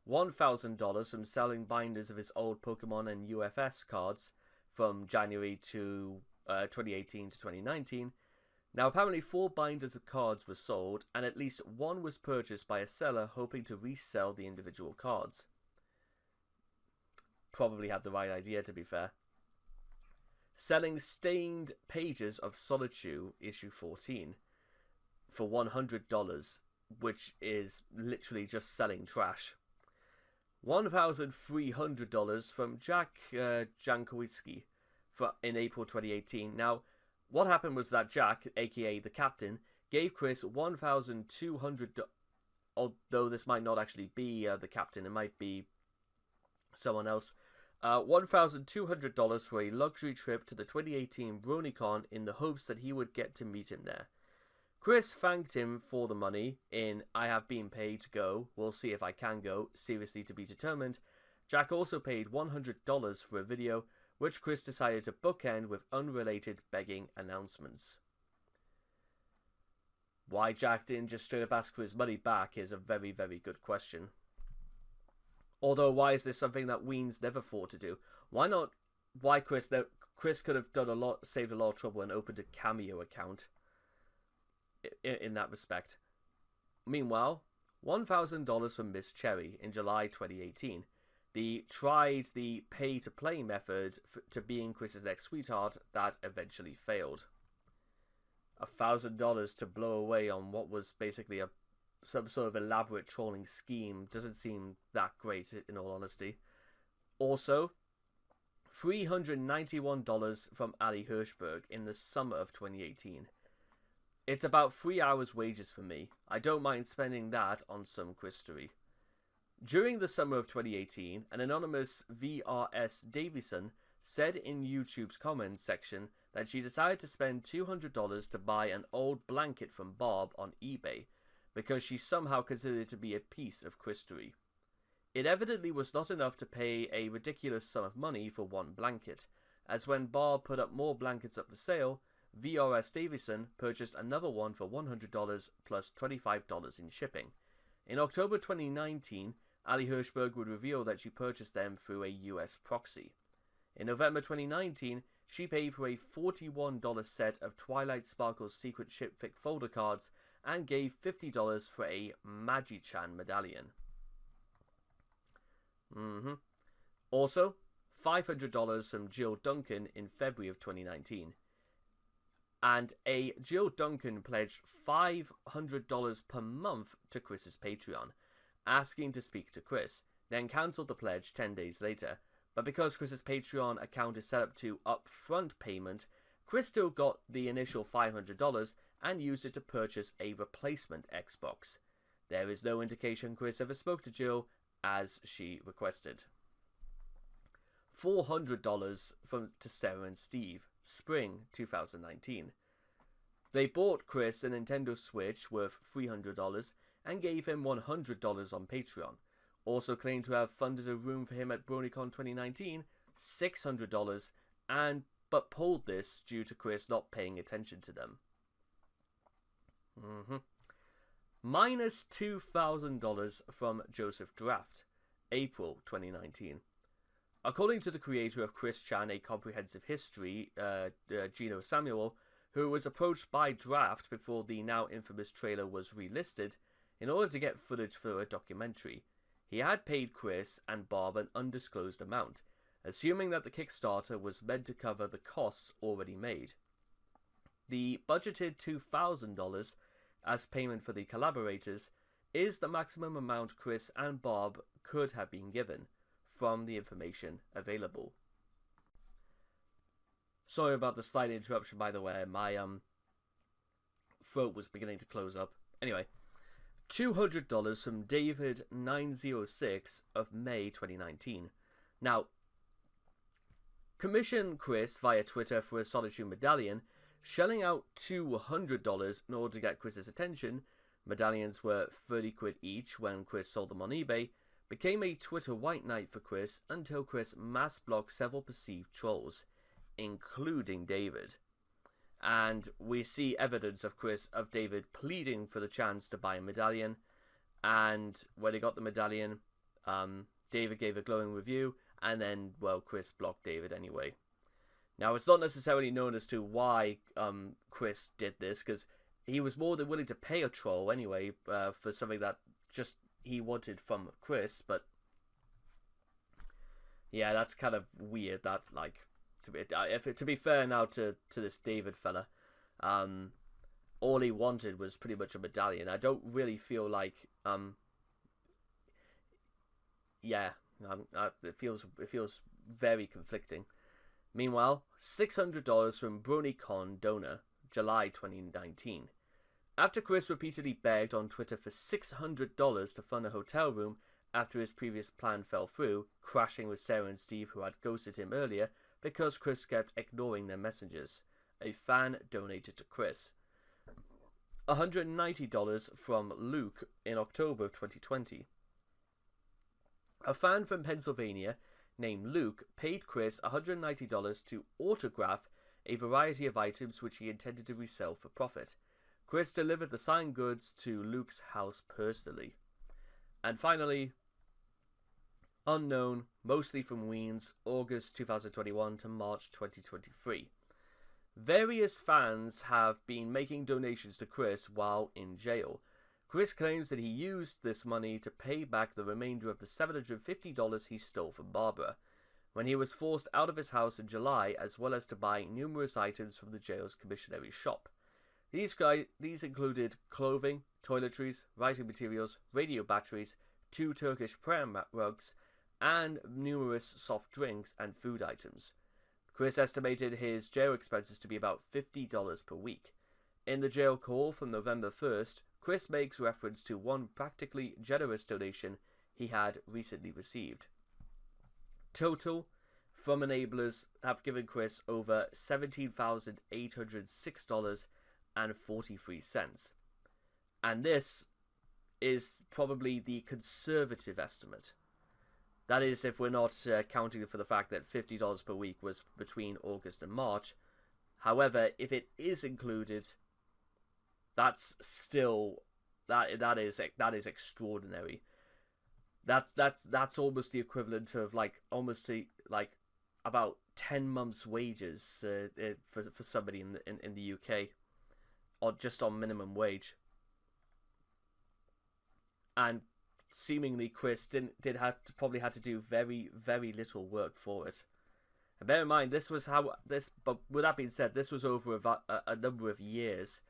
[SPEAKER 1] $1,000 from selling binders of his old Pokemon and UFS cards from January to 2018 to 2019. Now, apparently 4 binders of cards were sold, and at least one was purchased by a seller hoping to resell the individual cards. Probably had the right idea, to be fair. Selling stained pages of Solitude issue 14 for $100, which is literally just selling trash. $1,300 from Jack Jankowski in April 2018. Now, what happened was that Jack, aka the captain, gave Chris $1,200. Although this might not actually be the captain, it might be someone else. $1,200 for a luxury trip to the 2018 BronyCon in the hopes that he would get to meet him there. Chris thanked him for the money in "I have been paid to go, we'll see if I can go, seriously to be determined." Jack also paid $100 for a video, which Chris decided to bookend with unrelated begging announcements. Why Jack didn't just straight up ask for his money back is a very, very good question. Although, why is this something that Weens never thought to do? Why not? Why Chris? Chris could have done saved a lot of trouble and opened a Cameo account. In that respect. Meanwhile, $1,000 from Miss Cherry in July 2018. Tried the pay-to-play method to being Chris's next sweetheart that eventually failed. $1,000 to blow away on what was basically some sort of elaborate trolling scheme doesn't seem that great, in all honesty. Also, $391 from Ali Hirschberg in the summer of 2018. It's about 3 hours' wages for me. I don't mind spending that on some Christery. During the summer of 2018, an anonymous VRS Davison said in YouTube's comments section that she decided to spend $200 to buy an old blanket from Bob on eBay because she somehow considered it to be a piece of Christery. It evidently was not enough to pay a ridiculous sum of money for one blanket, as when Bob put up more blankets up for sale, VRS Davison purchased another one for $100 plus $25 in shipping. In October 2019, Ali Hirschberg would reveal that she purchased them through a US proxy. In November 2019, she paid for a $41 set of Twilight Sparkle's Secret Shipfic folder cards and gave $50 for a Magi-chan medallion. Also, $500 from Jill Duncan in February of 2019. And a Jill Duncan pledged $500 per month to Chris's Patreon, asking to speak to Chris, then cancelled the pledge 10 days later. But because Chris's Patreon account is set up to upfront payment, Chris still got the initial $500 and used it to purchase a replacement Xbox. There is no indication Chris ever spoke to Jill, as she requested. $400 to Sarah and Steve, spring 2019. They bought Chris a Nintendo Switch worth $300 and gave him $100 on Patreon. Also claimed to have funded a room for him at BronyCon 2019, $600, but pulled this due to Chris not paying attention to them. Minus $2,000 from Joseph Draft, April 2019. According to the creator of Chris Chan, A Comprehensive History, Gino Samuel, who was approached by Draft before the now infamous trailer was relisted, in order to get footage for a documentary, he had paid Chris and Bob an undisclosed amount, assuming that the Kickstarter was meant to cover the costs already made. The budgeted $2,000 as payment for the collaborators is the maximum amount Chris and Bob could have been given, from the information available. Sorry about the slight interruption, by the way. My throat was beginning to close up. Anyway, $200 from David906 of May 2019. Now, commissioned Chris via Twitter for a Solitude medallion, shelling out $200 in order to get Chris's attention. Medallions were 30 quid each when Chris sold them on eBay, became a Twitter white knight for Chris until Chris mass blocked several perceived trolls, including David. And we see evidence of David pleading for the chance to buy a medallion, and when he got the medallion, David gave a glowing review, and then, well, Chris blocked David anyway. Now, it's not necessarily known as to why Chris did this, because he was more than willing to pay a troll anyway for something that just he wanted from Chris, but yeah, that's kind of weird. That, like, to be fair now to this David fella, all he wanted was pretty much a medallion. I don't really feel like it feels very conflicting. Meanwhile, $600 from BronyCon donor, July 2019. After Chris repeatedly begged on Twitter for $600 to fund a hotel room after his previous plan fell through, crashing with Sarah and Steve who had ghosted him earlier because Chris kept ignoring their messages, a fan donated to Chris. $190 from Luke in October of 2020. A fan from Pennsylvania named Luke paid Chris $190 to autograph a variety of items which he intended to resell for profit. Chris delivered the signed goods to Luke's house personally. And finally, unknown, mostly from Weens, August 2021 to March 2023. Various fans have been making donations to Chris while in jail. Chris claims that he used this money to pay back the remainder of the $750 he stole from Barbara when he was forced out of his house in July, as well as to buy numerous items from the jail's commissionary shop. These included clothing, toiletries, writing materials, radio batteries, 2 Turkish prayer mat rugs, and numerous soft drinks and food items. Chris estimated his jail expenses to be about $50 per week. In the jail call from November 1st, Chris makes reference to one practically generous donation he had recently received. Total from enablers have given Chris over $17,806.43. And this is probably the conservative estimate. That is, if we're not counting for the fact that $50 per week was between August and March. However, if it is included, that's still that is extraordinary. That's almost the equivalent of about 10 months' wages for somebody in the UK, or just on minimum wage. And seemingly Chris probably had to do very, very little work for it. And bear in mind, but with that being said, this was over a number of years,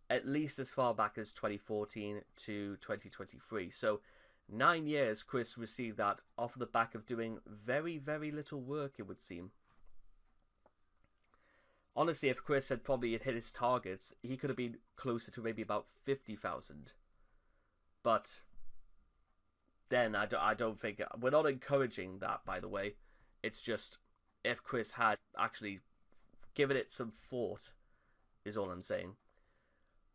[SPEAKER 1] at least as far back as 2014 to 2023. So 9 years Chris received that off the back of doing very, very little work, it would seem. Honestly, if Chris had hit his targets, he could have been closer to maybe about 50,000. But then I don't think... We're not encouraging that, by the way. It's just, if Chris had actually given it some thought, is all I'm saying.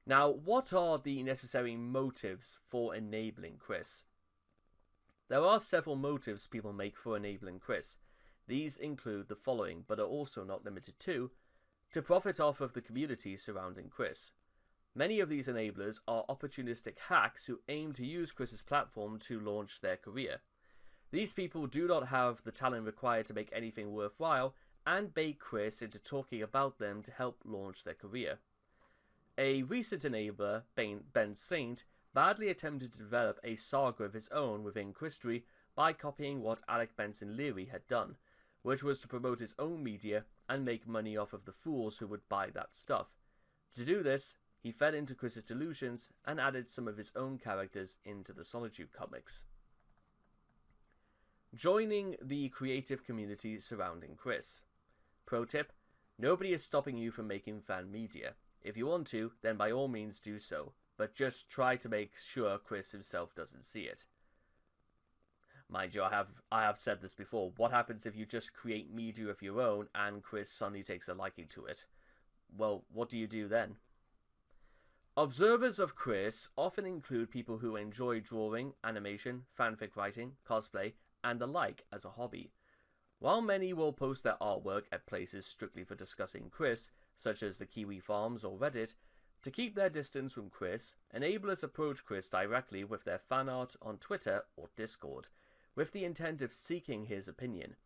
[SPEAKER 1] Now, what are the necessary motives for enabling Chris? There are several motives people make for enabling Chris. These include the following, but are also not limited to profit off of the community surrounding Chris. Many of these enablers are opportunistic hacks who aim to use Chris's platform to launch their career. These people do not have the talent required to make anything worthwhile and bait Chris into talking about them to help launch their career. A recent enabler, Ben Saint, badly attempted to develop a saga of his own within Christery by copying what Alec Benson Leary had done, which was to promote his own media and make money off of the fools who would buy that stuff. To do this, he fed into Chris's delusions and added some of his own characters into the Solitude comics. Joining the creative community surrounding Chris. Pro tip: nobody is stopping you from making fan media. If you want to, then by all means do so, but just try to make sure Chris himself doesn't see it. Mind you, I have said this before. What happens if you just create media of your own and Chris suddenly takes a liking to it? Well, what do you do then? Observers of Chris often include people who enjoy drawing, animation, fanfic writing, cosplay, and the like as a hobby. While many will post their artwork at places strictly for discussing Chris, such as the Kiwi Farms or Reddit, to keep their distance from Chris, enablers approach Chris directly with their fan art on Twitter or Discord, with the intent of seeking his opinion.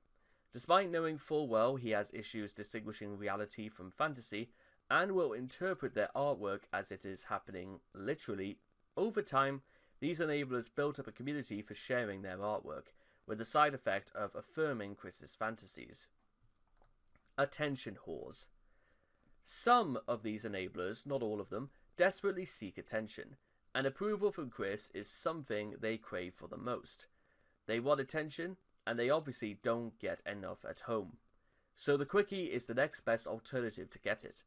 [SPEAKER 1] Despite knowing full well he has issues distinguishing reality from fantasy, and will interpret their artwork as it is happening literally, over time, these enablers built up a community for sharing their artwork, with the side effect of affirming Chris's fantasies. Attention whores. Some of these enablers, not all of them, desperately seek attention, and approval from Chris is something they crave for the most. They want attention, and they obviously don't get enough at home. So the quickie is the next best alternative to get it.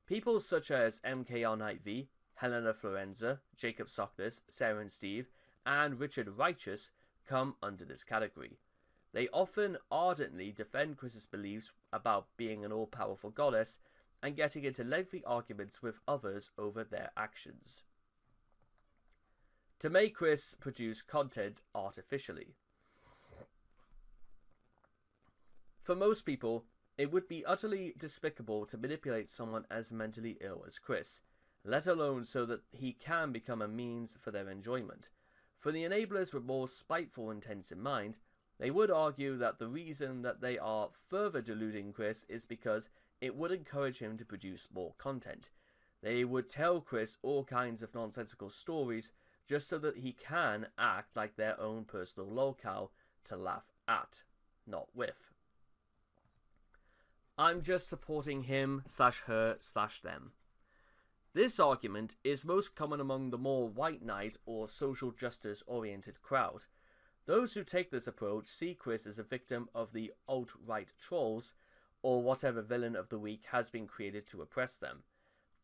[SPEAKER 1] People such as MKR9V, Helena Florenza, Jacob Sockness, Sarah and Steve, and Richard Righteous come under this category. They often ardently defend Chris's beliefs about being an all-powerful goddess and getting into lengthy arguments with others over their actions. To make Chris produce content artificially. For most people, it would be utterly despicable to manipulate someone as mentally ill as Chris, let alone so that he can become a means for their enjoyment. For the enablers with more spiteful intents in mind, they would argue that the reason that they are further deluding Chris is because it would encourage him to produce more content. They would tell Chris all kinds of nonsensical stories just so that he can act like their own personal lolcow to laugh at, not with. I'm just supporting him/her/them. This argument is most common among the more white knight or social justice oriented crowd. Those who take this approach see Chris as a victim of the alt-right trolls, or whatever villain of the week has been created to oppress them.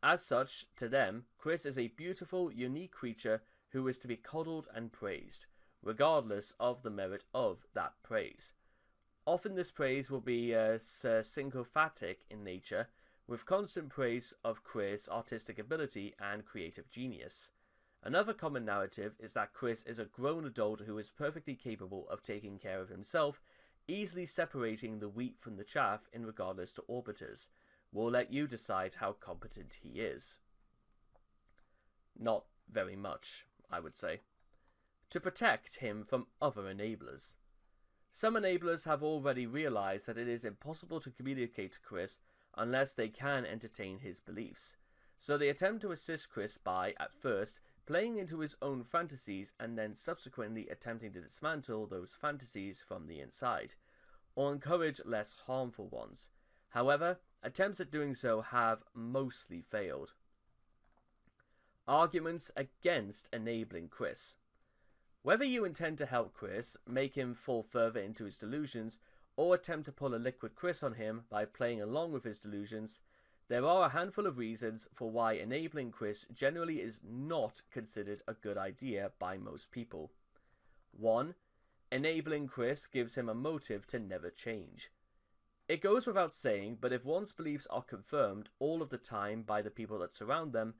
[SPEAKER 1] As such, to them, Chris is a beautiful, unique creature who is to be coddled and praised, regardless of the merit of that praise. Often this praise will be syncophatic in nature, with constant praise of Chris' artistic ability and creative genius. Another common narrative is that Chris is a grown adult who is perfectly capable of taking care of himself, easily separating the wheat from the chaff in regardless to orbiters. We'll let you decide how competent he is. Not very much, I would say. To protect him from other enablers. Some enablers have already realized that it is impossible to communicate to Chris unless they can entertain his beliefs. So they attempt to assist Chris by, at first, playing into his own fantasies and then subsequently attempting to dismantle those fantasies from the inside, or encourage less harmful ones. However, attempts at doing so have mostly failed. Arguments against enabling Chris. Whether you intend to help Chris, make him fall further into his delusions, or attempt to pull a liquid Chris on him by playing along with his delusions, there are a handful of reasons for why enabling Chris generally is not considered a good idea by most people. 1. Enabling Chris gives him a motive to never change. It goes without saying, but if one's beliefs are confirmed all of the time by the people that surround them,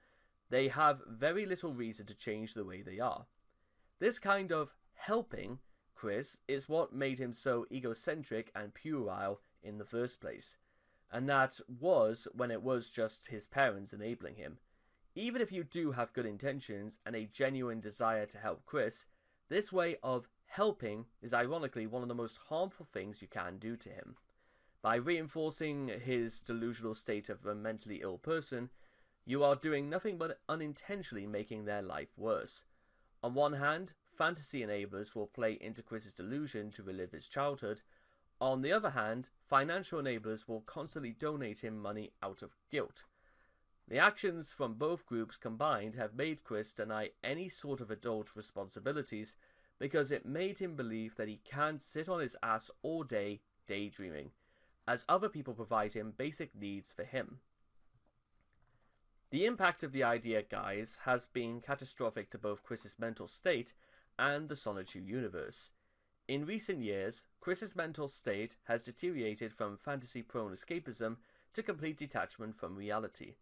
[SPEAKER 1] they have very little reason to change the way they are. This kind of helping Chris is what made him so egocentric and puerile in the first place, and that was when it was just his parents enabling him. Even if you do have good intentions and a genuine desire to help Chris, this way of helping is ironically one of the most harmful things you can do to him. By reinforcing his delusional state of a mentally ill person, you are doing nothing but unintentionally making their life worse. On one hand, fantasy enablers will play into Chris's delusion to relive his childhood. On the other hand, financial enablers will constantly donate him money out of guilt. The actions from both groups combined have made Chris deny any sort of adult responsibilities because it made him believe that he can sit on his ass all day daydreaming, as other people provide him basic needs for him. The impact of the idea, guys, has been catastrophic to both Chris's mental state and the Sonichu universe. In recent years, Chris's mental state has deteriorated from fantasy-prone escapism to complete detachment from reality.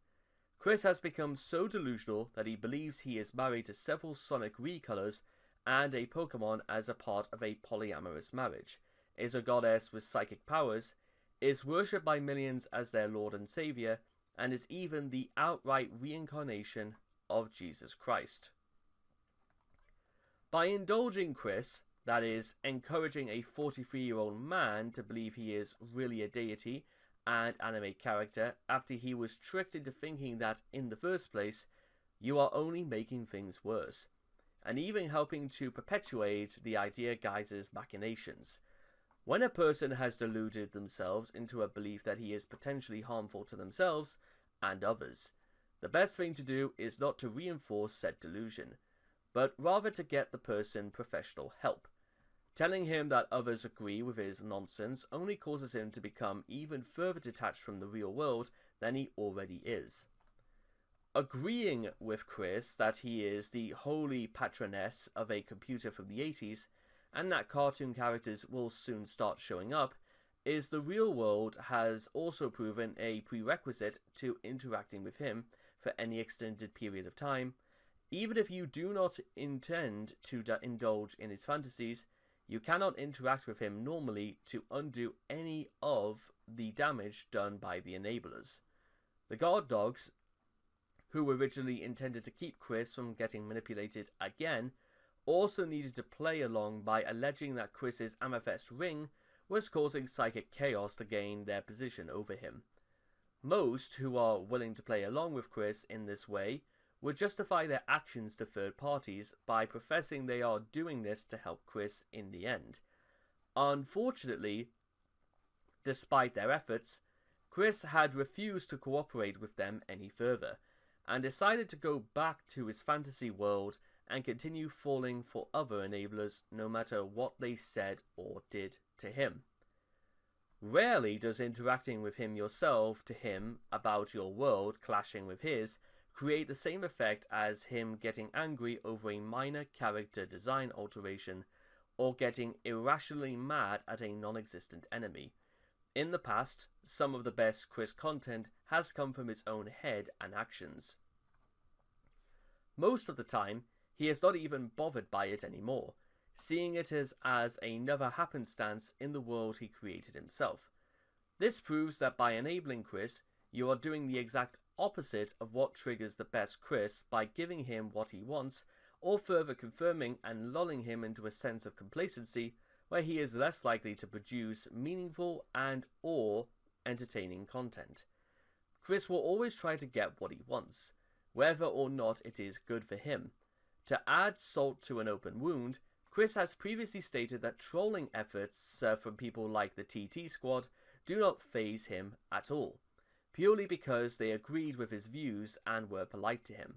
[SPEAKER 1] Chris has become so delusional that he believes he is married to several Sonic recolors and a Pokemon as a part of a polyamorous marriage, is a goddess with psychic powers, is worshipped by millions as their Lord and Savior, and is even the outright reincarnation of Jesus Christ. By indulging Chris, that is, encouraging a 43-year-old man to believe he is really a deity and anime character after he was tricked into thinking that in the first place, you are only making things worse, and even helping to perpetuate the idea guise's machinations. When a person has deluded themselves into a belief that he is potentially harmful to themselves and others, the best thing to do is not to reinforce said delusion, but rather to get the person professional help. Telling him that others agree with his nonsense only causes him to become even further detached from the real world than he already is. Agreeing with Chris that he is the holy patroness of a computer from the 80s, and that cartoon characters will soon start showing up, is the real world has also proven a prerequisite to interacting with him for any extended period of time. Even if you do not intend to indulge in his fantasies, you cannot interact with him normally to undo any of the damage done by the enablers. The guard dogs, who originally intended to keep Chris from getting manipulated again, also needed to play along by alleging that Chris's amethyst ring was causing psychic chaos to gain their position over him. Most who are willing to play along with Chris in this way would justify their actions to third parties by professing they are doing this to help Chris in the end. Unfortunately, despite their efforts, Chris had refused to cooperate with them any further, and decided to go back to his fantasy world and continue falling for other enablers no matter what they said or did to him. Rarely does interacting with him yourself to him about your world clashing with his create the same effect as him getting angry over a minor character design alteration or getting irrationally mad at a non-existent enemy. In the past, some of the best Chris content has come from his own head and actions. Most of the time, he is not even bothered by it anymore, seeing it as another happenstance in the world he created himself. This proves that by enabling Chris, you are doing the exact opposite of what triggers the best Chris by giving him what he wants, or further confirming and lulling him into a sense of complacency where he is less likely to produce meaningful and or entertaining content. Chris will always try to get what he wants, whether or not it is good for him. To add salt to an open wound, Chris has previously stated that trolling efforts from people like the TT Squad do not faze him at all, purely because they agreed with his views and were polite to him.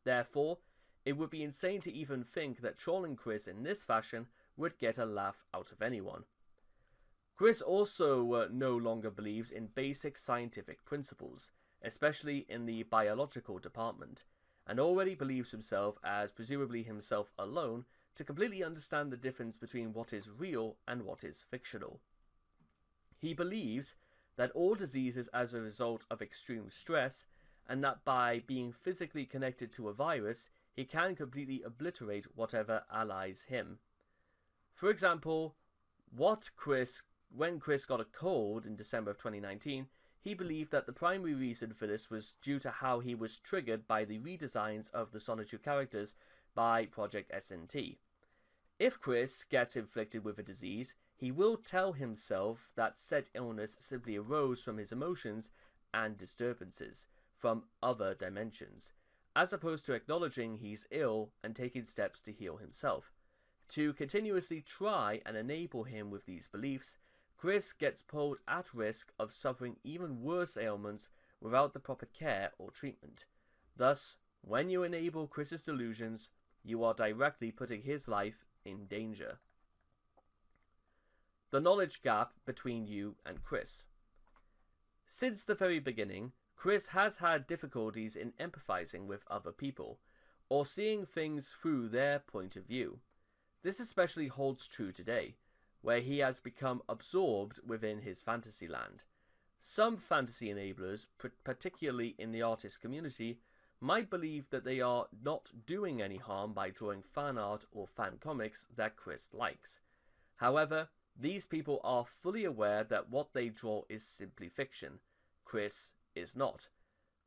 [SPEAKER 1] Therefore, it would be insane to even think that trolling Chris in this fashion would get a laugh out of anyone. Chris also no longer believes in basic scientific principles, especially in the biological department, and already believes himself, as presumably himself alone, to completely understand the difference between what is real and what is fictional. He believes that all diseases as a result of extreme stress, and that by being physically connected to a virus, he can completely obliterate whatever allies him. For example, when Chris got a cold in December of 2019, he believed that the primary reason for this was due to how he was triggered by the redesigns of the Sonic 2 characters by Project SNT. If Chris gets inflicted with a disease, he will tell himself that said illness simply arose from his emotions and disturbances from other dimensions, as opposed to acknowledging he's ill and taking steps to heal himself. To continuously try and enable him with these beliefs, Chris gets pulled at risk of suffering even worse ailments without the proper care or treatment. Thus, when you enable Chris's delusions, you are directly putting his life in danger. The knowledge gap between you and Chris. Since the very beginning, Chris has had difficulties in empathizing with other people, or seeing things through their point of view. This especially holds true today, where he has become absorbed within his fantasy land. Some fantasy enablers, particularly in the artist community, might believe that they are not doing any harm by drawing fan art or fan comics that Chris likes. However, these people are fully aware that what they draw is simply fiction. Chris is not.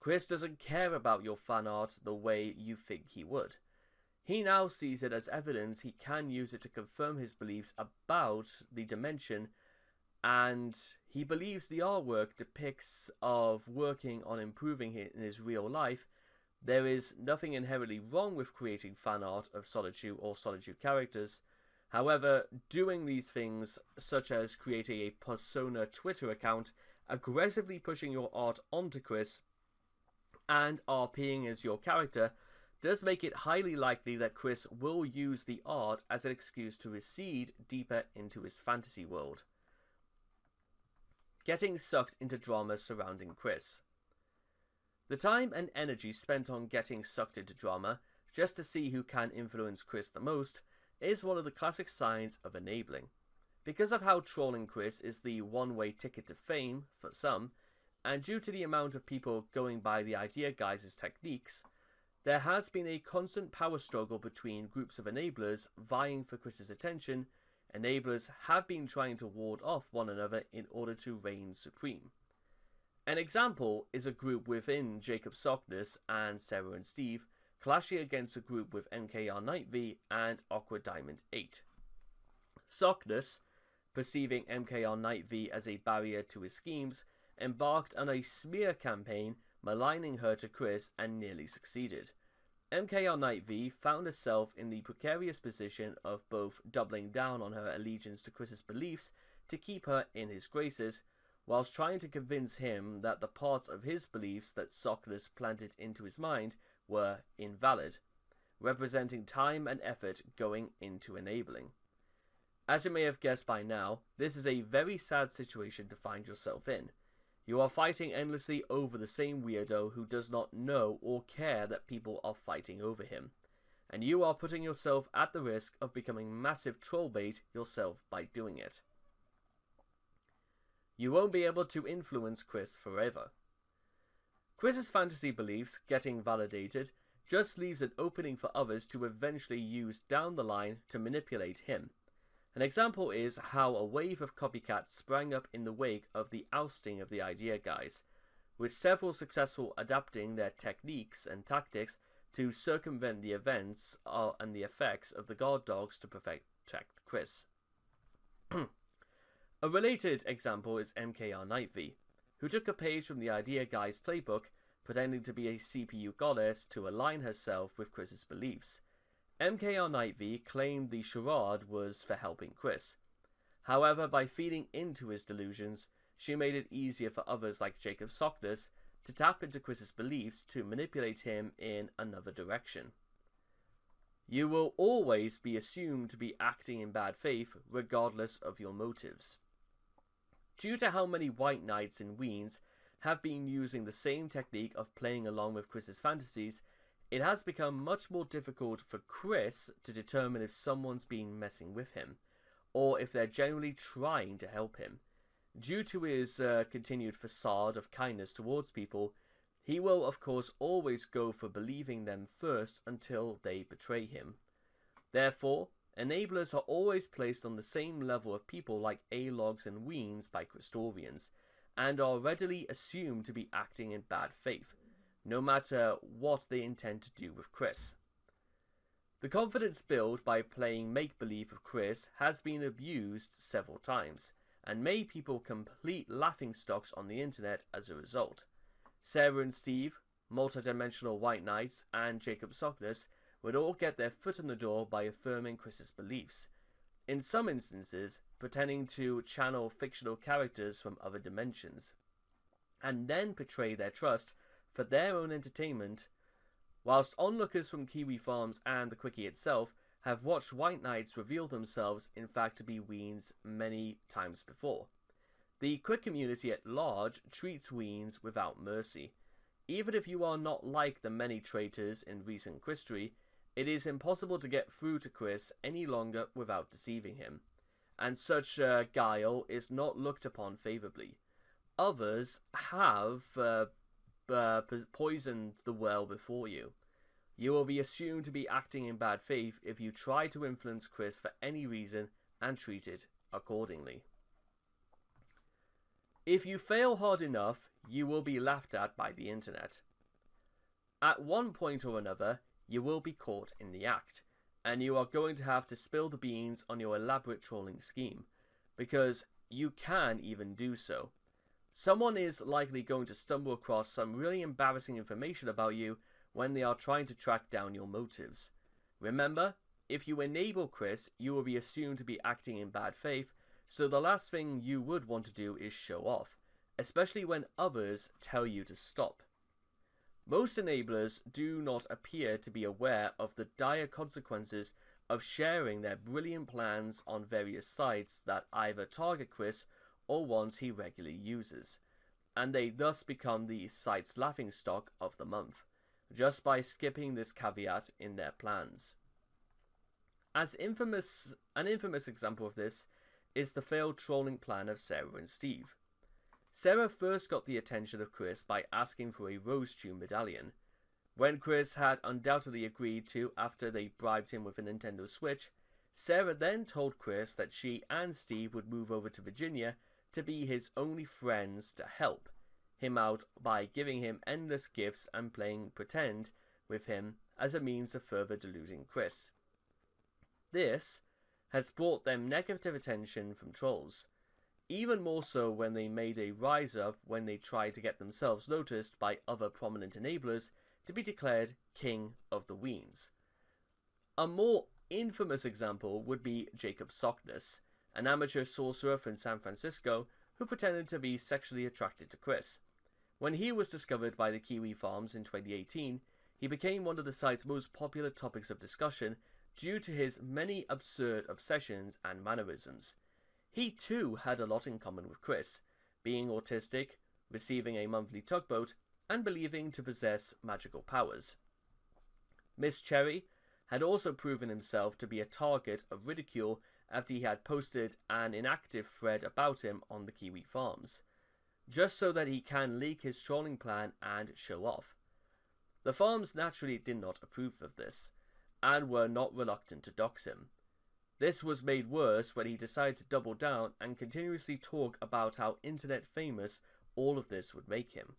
[SPEAKER 1] Chris doesn't care about your fan art the way you think he would. He now sees it as evidence he can use it to confirm his beliefs about the dimension, and he believes the artwork depicts of working on improving it in his real life. There is nothing inherently wrong with creating fan art of Solitude or Solitude characters. However, doing these things, such as creating a persona Twitter account, aggressively pushing your art onto Chris, and RPing as your character, does make it highly likely that Chris will use the art as an excuse to recede deeper into his fantasy world. Getting sucked into drama surrounding Chris. The time and energy spent on getting sucked into drama, just to see who can influence Chris the most, is one of the classic signs of enabling. Because of how trolling Chris is the one-way ticket to fame for some, and due to the amount of people going by the idea guys' techniques, there has been a constant power struggle between groups of enablers vying for Chris's attention. Enablers have been trying to ward off one another in order to reign supreme. An example is a group within Jacob Sockness and Sarah and Steve clashing against a group with MKR Night V and Aqua Diamond 8. Sockness, perceiving MKR Night V as a barrier to his schemes, embarked on a smear campaign maligning her to Chris and nearly succeeded. MKR Night V found herself in the precarious position of both doubling down on her allegiance to Chris's beliefs to keep her in his graces, whilst trying to convince him that the parts of his beliefs that Sockness planted into his mind were invalid, representing time and effort going into enabling. As you may have guessed by now, this is a very sad situation to find yourself in. You are fighting endlessly over the same weirdo who does not know or care that people are fighting over him, and you are putting yourself at the risk of becoming massive troll bait yourself by doing it. You won't be able to influence Chris forever. Chris's fantasy beliefs getting validated just leaves an opening for others to eventually use down the line to manipulate him. An example is how a wave of copycats sprang up in the wake of the ousting of the idea guys, with several successful adapting their techniques and tactics to circumvent the events and the effects of the guard dogs to protect Chris. A related example is MKR Night V, who took a page from the idea guy's playbook, pretending to be a CPU goddess to align herself with Chris's beliefs. MKR Night V claimed the charade was for helping Chris. However, by feeding into his delusions, she made it easier for others like Jacob Sockness to tap into Chris's beliefs to manipulate him in another direction. You will always be assumed to be acting in bad faith regardless of your motives. Due to how many White Knights and Weens have been using the same technique of playing along with Chris's fantasies, it has become much more difficult for Chris to determine if someone's been messing with him, or if they're genuinely trying to help him. Due to his continued facade of kindness towards people, he will of course always go for believing them first until they betray him. Therefore, enablers are always placed on the same level of people like A-logs and Weens by Christorians, and are readily assumed to be acting in bad faith, no matter what they intend to do with Chris. The confidence built by playing make-believe with Chris has been abused several times, and made people complete laughingstocks on the internet as a result. Sarah and Steve, multidimensional White Knights, and Jacob Sockness would all get their foot in the door by affirming Chris's beliefs, in some instances pretending to channel fictional characters from other dimensions, and then betray their trust for their own entertainment, whilst onlookers from Kiwi Farms and the Quickie itself have watched White Knights reveal themselves in fact to be Weens many times before. The Quick community at large treats Weens without mercy. Even if you are not like the many traitors in recent history, It is impossible to get through to Chris any longer without deceiving him, and such guile is not looked upon favourably. Others have poisoned the well before you. You will be assumed to be acting in bad faith if you try to influence Chris for any reason and treat it accordingly. If you fail hard enough, you will be laughed at by the internet. At one point or another, you will be caught in the act, and you are going to have to spill the beans on your elaborate trolling scheme, because you can even do so. Someone is likely going to stumble across some really embarrassing information about you when they are trying to track down your motives. Remember, if you enable Chris, you will be assumed to be acting in bad faith, so the last thing you would want to do is show off, especially when others tell you to stop. Most enablers do not appear to be aware of the dire consequences of sharing their brilliant plans on various sites that either target Chris or ones he regularly uses, and they thus become the site's laughingstock of the month, just by skipping this caveat in their plans. An infamous example of this is the failed trolling plan of Sarah and Steve. Sarah first got the attention of Chris by asking for a Rose Tune medallion. When Chris had undoubtedly agreed to after they bribed him with a Nintendo Switch, Sarah then told Chris that she and Steve would move over to Virginia to be his only friends to help him out by giving him endless gifts and playing pretend with him as a means of further deluding Chris. This has brought them negative attention from trolls, even more so when they made a rise up when they tried to get themselves noticed by other prominent enablers to be declared King of the Weens. A more infamous example would be Jacob Sockness, an amateur sorcerer from San Francisco who pretended to be sexually attracted to Chris. When he was discovered by the Kiwi Farms in 2018, he became one of the site's most popular topics of discussion due to his many absurd obsessions and mannerisms. He too had a lot in common with Chris, being autistic, receiving a monthly tugboat, and believing to possess magical powers. Miss Cherry had also proven himself to be a target of ridicule after he had posted an inactive thread about him on the Kiwi Farms, just so that he can leak his trolling plan and show off. The farms naturally did not approve of this, and were not reluctant to dox him. This was made worse when he decided to double down and continuously talk about how internet famous all of this would make him.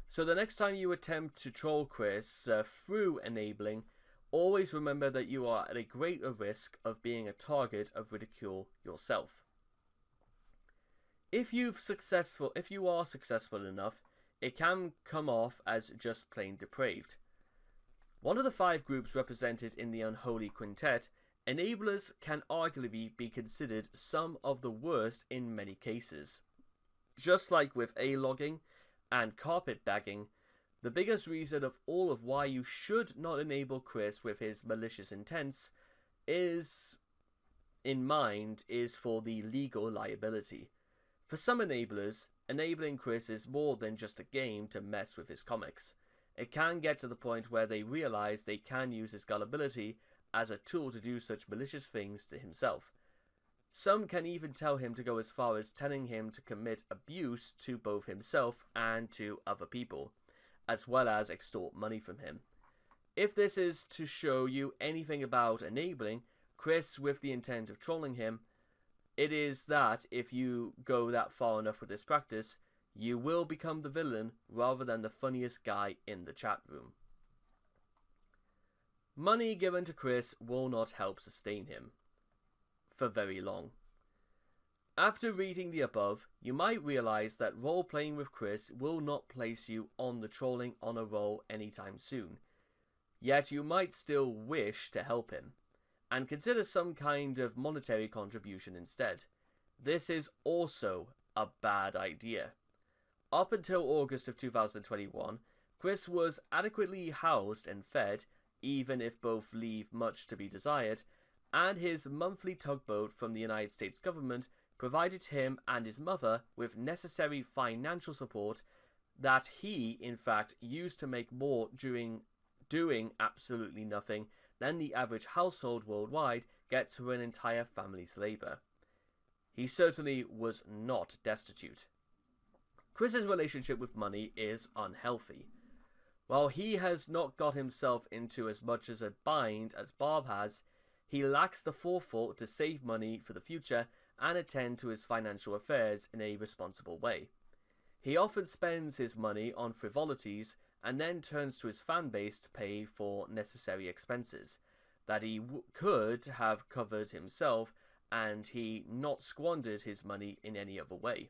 [SPEAKER 1] So the next time you attempt to troll Chris through enabling, always remember that you are at a greater risk of being a target of ridicule yourself. If you are successful enough, it can come off as just plain depraved. One of the 5 groups represented in the Unholy Quintet, enablers can arguably be considered some of the worst in many cases. Just like with A-logging and carpetbagging, the biggest reason of all of why you should not enable Chris with his malicious intents is for the legal liability. For some enablers, enabling Chris is more than just a game to mess with his comics. It can get to the point where they realize they can use his gullibility as a tool to do such malicious things to himself. Some can even tell him to go as far as telling him to commit abuse to both himself and to other people, as well as extort money from him. If this is to show you anything about enabling Chris with the intent of trolling him, it is that if you go that far enough with this practice, you will become the villain rather than the funniest guy in the chat room. Money given to Chris will not help sustain him for very long. After reading the above, you might realize that role-playing with Chris will not place you on the trolling honor roll anytime soon. Yet you might still wish to help him, and consider some kind of monetary contribution instead. This is also a bad idea. Up until August of 2021, Chris was adequately housed and fed, even if both leave much to be desired, and his monthly tugboat from the United States government provided him and his mother with necessary financial support that he, in fact, used to make more doing absolutely nothing than the average household worldwide gets for an entire family's labour. He certainly was not destitute. Chris's relationship with money is unhealthy. While he has not got himself into as much as a bind as Bob has, he lacks the forethought to save money for the future and attend to his financial affairs in a responsible way. He often spends his money on frivolities and then turns to his fan base to pay for necessary expenses that he could have covered himself, and he not squandered his money in any other way.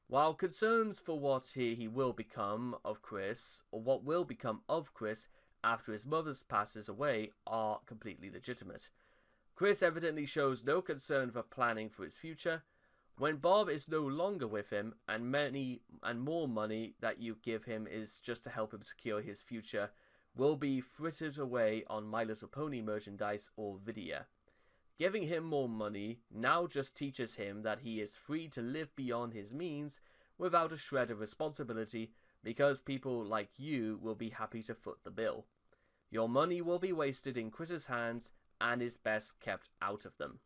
[SPEAKER 1] While concerns for what he will become of Chris, or what will become of Chris after his mother passes away, are completely legitimate. Chris evidently shows no concern for planning for his future. When Bob is no longer with him, and more money that you give him is just to help him secure his future, will be frittered away on My Little Pony merchandise or video. Giving him more money now just teaches him that he is free to live beyond his means without a shred of responsibility, because people like you will be happy to foot the bill. Your money will be wasted in Chris's hands and is best kept out of them.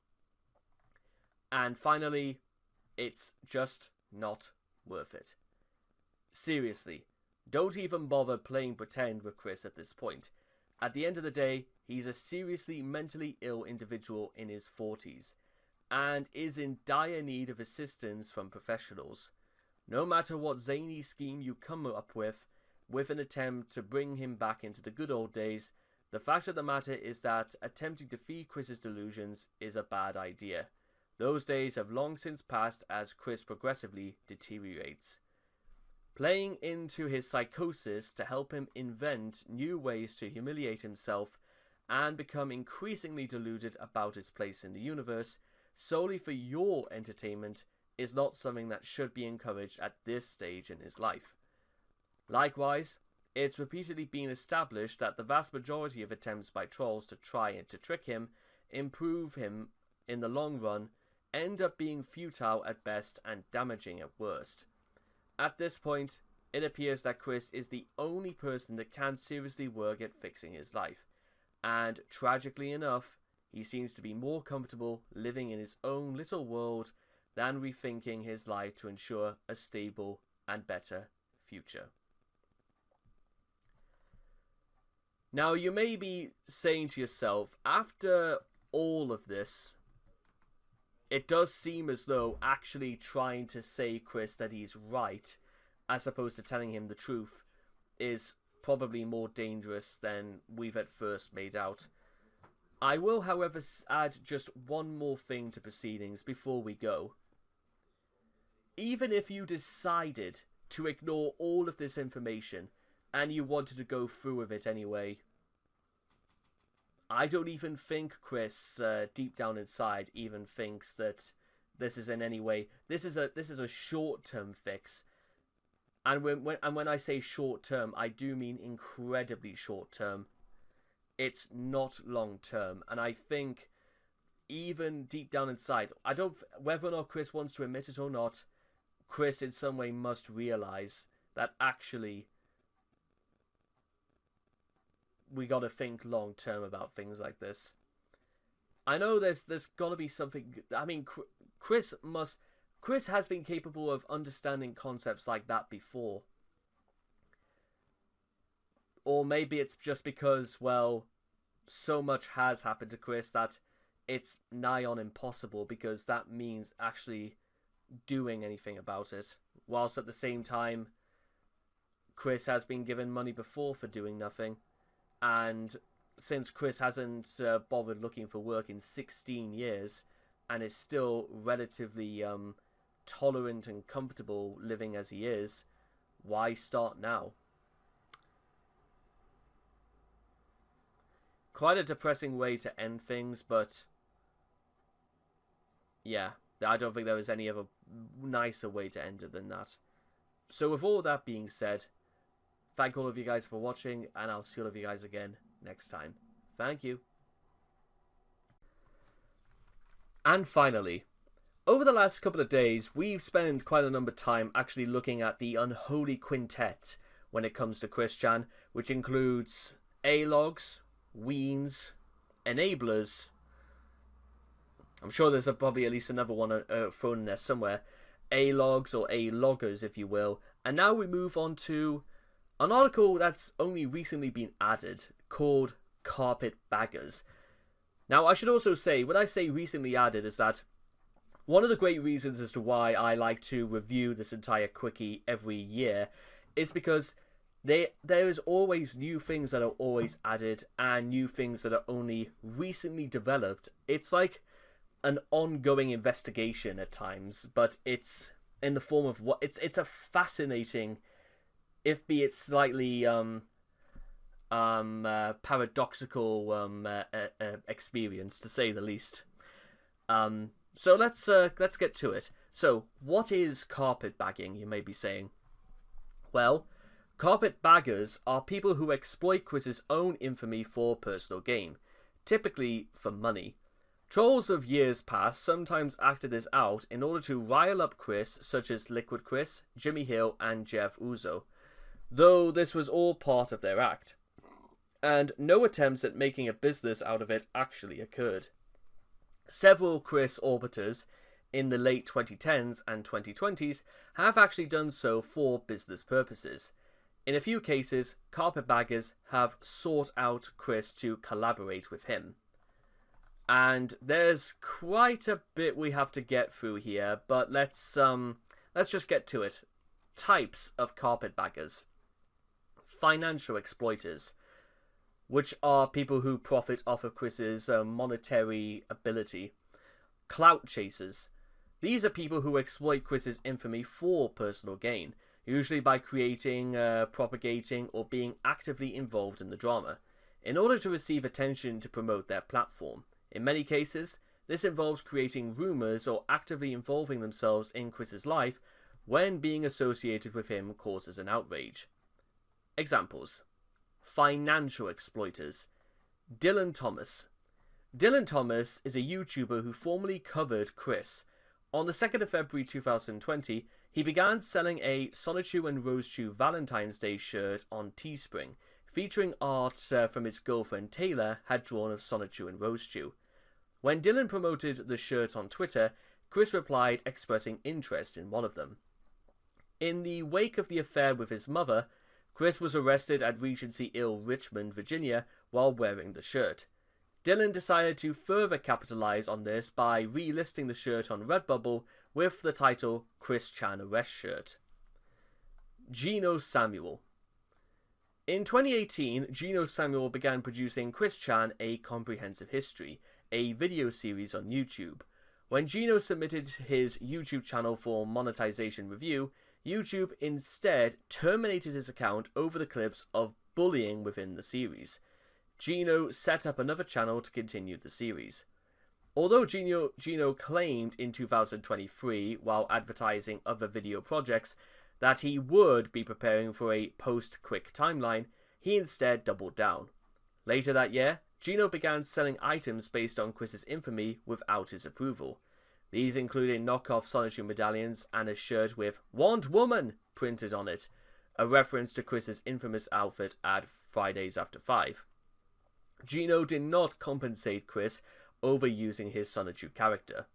[SPEAKER 1] And finally, it's just not worth it. Seriously, don't even bother playing pretend with Chris at this point. At the end of the day, he's a seriously mentally ill individual in his 40s, and is in dire need of assistance from professionals. No matter what zany scheme you come up with an attempt to bring him back into the good old days, the fact of the matter is that attempting to feed Chris's delusions is a bad idea. Those days have long since passed as Chris progressively deteriorates. Playing into his psychosis to help him invent new ways to humiliate himself and become increasingly deluded about his place in the universe solely for your entertainment is not something that should be encouraged at this stage in his life. Likewise, it's repeatedly been established that the vast majority of attempts by trolls to try and to trick him, improve him in the long run, end up being futile at best and damaging at worst. At this point, it appears that Chris is the only person that can seriously work at fixing his life, and tragically enough, he seems to be more comfortable living in his own little world than rethinking his life to ensure a stable and better future. Now, you may be saying to yourself, after all of this, it does seem as though actually trying to say Chris that he's right, as opposed to telling him the truth, is probably more dangerous than we've at first made out. I will, however, add just one more thing to proceedings before we go. Even if you decided to ignore all of this information, and you wanted to go through with it anyway, I don't even think Chris, deep down inside, even thinks that this is in any way. This is a short-term fix, and when I say short-term, I do mean incredibly short-term. It's not long-term, and I think even deep down inside, whether or not Chris wants to admit it or not, Chris in some way must realize that actually we gotta think long term about things like this. I know there's gotta be something. I mean, Chris has been capable of understanding concepts like that before. Or maybe it's just because, well, so much has happened to Chris that it's nigh on impossible, because that means actually doing anything about it. Whilst at the same time, Chris has been given money before for doing nothing. And since Chris hasn't bothered looking for work in 16 years and is still relatively tolerant and comfortable living as he is, why start now? Quite a depressing way to end things, but yeah, I don't think there was any other nicer way to end it than that. So with all that being said, thank all of you guys for watching, and I'll see all of you guys again next time. Thank you. And finally, over the last couple of days, we've spent quite a number of time actually looking at the Unholy Quintet when it comes to Chris Chan, which includes A-Logs, weens, enablers. I'm sure there's probably at least another one thrown in there somewhere. A-logs or A-loggers, if you will. And now we move on to an article that's only recently been added called Carpetbaggers. Now, I should also say, when I say recently added, is that one of the great reasons as to why I like to review this entire quickie every year is because there is always new things that are always added and new things that are only recently developed. It's like an ongoing investigation at times, but it's in the form of what it's a fascinating, if be it slightly paradoxical experience, to say the least. So let's get to it. So what is carpetbagging, you may be saying? Well, carpetbaggers are people who exploit Chris's own infamy for personal gain, typically for money. Trolls of years past sometimes acted this out in order to rile up Chris, such as Liquid Chris, Jimmy Hill, and Jeff Uzo, though this was all part of their act, and no attempts at making a business out of it actually occurred. Several Chris orbiters in the late 2010s and 2020s have actually done so for business purposes. In a few cases, carpetbaggers have sought out Chris to collaborate with him. And there's quite a bit we have to get through here, but let's just get to it. Types of carpetbaggers. Financial exploiters, which are people who profit off of Chris's monetary ability. Clout chasers. These are people who exploit Chris's infamy for personal gain, usually by creating, propagating, or being actively involved in the drama, in order to receive attention to promote their platform. In many cases, this involves creating rumours or actively involving themselves in Chris's life when being associated with him causes an outrage. Examples. Financial exploiters. Dylan Thomas. Dylan Thomas is a YouTuber who formerly covered Chris. On the 2nd of February 2020, he began selling a Sonichu and Rosechu Valentine's Day shirt on Teespring, featuring art from his girlfriend Taylor had drawn of Sonichu and Rosechu. When Dylan promoted the shirt on Twitter, Chris replied expressing interest in one of them. In the wake of the affair with his mother, Chris was arrested at Regency Inn, Richmond, Virginia, while wearing the shirt. Dylan decided to further capitalize on this by relisting the shirt on Redbubble with the title Chris Chan Arrest Shirt. Gino Samuel. In 2018, Gino Samuel began producing Chris Chan A Comprehensive History, a video series on YouTube. When Gino submitted his YouTube channel for monetization review, YouTube instead terminated his account over the clips of bullying within the series. Gino set up another channel to continue the series. Although Gino claimed in 2023, while advertising other video projects, that he would be preparing for a post-Quick timeline, he instead doubled down. Later that year, Gino began selling items based on Chris's infamy without his approval. These included knockoff Sonichu medallions and a shirt with "Want Woman" printed on it, a reference to Chris's infamous outfit at Fridays After 5. Gino did not compensate Chris over using his Sonichu character.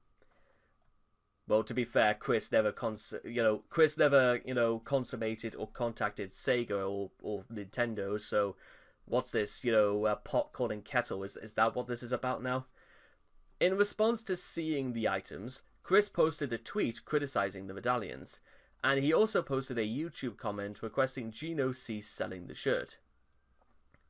[SPEAKER 1] Well, to be fair, Chris never consummated or contacted Sega or Nintendo, so what's this, pot calling kettle? Is that what this is about now? In response to seeing the items, Chris posted a tweet criticizing the medallions, and he also posted a YouTube comment requesting Gino cease selling the shirt.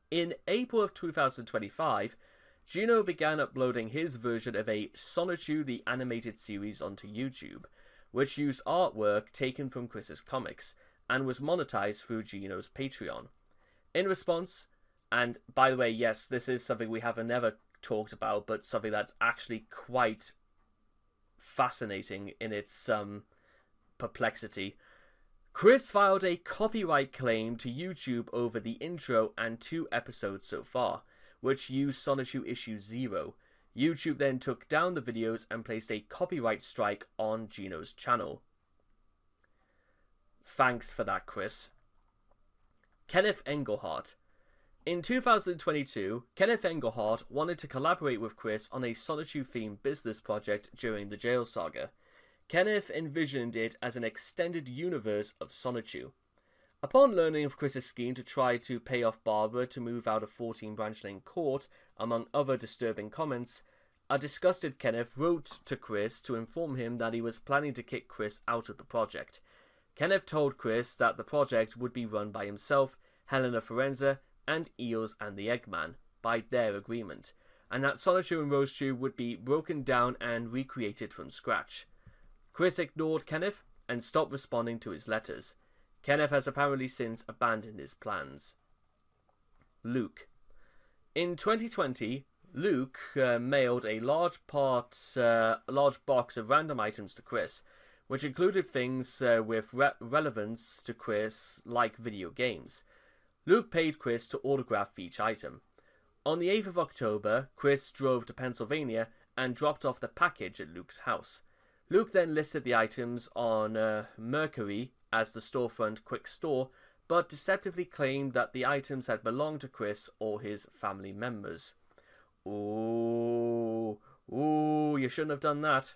[SPEAKER 1] In April of 2025, Gino began uploading his version of a Sonichu the Animated Series onto YouTube, which used artwork taken from Chris's comics, and was monetized through Gino's Patreon. In response, and by the way, yes, this is something we have never talked about, but something that's actually quite fascinating in its perplexity. Chris filed a copyright claim to YouTube over the intro and 2 episodes so far, which used Sonichu Issue 0. YouTube then took down the videos and placed a copyright strike on Gino's channel. Thanks for that, Chris. Kenneth Engelhardt. In 2022, Kenneth Engelhardt wanted to collaborate with Chris on a Sonichu-themed business project during the jail saga. Kenneth envisioned it as an extended universe of Sonichu. Upon learning of Chris's scheme to try to pay off Barbara to move out of 14 Branch Lane Court, among other disturbing comments, a disgusted Kenneth wrote to Chris to inform him that he was planning to kick Chris out of the project. Kenneth told Chris that the project would be run by himself, Helena Forenza, and Eels and the Eggman, by their agreement, and that Sonichu and Rosechu would be broken down and recreated from scratch. Chris ignored Kenneth and stopped responding to his letters. Kenneth has apparently since abandoned his plans. Luke. In 2020, Luke mailed a large box of random items to Chris, which included things with relevance to Chris, like video games. Luke paid Chris to autograph each item. On the 8th of October, Chris drove to Pennsylvania and dropped off the package at Luke's house. Luke then listed the items on Mercury as the storefront quick store, but deceptively claimed that the items had belonged to Chris or his family members. Ooh, you shouldn't have done that.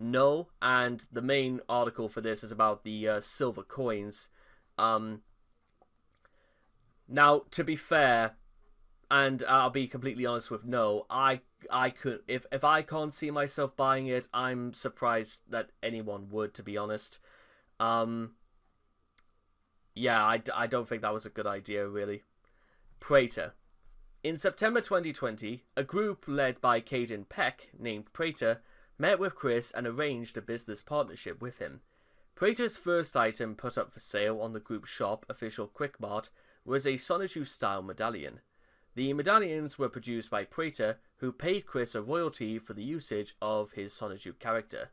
[SPEAKER 1] No, and the main article for this is about the silver coins. Now, to be fair, and I'll be completely honest with no, I could, if I can't see myself buying it, I'm surprised that anyone would, to be honest. Yeah, I don't think that was a good idea, really. Prater. In September 2020, a group led by Caden Peck, named Prater, met with Chris and arranged a business partnership with him. Prater's first item put up for sale on the group's shop official Quickmart was a Sonichu-style medallion. The medallions were produced by Prater, who paid Chris a royalty for the usage of his Sonichu character.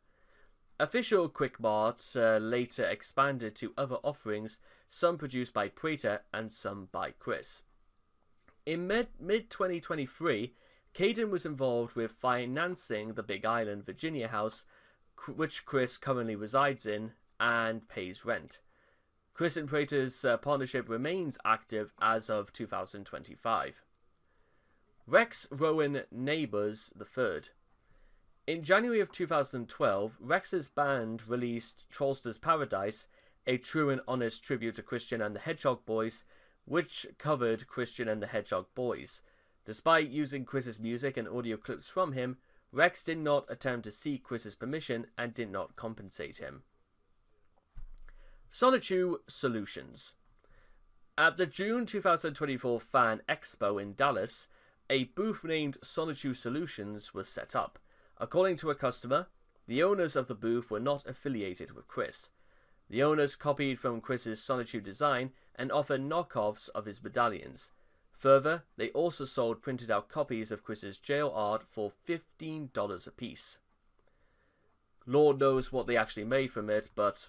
[SPEAKER 1] Official Quickmart later expanded to other offerings, some produced by Prater and some by Chris. In mid-2023, Caden was involved with financing the Big Island, Virginia house, which Chris currently resides in and pays rent. Chris and Prater's partnership remains active as of 2025. Rex Rowan Neighbours III. In January of 2012, Rex's band released Trollster's Paradise, a true and honest tribute to Christian and the Hedgehog Boys, which covered Christian and the Hedgehog Boys. Despite using Chris's music and audio clips from him, Rex did not attempt to seek Chris's permission and did not compensate him. Sonichu Solutions. At the June 2024 Fan Expo in Dallas, a booth named Sonichu Solutions was set up. According to a customer, the owners of the booth were not affiliated with Chris. The owners copied from Chris's Sonichu design and offered knockoffs of his medallions. Further, they also sold printed out copies of Chris's jail art for $15 apiece. Lord knows what they actually made from it, but...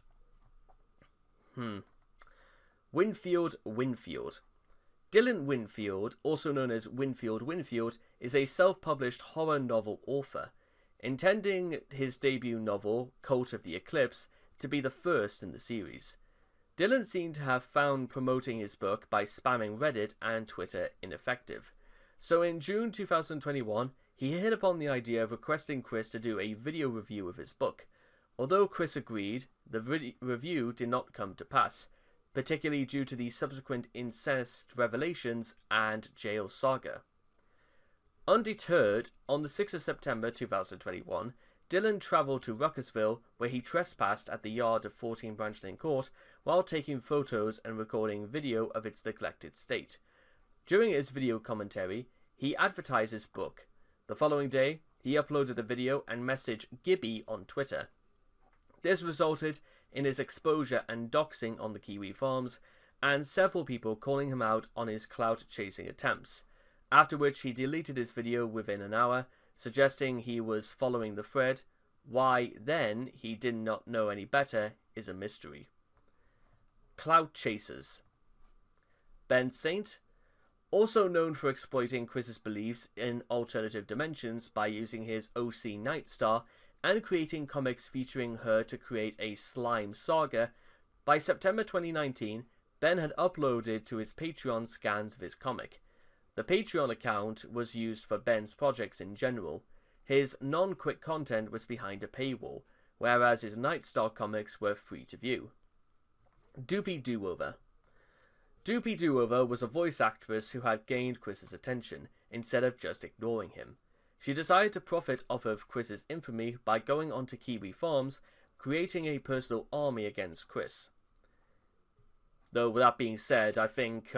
[SPEAKER 1] Winfield. Dylan Winfield, also known as Winfield, is a self-published horror novel author, intending his debut novel, Cult of the Eclipse, to be the first in the series. Dylan seemed to have found promoting his book by spamming Reddit and Twitter ineffective. So in June 2021, he hit upon the idea of requesting Chris to do a video review of his book. Although Chris agreed, the review did not come to pass, particularly due to the subsequent incest revelations and jail saga. Undeterred, on the 6th of September 2021, Dylan travelled to Ruckersville, where he trespassed at the yard of 14 Branch Lane Court while taking photos and recording video of its neglected state. During his video commentary, he advertised his book. The following day, he uploaded a video and messaged Gibby on Twitter. This resulted in his exposure and doxing on the Kiwi Farms, and several people calling him out on his clout-chasing attempts, after which he deleted his video within an hour, suggesting he was following the thread. Why then he did not know any better is a mystery. Clout Chasers. Ben Saint, also known for exploiting Chris's beliefs in alternative dimensions by using his OC Nightstar and creating comics featuring her to create a slime saga, by September 2019, Ben had uploaded to his Patreon scans of his comic. The Patreon account was used for Ben's projects in general. His non-quick content was behind a paywall, whereas his Nightstar comics were free to view. Doopy Doover. Doopy Doover was a voice actress who had gained Chris's attention, instead of just ignoring him. She decided to profit off of Chris's infamy by going onto Kiwi Farms, creating a personal army against Chris. Though, with that being said, I think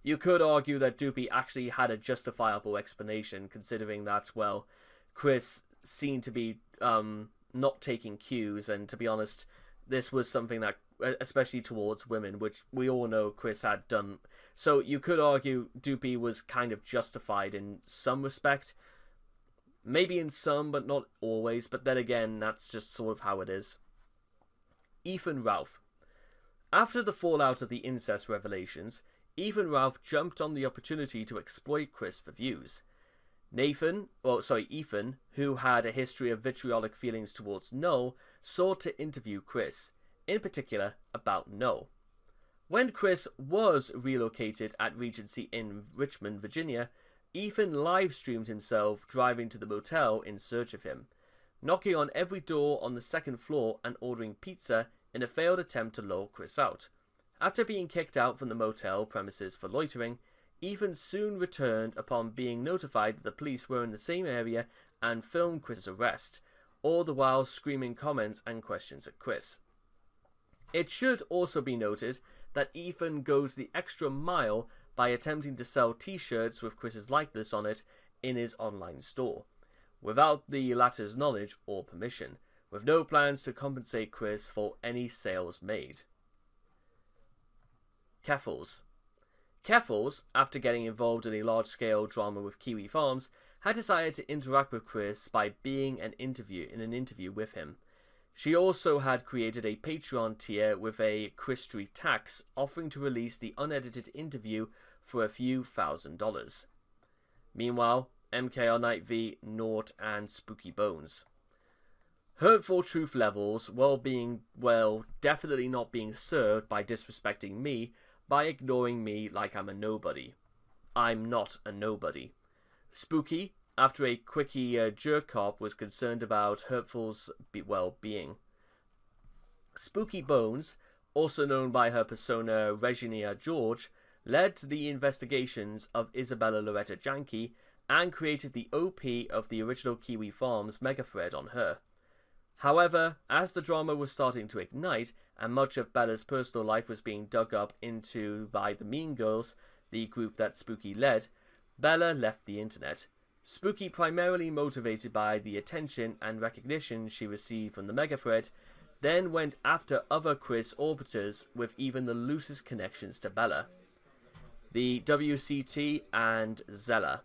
[SPEAKER 1] you could argue that Doopy actually had a justifiable explanation, considering that, well, Chris seemed to be not taking cues, and to be honest, this was something that, especially towards women, which we all know Chris had done. So you could argue Doopy was kind of justified in some respect. Maybe in some, but not always. But then again, that's just sort of how it is. Ethan Ralph. After the fallout of the incest revelations, Ethan Ralph jumped on the opportunity to exploit Chris for views. Ethan, who had a history of vitriolic feelings towards Noel, sought to interview Chris, in particular about Noel. When Chris was relocated at Regency in Richmond, Virginia, Ethan live-streamed himself driving to the motel in search of him, knocking on every door on the second floor and ordering pizza in a failed attempt to lure Chris out. After being kicked out from the motel premises for loitering, Ethan soon returned upon being notified that the police were in the same area and filmed Chris's arrest, all the while screaming comments and questions at Chris. It should also be noted that Ethan goes the extra mile by attempting to sell t-shirts with Chris's likeness on it in his online store, without the latter's knowledge or permission, with no plans to compensate Chris for any sales made. Keffels. Keffels, after getting involved in a large-scale drama with Kiwi Farms, had decided to interact with Chris by being in an interview with him. She also had created a Patreon tier with a Chris Street tax, offering to release the unedited interview for a few $1,000s. Meanwhile, MKR Night V, Nort, and Spooky Bones. Hurtful truth levels, definitely not being served by disrespecting me, by ignoring me like I'm a nobody. I'm not a nobody. Spooky, after a quickie jerk cop was concerned about Hurtful's well-being. Spooky Bones, also known by her persona Regina George, led to the investigations of Isabella Loretta Janke and created the OP of the original Kiwi Farms mega thread on her. However, as the drama was starting to ignite and much of Bella's personal life was being dug up into by the Mean Girls, the group that Spooky led, Bella left the internet. Spooky, primarily motivated by the attention and recognition she received from the mega thread, then went after other Chris orbiters with even the loosest connections to Bella. The WCT and Zella.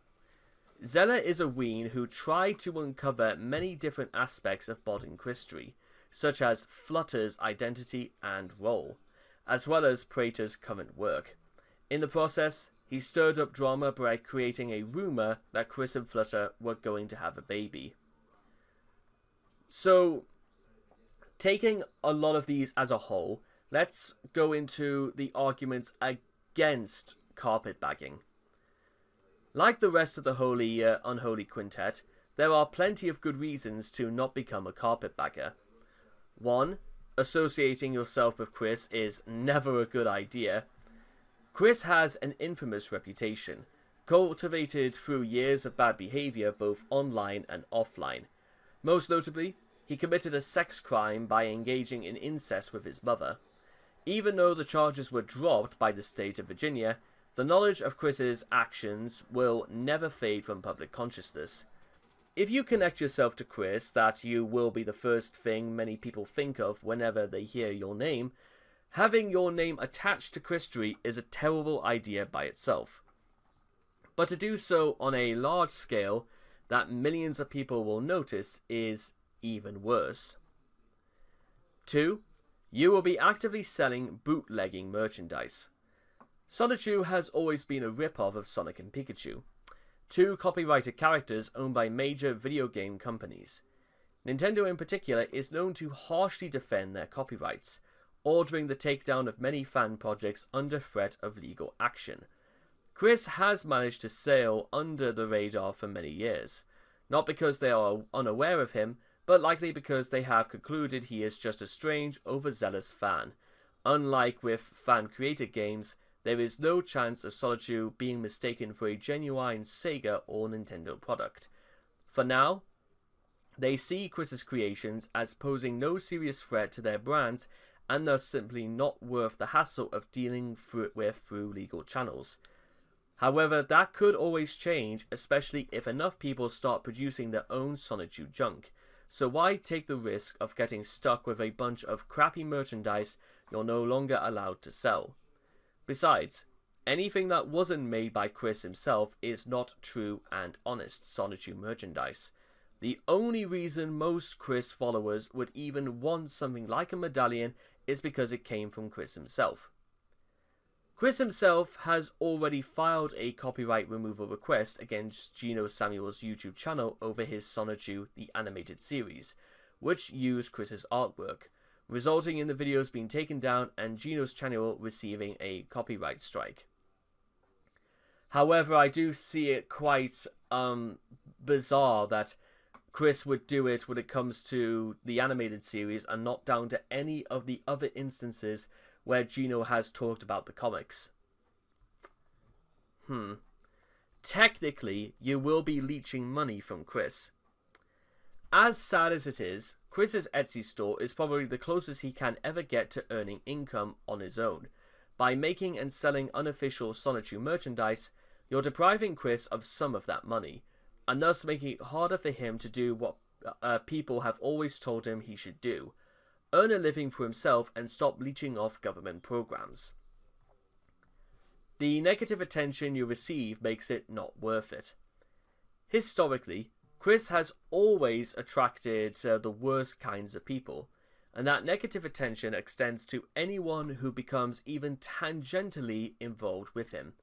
[SPEAKER 1] Zella is a ween who tried to uncover many different aspects of modern Christery, such as Flutter's identity and role, as well as Prater's current work. In the process, he stirred up drama by creating a rumour that Chris and Flutter were going to have a baby. So, taking a lot of these as a whole, let's go into the arguments against carpetbagging. Like the rest of the Unholy Quintet, there are plenty of good reasons to not become a carpetbagger. 1. Associating yourself with Chris is never a good idea. Chris has an infamous reputation, cultivated through years of bad behaviour both online and offline. Most notably, he committed a sex crime by engaging in incest with his mother. Even though the charges were dropped by the state of Virginia, the knowledge of Chris's actions will never fade from public consciousness. If you connect yourself to Chris, that you will be the first thing many people think of whenever they hear your name. Having your name attached to Christery is a terrible idea by itself. But to do so on a large scale that millions of people will notice is even worse. 2. You will be actively selling bootlegging merchandise. Sonichu has always been a rip-off of Sonic and Pikachu, two copyrighted characters owned by major video game companies. Nintendo in particular is known to harshly defend their copyrights, ordering the takedown of many fan projects under threat of legal action. Chris has managed to sail under the radar for many years, not because they are unaware of him, but likely because they have concluded he is just a strange, overzealous fan. Unlike with fan-created games, there is no chance of Solitude being mistaken for a genuine Sega or Nintendo product. For now, they see Chris's creations as posing no serious threat to their brands and thus simply not worth the hassle of dealing with through legal channels. However, that could always change, especially if enough people start producing their own Solitude junk. So why take the risk of getting stuck with a bunch of crappy merchandise you're no longer allowed to sell? Besides, anything that wasn't made by Chris himself is not true and honest Solitude merchandise. The only reason most Chris followers would even want something like a medallion is because it came from Chris himself. Chris himself has already filed a copyright removal request against Geno Samuel's YouTube channel over his Sonichu the Animated Series, which used Chris's artwork, resulting in the videos being taken down and Geno's channel receiving a copyright strike. However, I do see it quite bizarre that Chris would do it when it comes to the animated series and not down to any of the other instances where Geno has talked about the comics. Technically, you will be leeching money from Chris. As sad as it is, Chris's Etsy store is probably the closest he can ever get to earning income on his own. By making and selling unofficial Sonichu merchandise, you're depriving Chris of some of that money, and thus making it harder for him to do what people have always told him he should do: earn a living for himself and stop leeching off government programs. The negative attention you receive makes it not worth it. Historically, Chris has always attracted the worst kinds of people, and that negative attention extends to anyone who becomes even tangentially involved with him.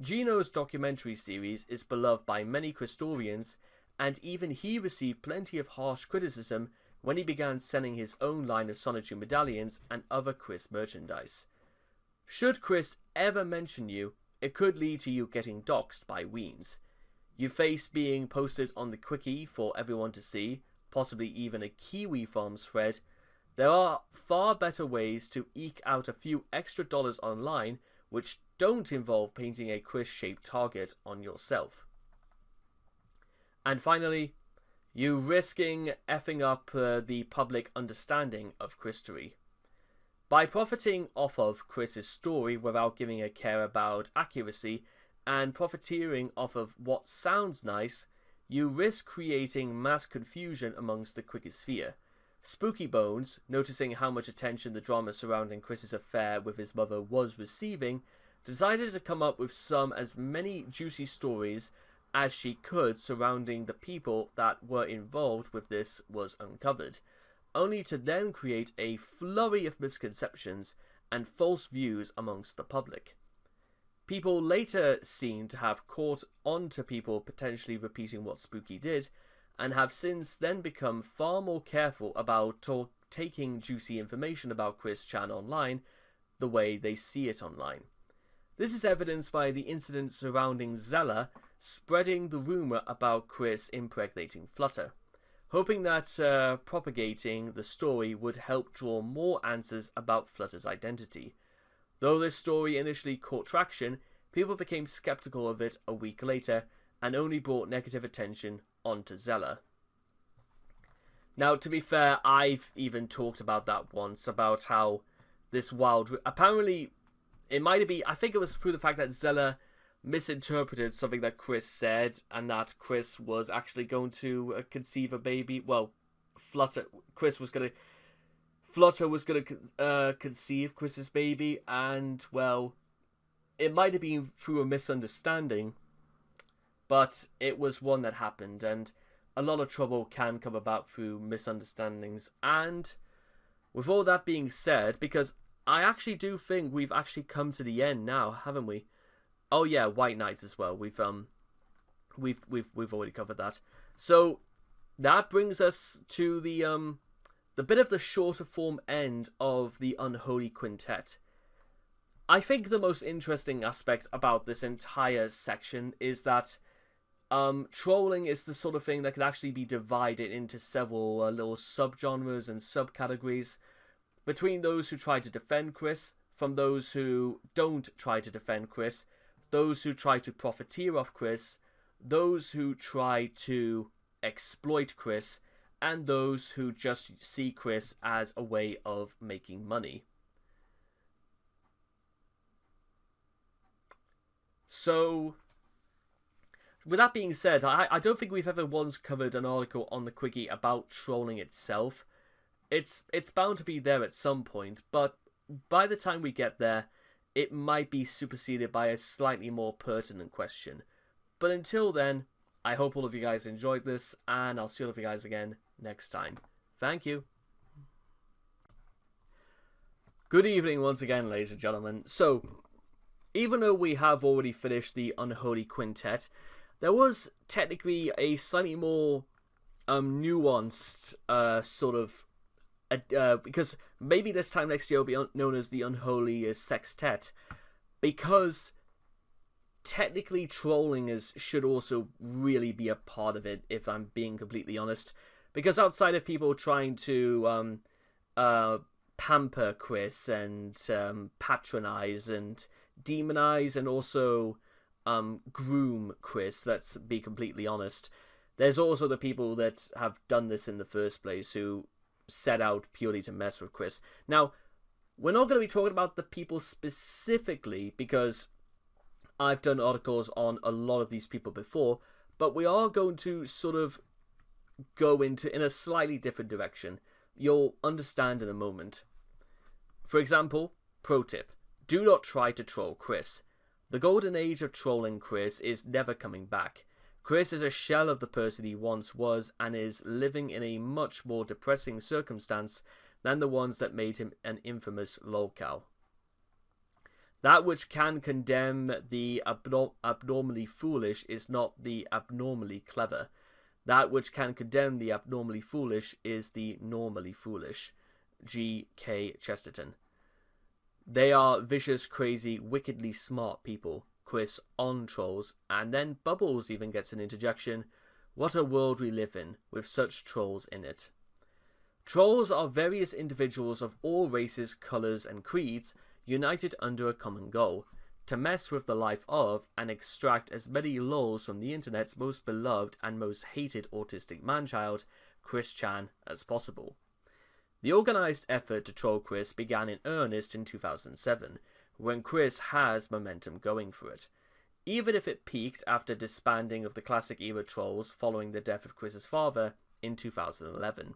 [SPEAKER 1] Geno's documentary series is beloved by many Christorians, and even he received plenty of harsh criticism when he began selling his own line of Sonichu medallions and other Chris merchandise. Should Chris ever mention you, it could lead to you getting doxxed by Weens. You face being posted on the Quickie for everyone to see, possibly even a Kiwi Farms thread. There are far better ways to eke out a few extra dollars online which don't involve painting a Chris-shaped target on yourself. And finally, you risking effing up the public understanding of Christery. By profiting off of Chris's story without giving a care about accuracy, and profiteering off of what sounds nice, you risk creating mass confusion amongst the Quickosphere. Spooky Bones, noticing how much attention the drama surrounding Chris's affair with his mother was receiving, decided to come up with as many juicy stories as she could surrounding the people that were involved with this was uncovered, only to then create a flurry of misconceptions and false views amongst the public. People later seem to have caught on to people potentially repeating what Spooky did, and have since then become far more careful about taking juicy information about Chris Chan online the way they see it online. This is evidenced by the incident surrounding Zella spreading the rumour about Chris impregnating Flutter, hoping that propagating the story would help draw more answers about Flutter's identity. Though this story initially caught traction, people became skeptical of it a week later and only brought negative attention onto Zella. Now, to be fair, I've even talked about that once, about how this apparently, it might have been, I think it was through the fact that Zella misinterpreted something that Chris said, and that Chris was actually going to conceive a baby. Well, Flutter was going to conceive Chris's baby, and, well, it might have been through a misunderstanding, but it was one that happened, and a lot of trouble can come about through misunderstandings. And with all that being said, because I actually do think we've actually come to the end now, haven't we? Oh yeah, White Knights as well. We've already covered that. So that brings us to the the bit of the shorter form end of the Unholy Quintet. I think the most interesting aspect about this entire section is that trolling is the sort of thing that can actually be divided into several little subgenres and subcategories, between those who try to defend Chris, from those who don't try to defend Chris, those who try to profiteer off Chris, those who try to exploit Chris, and those who just see Chris as a way of making money. So, with that being said, I don't think we've ever once covered an article on the Quickie about trolling itself. It's bound to be there at some point, but by the time we get there, it might be superseded by a slightly more pertinent question. But until then, I hope all of you guys enjoyed this, and I'll see all of you guys again next time. Thank you. Good evening once again, ladies and gentlemen. So, even though we have already finished the Unholy Quintet, there was technically a slightly more nuanced sort of... because maybe this time next year will be known as the Unholy Sextect, because technically trolling should also really be a part of it, if I'm being completely honest. Because outside of people trying to pamper Chris and patronize and demonize and also groom Chris, let's be completely honest, there's also the people that have done this in the first place who set out purely to mess with Chris. Now, we're not going to be talking about the people specifically, because I've done articles on a lot of these people before, but we are going to sort of go in a slightly different direction. You'll understand in a moment. For example, pro tip, do not try to troll Chris. The golden age of trolling Chris is never coming back. Chris is a shell of the person he once was, and is living in a much more depressing circumstance than the ones that made him an infamous lolcow. That which can condemn the abnormally foolish is not the abnormally clever. That which can condemn the abnormally foolish is the normally foolish. G.K. Chesterton. They are vicious, crazy, wickedly smart people. Chris on trolls, and then Bubbles even gets an interjection. What a world we live in, with such trolls in it. Trolls are various individuals of all races, colours and creeds, united under a common goal, to mess with the life of and extract as many lols from the internet's most beloved and most hated autistic manchild, Chris Chan, as possible. The organised effort to troll Chris began in earnest in 2007, when Chris has momentum going for it, even if it peaked after disbanding of the classic era trolls following the death of Chris's father in 2011.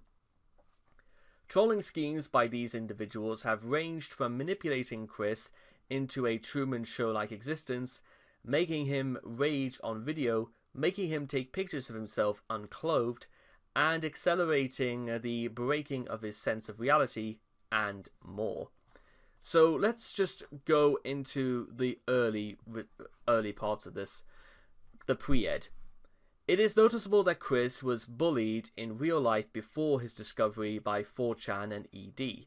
[SPEAKER 1] Trolling schemes by these individuals have ranged from manipulating Chris into a Truman Show-like existence, making him rage on video, making him take pictures of himself unclothed, and accelerating the breaking of his sense of reality, and more. So let's just go into the early parts of this, the pre-ed. It is noticeable that Chris was bullied in real life before his discovery by 4chan and ED.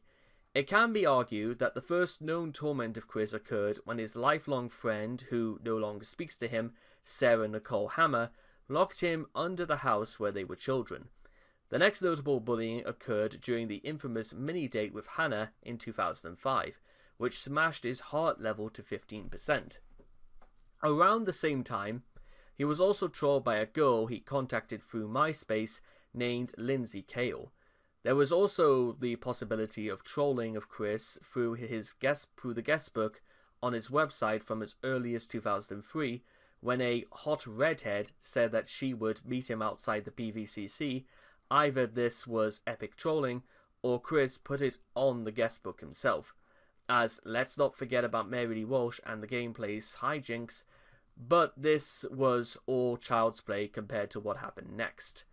[SPEAKER 1] It can be argued that the first known torment of Chris occurred when his lifelong friend, who no longer speaks to him, Sarah Nicole Hammer, locked him under the house where they were children. The next notable bullying occurred during the infamous mini-date with Hannah in 2005, which smashed his heart level to 15%. Around the same time, he was also trolled by a girl he contacted through MySpace named Lindsay Kale. There was also the possibility of trolling of Chris through the guest book on his website from as early as 2003, when a hot redhead said that she would meet him outside the PVCC. Either this was epic trolling, or Chris put it on the guest book himself, as let's not forget about Mary Lee Walsh and the gameplay's hijinks, but this was all child's play compared to what happened next.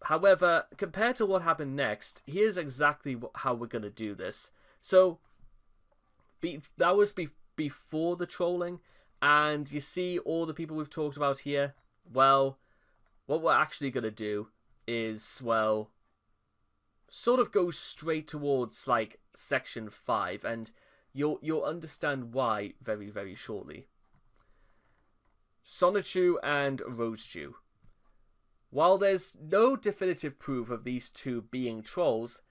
[SPEAKER 1] However, compared to what happened next, here's exactly how we're going to do this. So, that was before the trolling, and you see all the people we've talked about here. Well, what we're actually going to do is, well, sort of goes straight towards like section 5, and you'll understand why very, very shortly. Sonichu and Rosechu. While there's no definitive proof of these two being trolls,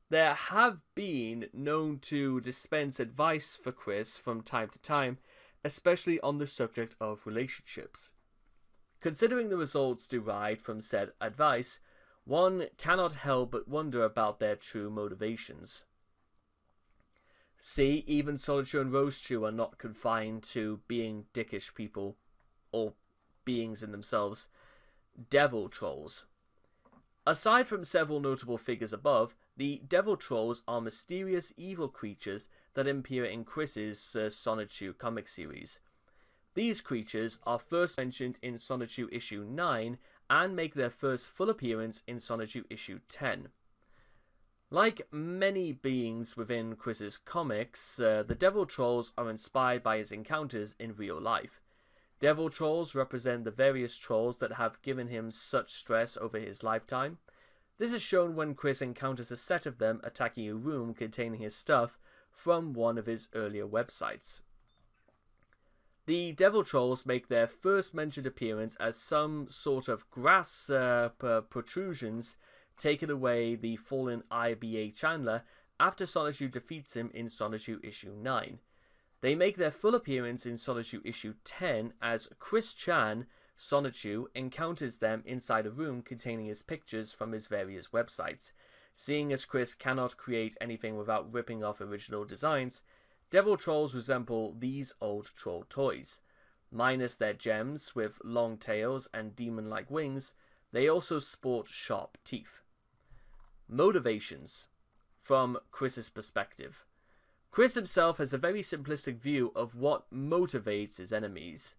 [SPEAKER 1] there have been known to dispense advice for Chris from time to time, especially on the subject of relationships. Considering the results derived from said advice, one cannot help but wonder about their true motivations. See, even Sonichu and Rosechu are not confined to being dickish people, or beings in themselves, devil trolls. Aside from several notable figures above, the devil trolls are mysterious evil creatures that appear in Chris's Sonichu comic series. These creatures are first mentioned in Sonichu issue 9 and make their first full appearance in Sonichu issue 10. Like many beings within Chris's comics, the devil trolls are inspired by his encounters in real life. Devil trolls represent the various trolls that have given him such stress over his lifetime. This is shown when Chris encounters a set of them attacking a room containing his stuff from one of his earlier websites. The devil trolls make their first mentioned appearance as some sort of grass protrusions taken away the fallen IBA Chandler after Sonichu defeats him in Sonichu issue 9. They make their full appearance in Sonichu issue 10 as Chris Chan, Sonichu, encounters them inside a room containing his pictures from his various websites. Seeing as Chris cannot create anything without ripping off original designs, devil trolls resemble these old troll toys. Minus their gems with long tails and demon-like wings, they also sport sharp teeth. Motivations. From Chris's perspective. Chris himself has a very simplistic view of what motivates his enemies.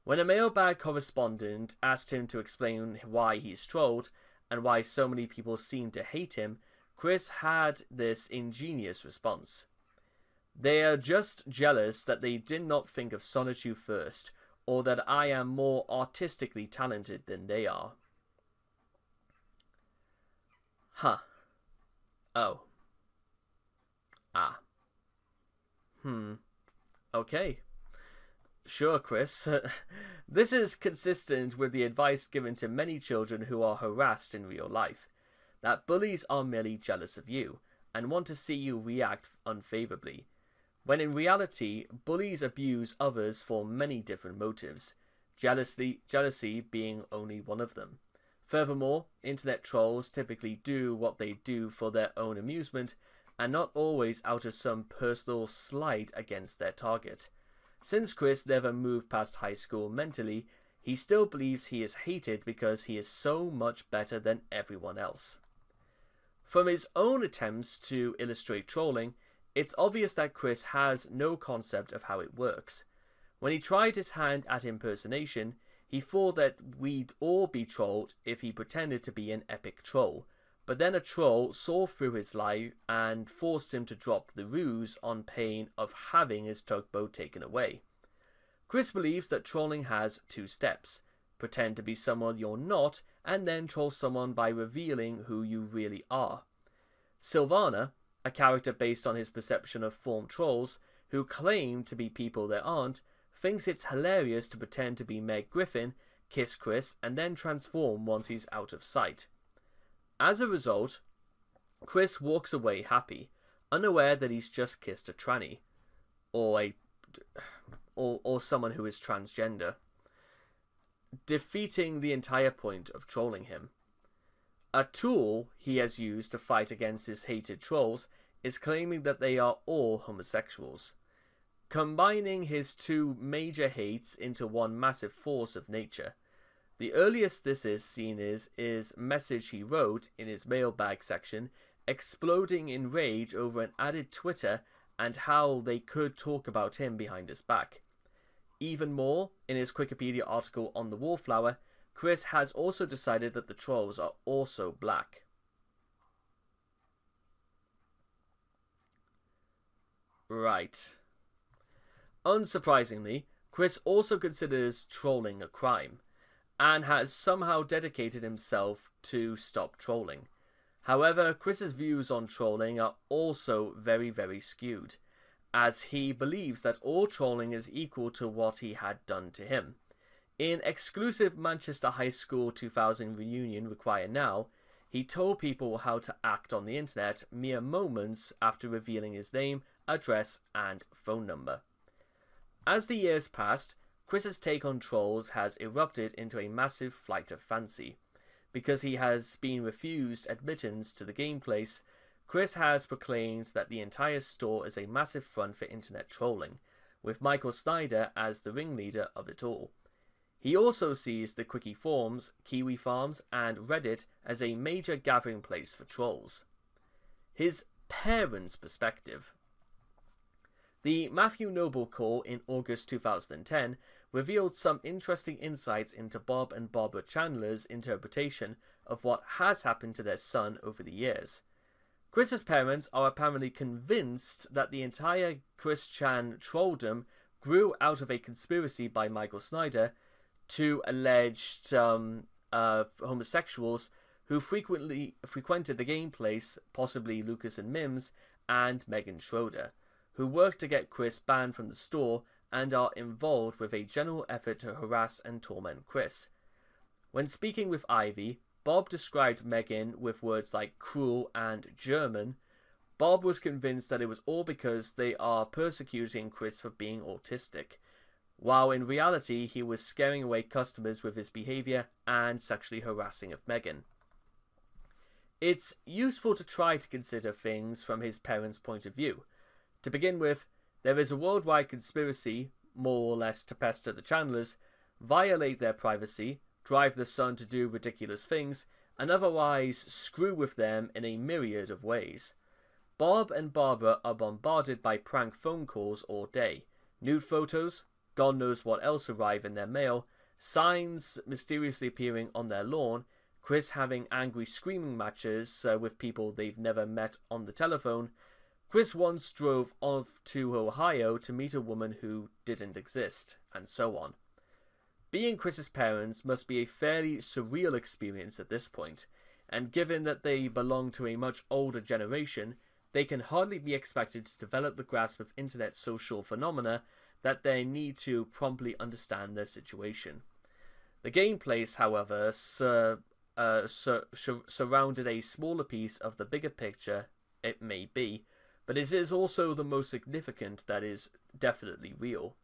[SPEAKER 1] When a mailbag correspondent asked him to explain why he's trolled, and why so many people seem to hate him, Chris had this ingenious response. They are just jealous that they did not think of Sonichu first, or that I am more artistically talented than they are. Huh. Oh. Ah. Okay. Sure, Chris. This is consistent with the advice given to many children who are harassed in real life, that bullies are merely jealous of you, and want to see you react unfavorably, when in reality, bullies abuse others for many different motives, jealousy being only one of them. Furthermore, internet trolls typically do what they do for their own amusement, and not always out of some personal slight against their target. Since Chris never moved past high school mentally, he still believes he is hated because he is so much better than everyone else. From his own attempts to illustrate trolling, it's obvious that Chris has no concept of how it works. When he tried his hand at impersonation, he thought that we'd all be trolled if he pretended to be an epic troll, but then a troll saw through his lie and forced him to drop the ruse on pain of having his tugboat taken away. Chris believes that trolling has two steps: pretend to be someone you're not, and then troll someone by revealing who you really are. Sylvana, a character based on his perception of formed trolls, who claim to be people there aren't, thinks it's hilarious to pretend to be Meg Griffin, kiss Chris, and then transform once he's out of sight. As a result, Chris walks away happy, unaware that he's just kissed a tranny, or someone who is transgender, defeating the entire point of trolling him. A tool he has used to fight against his hated trolls is claiming that they are all homosexuals, combining his two major hates into one massive force of nature. The earliest this is seen is message he wrote in his mailbag section, exploding in rage over an added Twitter and how they could talk about him behind his back. Even more, in his Wikipedia article on the Wallflower, Chris has also decided that the trolls are also black. Right. Unsurprisingly, Chris also considers trolling a crime, and has somehow dedicated himself to stop trolling. However, Chris's views on trolling are also very, very skewed, as he believes that all trolling is equal to what he had done to him. In exclusive Manchester High School 2000 reunion Require Now, he told people how to act on the internet mere moments after revealing his name, address, and phone number. As the years passed, Chris's take on trolls has erupted into a massive flight of fancy. Because he has been refused admittance to the game place, Chris has proclaimed that the entire store is a massive front for internet trolling, with Michael Snyder as the ringleader of it all. He also sees the Quickie Forums, Kiwi Farms, and Reddit as a major gathering place for trolls. His parents' perspective. The Matthew Noble call in August 2010 revealed some interesting insights into Bob and Barbara Chandler's interpretation of what has happened to their son over the years. Chris's parents are apparently convinced that the entire Chris Chan trolldom grew out of a conspiracy by Michael Snyder to alleged homosexuals who frequently frequented the game place, possibly Lucas and Mims, and Megan Schroeder, who worked to get Chris banned from the store and are involved with a general effort to harass and torment Chris. When speaking with Ivy, Bob described Megan with words like cruel and German. Bob was convinced that it was all because they are persecuting Chris for being autistic, while in reality he was scaring away customers with his behavior and sexually harassing of Megan. It's useful to try to consider things from his parents' point of view. To begin with, there is a worldwide conspiracy, more or less to pester the Chandlers, violate their privacy, drive the son to do ridiculous things, and otherwise screw with them in a myriad of ways. Bob and Barbara are bombarded by prank phone calls all day, nude photos, God knows what else arrive in their mail, signs mysteriously appearing on their lawn, Chris having angry screaming matches with people they've never met on the telephone. Chris once drove off to Ohio to meet a woman who didn't exist, and so on. Being Chris's parents must be a fairly surreal experience at this point, and given that they belong to a much older generation, they can hardly be expected to develop the grasp of internet social phenomena that they need to promptly understand their situation. The gameplays, however, surrounded a smaller piece of the bigger picture, it may be, but it is also the most significant that is definitely real.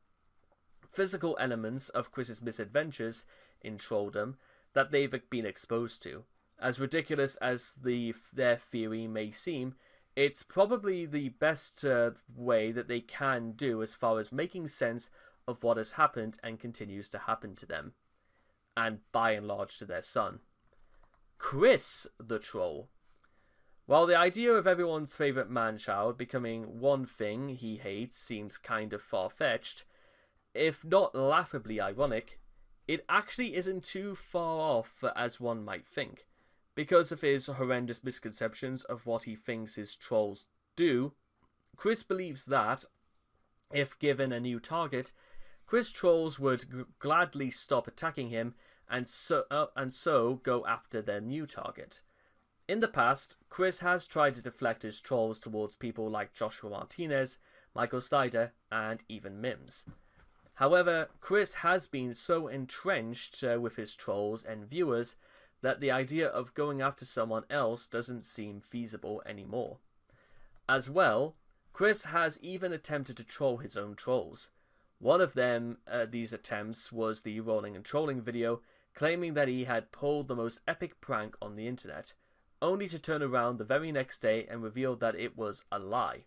[SPEAKER 1] Physical elements of Chris's misadventures in trolldom that they've been exposed to. As ridiculous as their theory may seem, it's probably the best way that they can do as far as making sense of what has happened and continues to happen to them, and by and large to their son. Chris the Troll. While the idea of everyone's favourite man-child becoming one thing he hates seems kind of far-fetched, if not laughably ironic, it actually isn't too far off as one might think. Because of his horrendous misconceptions of what he thinks his trolls do, Chris believes that, if given a new target, Chris trolls would gladly stop attacking him and so go after their new target. In the past, Chris has tried to deflect his trolls towards people like Joshua Martinez, Michael Snyder, and even Mims. However, Chris has been so entrenched with his trolls and viewers that the idea of going after someone else doesn't seem feasible anymore. As well, Chris has even attempted to troll his own trolls. One of these attempts was the Rolling and Trolling video, claiming that he had pulled the most epic prank on the internet, only to turn around the very next day and reveal that it was a lie.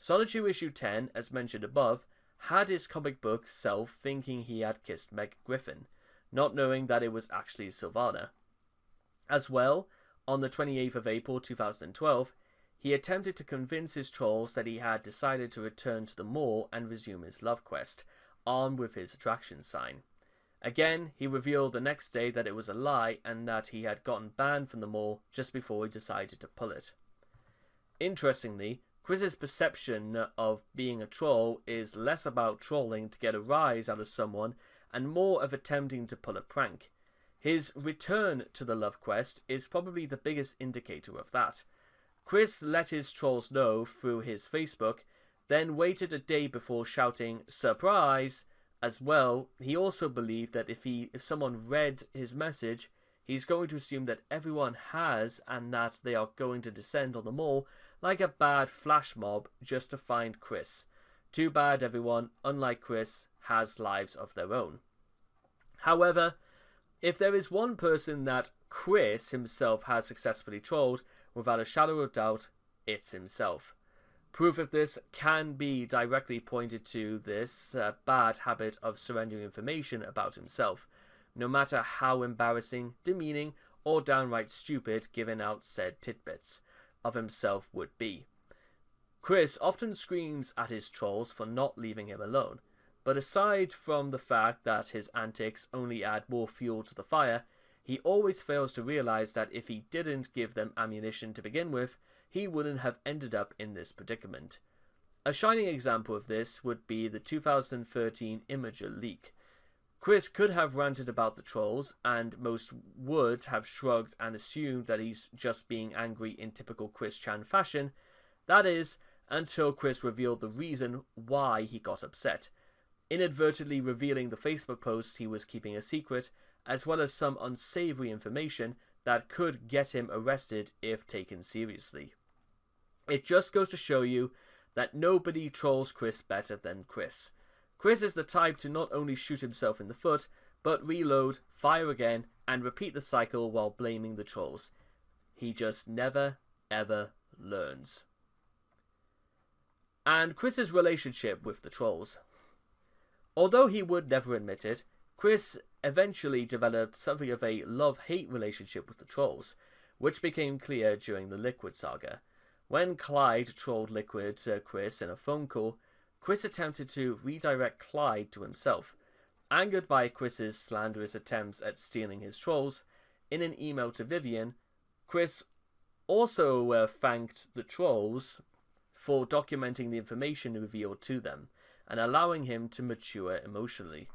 [SPEAKER 1] Sonichu issue 10, as mentioned above, had his comic book self thinking he had kissed Meg Griffin, not knowing that it was actually Sylvana. As well, on the 28th of April 2012, he attempted to convince his trolls that he had decided to return to the mall and resume his love quest, armed with his attraction sign. Again, he revealed the next day that it was a lie and that he had gotten banned from the mall just before he decided to pull it. Interestingly, Chris's perception of being a troll is less about trolling to get a rise out of someone and more of attempting to pull a prank. His return to the love quest is probably the biggest indicator of that. Chris let his trolls know through his Facebook, then waited a day before shouting "surprise" as well. He also believed that if someone read his message, he's going to assume that everyone has, and that they are going to descend on them all like a bad flash mob just to find Chris. Too bad everyone, unlike Chris, has lives of their own. However, if there is one person that Chris himself has successfully trolled, without a shadow of doubt, it's himself. Proof of this can be directly pointed to this bad habit of surrendering information about himself, no matter how embarrassing, demeaning, or downright stupid giving out said tidbits of himself would be. Chris often screams at his trolls for not leaving him alone, but aside from the fact that his antics only add more fuel to the fire, he always fails to realize that if he didn't give them ammunition to begin with, he wouldn't have ended up in this predicament. A shining example of this would be the 2013 Imager leak. Chris could have ranted about the trolls, and most would have shrugged and assumed that he's just being angry in typical Chris Chan fashion. That is, until Chris revealed the reason why he got upset, inadvertently revealing the Facebook posts he was keeping a secret, as well as some unsavory information that could get him arrested if taken seriously. It just goes to show you that nobody trolls Chris better than Chris. Chris is the type to not only shoot himself in the foot, but reload, fire again, and repeat the cycle while blaming the trolls. He just never, ever learns. And Chris's relationship with the trolls. Although he would never admit it, Chris eventually developed something of a love-hate relationship with the trolls, which became clear during the Liquid saga. When Clyde trolled Liquid Chris in a phone call, Chris attempted to redirect Clyde to himself. Angered by Chris's slanderous attempts at stealing his trolls, in an email to Vivian, Chris also thanked the trolls for documenting the information revealed to them, and allowing him to mature emotionally.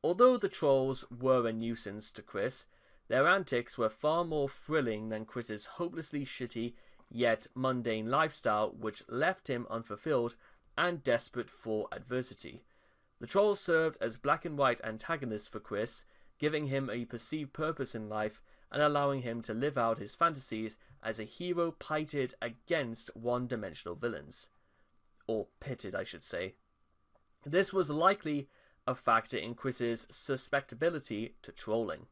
[SPEAKER 1] Although the trolls were a nuisance to Chris, their antics were far more thrilling than Chris's hopelessly shitty yet mundane lifestyle, which left him unfulfilled and desperate for adversity. The trolls served as black and white antagonists for Chris, giving him a perceived purpose in life and allowing him to live out his fantasies as a hero pitted against one-dimensional villains. Or pitted, I should say. This was likely a factor in Chris's susceptibility to trolling.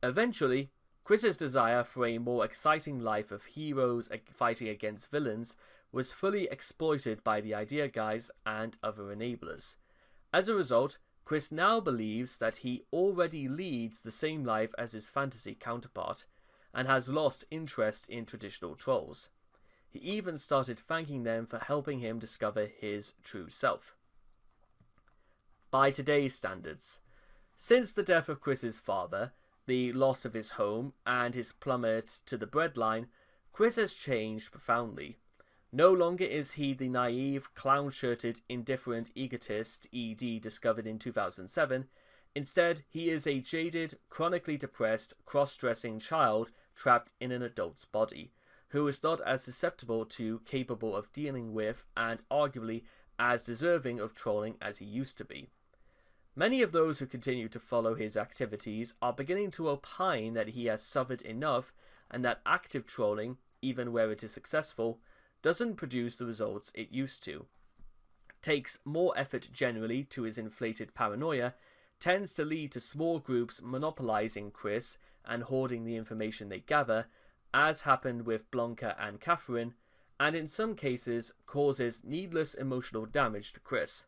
[SPEAKER 1] Eventually, Chris's desire for a more exciting life of heroes fighting against villains was fully exploited by the idea guys and other enablers. As a result, Chris now believes that he already leads the same life as his fantasy counterpart, and has lost interest in traditional trolls. He even started thanking them for helping him discover his true self. By today's standards, since the death of Chris's father, the loss of his home, and his plummet to the breadline, Chris has changed profoundly. No longer is he the naive, clown-shirted, indifferent egotist ED discovered in 2007. Instead, he is a jaded, chronically depressed, cross-dressing child trapped in an adult's body, who is not as susceptible to, capable of dealing with, and arguably as deserving of trolling as he used to be. Many of those who continue to follow his activities are beginning to opine that he has suffered enough, and that active trolling, even where it is successful, doesn't produce the results it used to, takes more effort generally to his inflated paranoia, tends to lead to small groups monopolizing Chris and hoarding the information they gather, as happened with Blanca and Catherine, and in some cases causes needless emotional damage to Chris.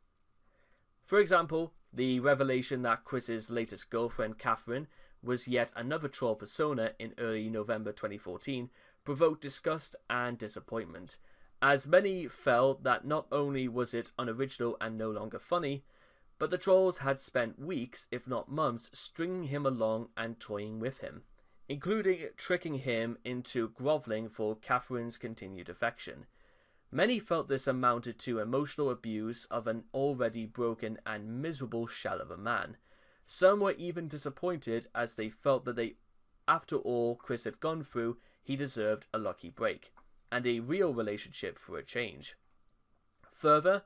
[SPEAKER 1] For example, the revelation that Chris's latest girlfriend, Catherine, was yet another troll persona in early November 2014 provoked disgust and disappointment, as many felt that not only was it unoriginal and no longer funny, but the trolls had spent weeks, if not months, stringing him along and toying with him, including tricking him into groveling for Catherine's continued affection. Many felt this amounted to emotional abuse of an already broken and miserable shell of a man. Some were even disappointed, as they felt that after all Chris had gone through, he deserved a lucky break, and a real relationship for a change. Further,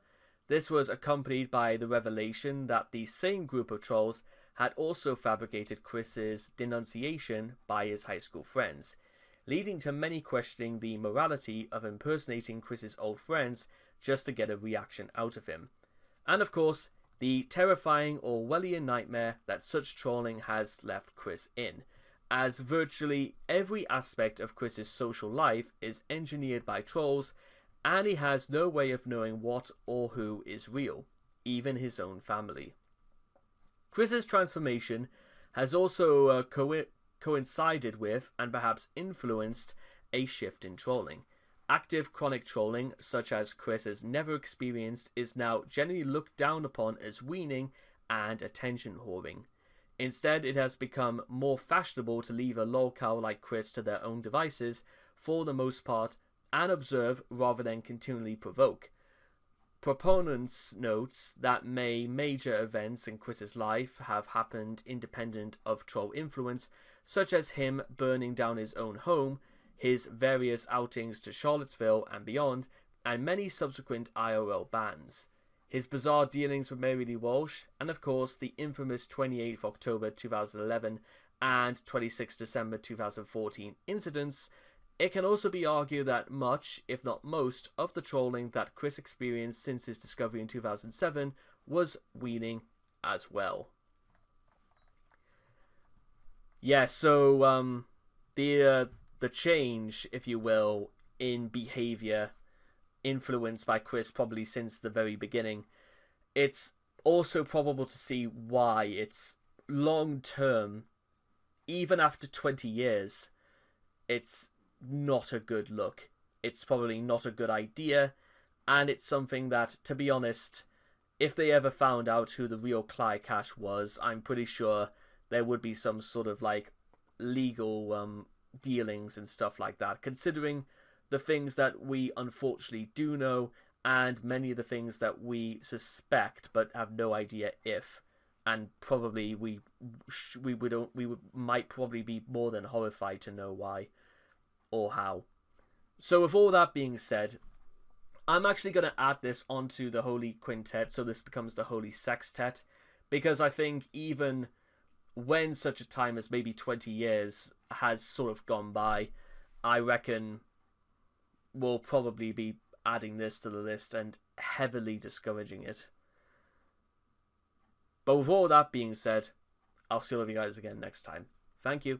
[SPEAKER 1] this was accompanied by the revelation that the same group of trolls had also fabricated Chris's denunciation by his high school friends, leading to many questioning the morality of impersonating Chris's old friends just to get a reaction out of him. And of course, the terrifying Orwellian nightmare that such trolling has left Chris in, as virtually every aspect of Chris's social life is engineered by trolls, and he has no way of knowing what or who is real, even his own family. Chris's transformation has also coincided with, and perhaps influenced, a shift in trolling. Active chronic trolling, such as Chris has never experienced, is now generally looked down upon as weaning and attention whoring. Instead, it has become more fashionable to leave a lolcow like Chris to their own devices, for the most part, and observe rather than continually provoke. Proponents notes that major events in Chris's life have happened independent of troll influence, such as him burning down his own home, his various outings to Charlottesville and beyond, and many subsequent IRL bans. His bizarre dealings with Mary Lee Walsh, and of course the infamous 28th October 2011 and 26 December 2014 incidents. It can also be argued that much, if not most, of the trolling that Chris experienced since his discovery in 2007 was weaning as well. Yeah, so the change, if you will, in behavior influenced by Chris probably since the very beginning, it's also probable to see why it's long term, even after 20 years, it's not a good look. It's probably not a good idea, and it's something that, to be honest, if they ever found out who the real Clyde Cash was, I'm pretty sure there would be some sort of like legal dealings and stuff like that, considering the things that we unfortunately do know and many of the things that we suspect but have no idea if, and probably we might probably be more than horrified to know why or how. So with all that being said, I'm actually going to add this onto the Holy Quintet, so this becomes the Holy Sextet, because I think even when such a time as maybe 20 years has sort of gone by, I reckon we'll probably be adding this to the list and heavily discouraging it. But with all that being said, I'll see all of you guys again next time. Thank you.